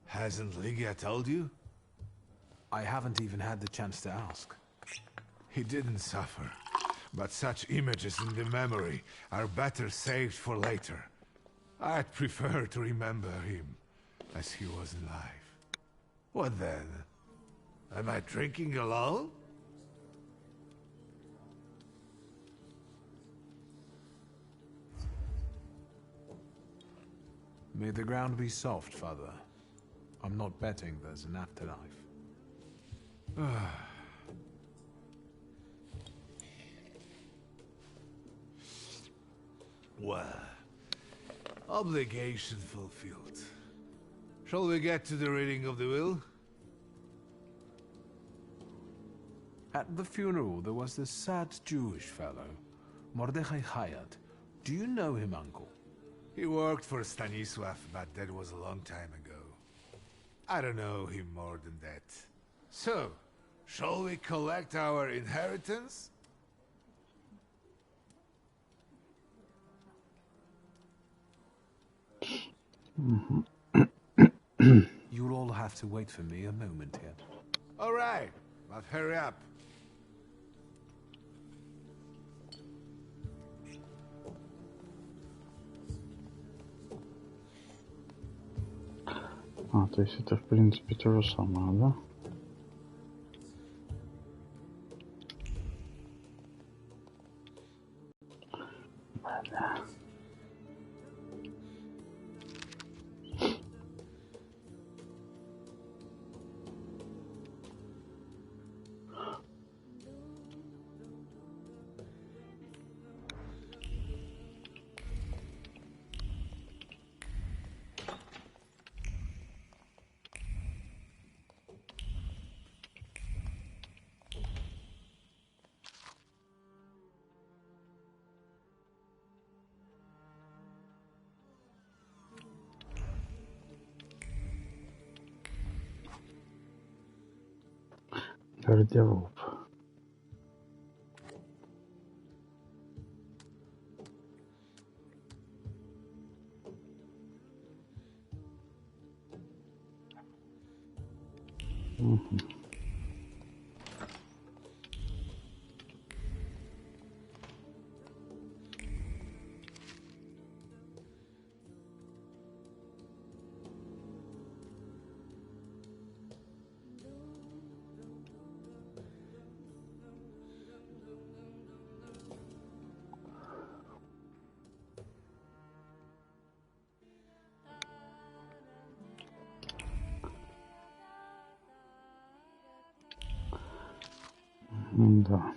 Hasn't Lygia told you? I haven't even had the chance to ask. He didn't suffer, but such images in the memory are better saved for later. I'd prefer to remember him as he was alive. What then? Am I drinking alone? May the ground be soft, Father. I'm not betting there's an afterlife. Well, obligation fulfilled. Shall we get to the reading of the will? At the funeral, there was this sad Jewish fellow, Mordechai Hayat. Do you know him, Uncle? He worked for Stanisław, but that was a long time ago. I don't know him more than that. So, shall we collect our inheritance? You'll all have to wait for me a moment yet. All right, but hurry up. То есть это в принципе то же самое, да? Гардероб. Да.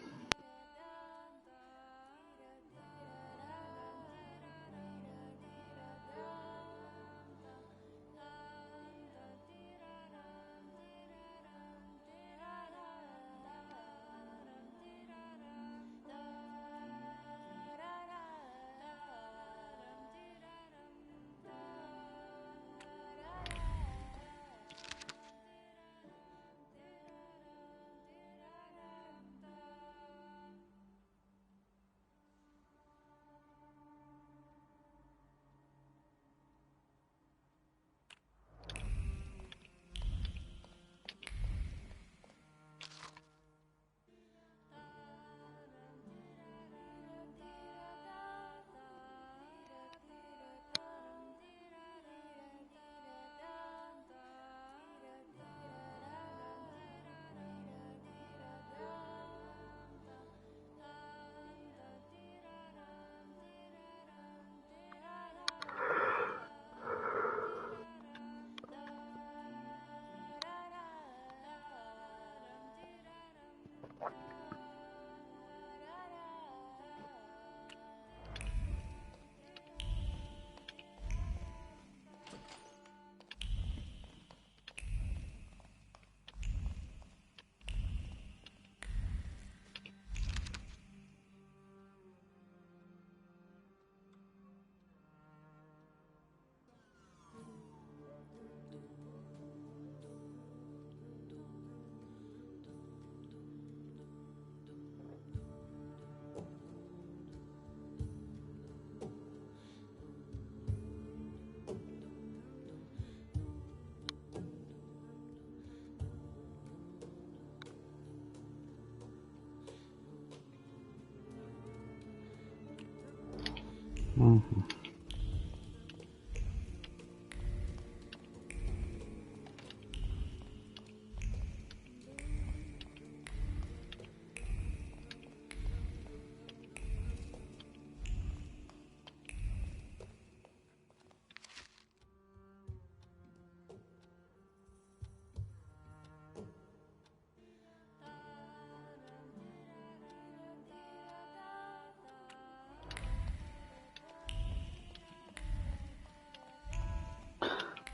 Угу.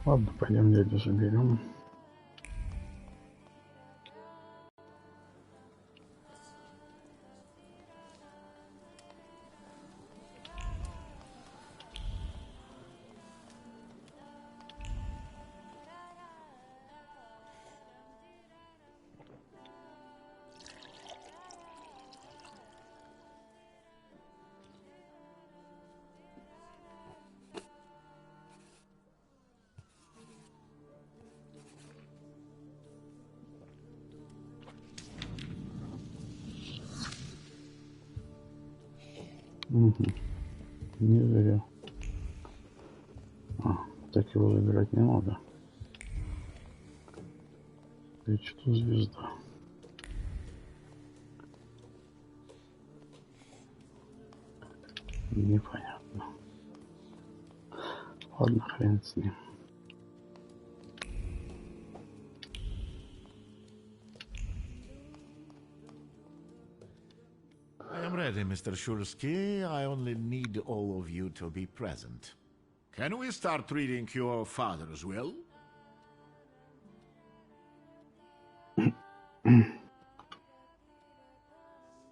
Ладно, пойдем дядю заберем. Угу. Не зря. Так его забирать не надо. И что звезда? Непонятно. Ладно, хрен с ним. I am ready, Mr. Shulsky. I only need all of you to be present. Can we start reading your father's will?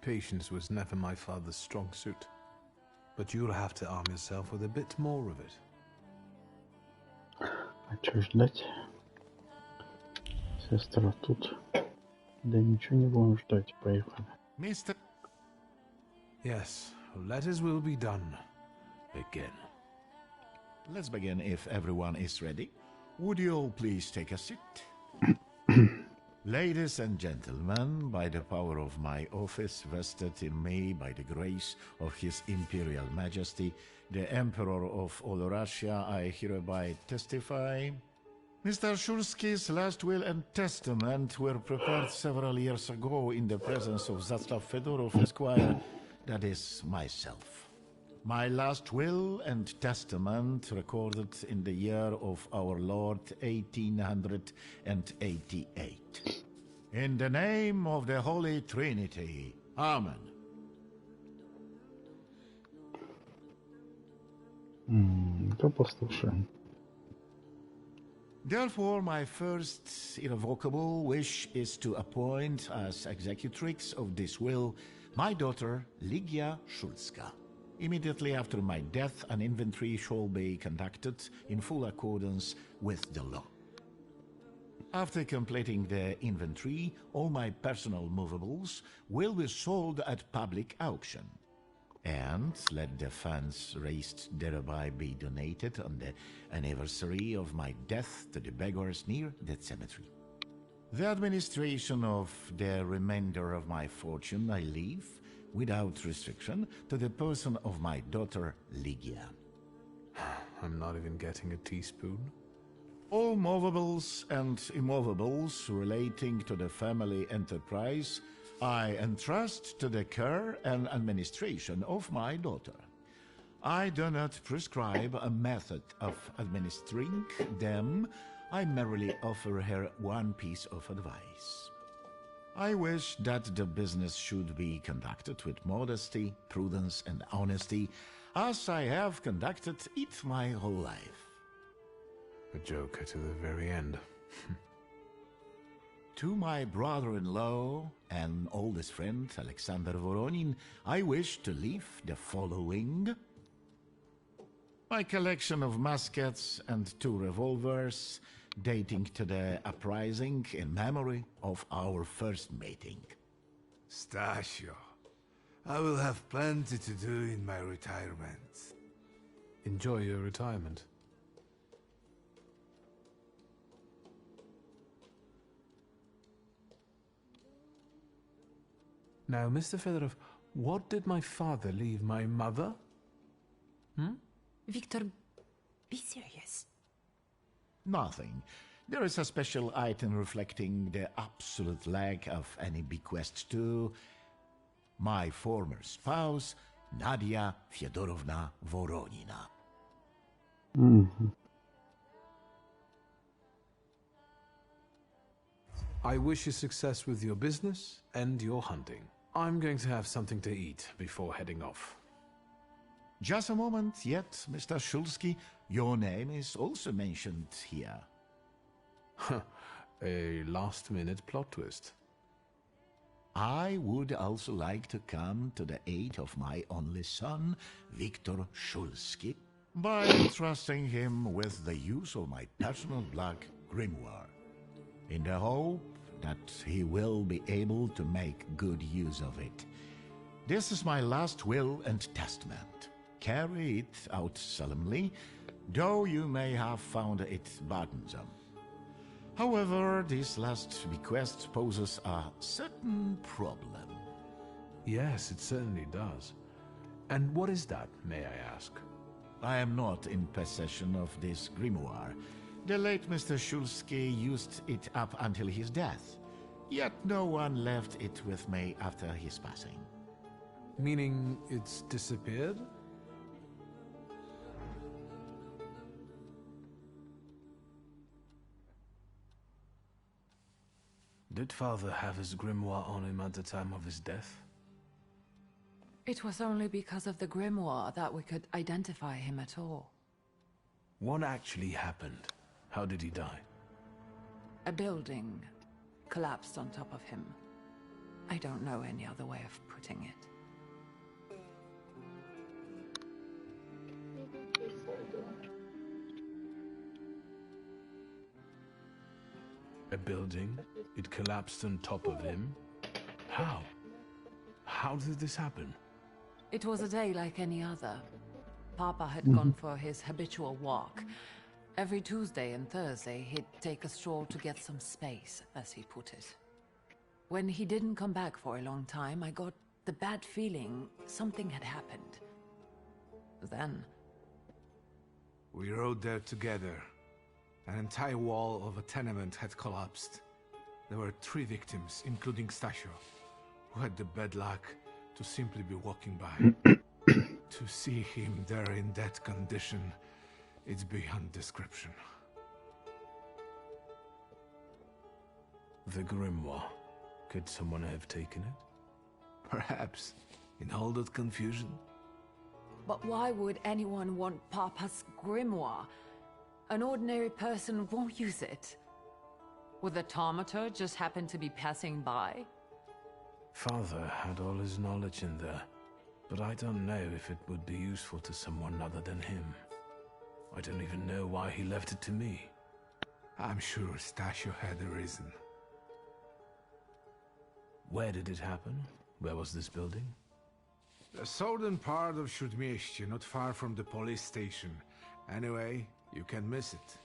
Patience was never my father's strong suit. But you'll have to arm yourself with a bit more of it. А чё ждать? Сестра тут. Да ничего не будем ждать, поехали. Mr. Yes, let his will be done. Begin. Let's begin if everyone is ready. Would you all please take a seat? Ladies and gentlemen, by the power of my office vested in me by the grace of His Imperial Majesty, the Emperor of all Russia, I hereby testify. Mr. Shulsky's last will and testament were prepared several years ago in the presence of Zaslav Fedorov, Esquire, that is, myself. My last will and testament recorded in the year of our Lord 1888. In the name of the Holy Trinity. Amen. Да послушаем. Therefore, my first irrevocable wish is to appoint as executrix of this will my daughter, Ligia Shulska. Immediately after my death, an inventory shall be conducted in full accordance with the law. After completing the inventory, all my personal movables will be sold at public auction. And let the funds raised thereby be donated on the anniversary of my death to the beggars near that cemetery. The administration of the remainder of my fortune I leave, without restriction, to the person of my daughter, Ligia. I'm not even getting a teaspoon. All movables and immovables relating to the family enterprise I entrust to the care and administration of my daughter. I do not prescribe a method of administering them. I merely offer her one piece of advice. I wish that the business should be conducted with modesty, prudence, and honesty, as I have conducted it my whole life. A joker to the very end. To my brother-in-law and oldest friend, Alexander Voronin, I wish to leave the following. My collection of muskets and 2 revolvers, dating to the uprising in memory of our first meeting. Stasio, I will have plenty to do in my retirement. Enjoy your retirement. Now, Mr. Fedorov, what did my father leave my mother? Victor, be serious. Nothing. There is a special item reflecting the absolute lack of any bequest to my former spouse, Nadia Fyodorovna Voronina. I wish you success with your business and your hunting. I'm going to have something to eat before heading off. Just a moment yet, Mr. Shulsky. Your name is also mentioned here. A last-minute plot twist. I would also like to come to the aid of my only son, Viktor Shulsky, by entrusting him with the use of my personal black grimoire, in the hope that he will be able to make good use of it. This is my last will and testament. Carry it out solemnly, though you may have found it burdensome. However, this last bequest poses a certain problem. Yes, it certainly does. And what is that, may I ask? I am not in possession of this grimoire. The late Mr. Shulsky used it up until his death, yet no one left it with me after his passing. Meaning it's disappeared? Did Father have his grimoire on him at the time of his death? It was only because of the grimoire that we could identify him at all. What actually happened? How did he die? A building collapsed on top of him. I don't know any other way of putting it. A building? It collapsed on top of him? How? How did this happen? It was a day like any other. Papa had gone for his habitual walk. Every Tuesday and Thursday, he'd take a stroll to get some space, as he put it. When he didn't come back for a long time, I got the bad feeling something had happened. Then... We rode there together. An entire wall of a tenement had collapsed. There were 3 victims, including Stasio, who had the bad luck to simply be walking by. To see him there in that condition, it's beyond description. The grimoire. Could someone have taken it? Perhaps. In all that confusion? But why would anyone want Papa's grimoire? An ordinary person won't use it. Would the Thaumaturge just happen to be passing by? Father had all his knowledge in there, but I don't know if it would be useful to someone other than him. I don't even know why he left it to me. I'm sure Stasio had a reason. Where did it happen? Where was this building? The southern part of Śródmieście, not far from the police station. Anyway, you can miss it.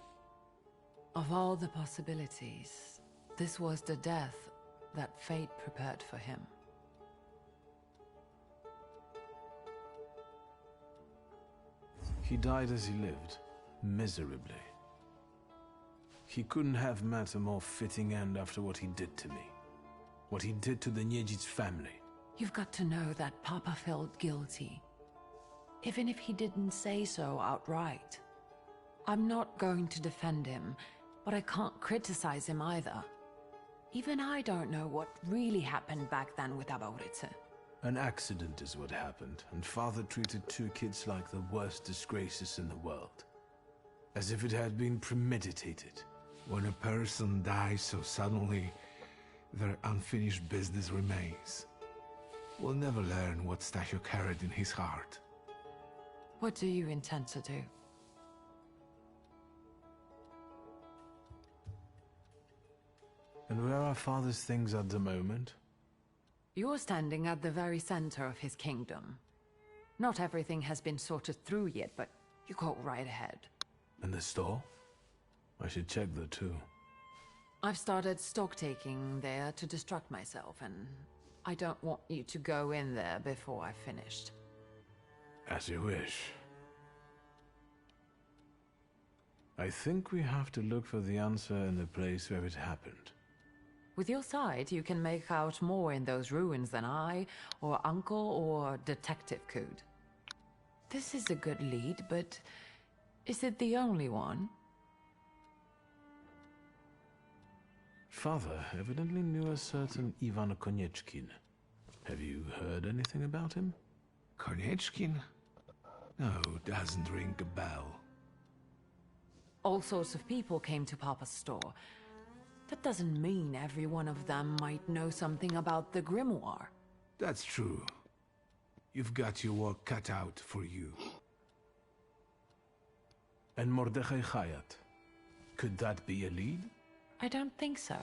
Of all the possibilities, this was the death that fate prepared for him. He died as he lived, miserably. He couldn't have met a more fitting end after what he did to me. What he did to the Niedzic's family. You've got to know that Papa felt guilty. Even if he didn't say so outright. I'm not going to defend him, but I can't criticize him either. Even I don't know what really happened back then with Aborice. An accident is what happened, and Father treated 2 kids like the worst disgraces in the world. As if it had been premeditated. When a person dies so suddenly, their unfinished business remains. We'll never learn what Stasio carried in his heart. What do you intend to do? And where are Father's things at the moment? You're standing at the very center of his kingdom. Not everything has been sorted through yet, but you go right ahead. And the store? I should check there too. I've started stock-taking there to distract myself, and I don't want you to go in there before I've finished. As you wish. I think we have to look for the answer in the place where it happened. With your sight, you can make out more in those ruins than I, or Uncle, or Detective could. This is a good lead, but is it the only one? Father evidently knew a certain Ivan Konieczkin. Have you heard anything about him? Konieczkin? No, doesn't ring a bell. All sorts of people came to Papa's store. That doesn't mean every one of them might know something about the grimoire. That's true. You've got your work cut out for you. And Mordechai Chayat. Could that be a lead? I don't think so.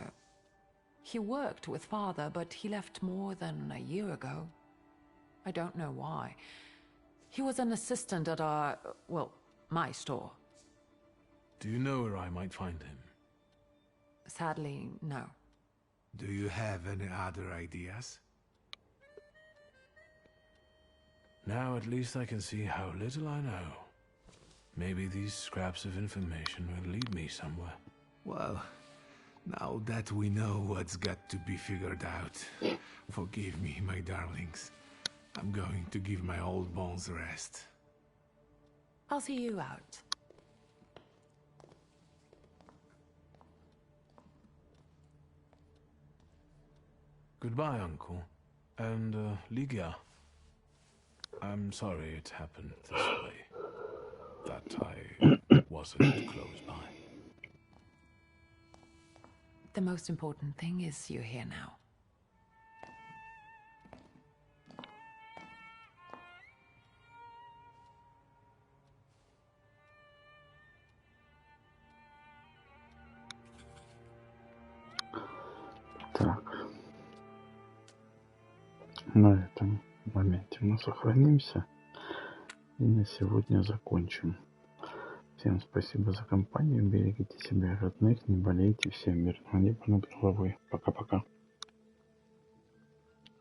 He worked with Father, but he left more than a year ago. I don't know why. He was an assistant at our, well, my store. Do you know where I might find him? Sadly, no. Do you have any other ideas? Now at least I can see how little I know. Maybe these scraps of information will lead me somewhere. Well, now that we know what's got to be figured out, forgive me, my darlings. I'm going to give my old bones a rest. I'll see you out. Goodbye, Uncle. And, Ligia. I'm sorry it happened this way. That I wasn't close by. The most important thing is you're here now. Так. На этом моменте мы сохранимся и на сегодня закончим. Всем спасибо за компанию, берегите себя и родных, не болейте, всем мирного неба над головой. Пока-пока.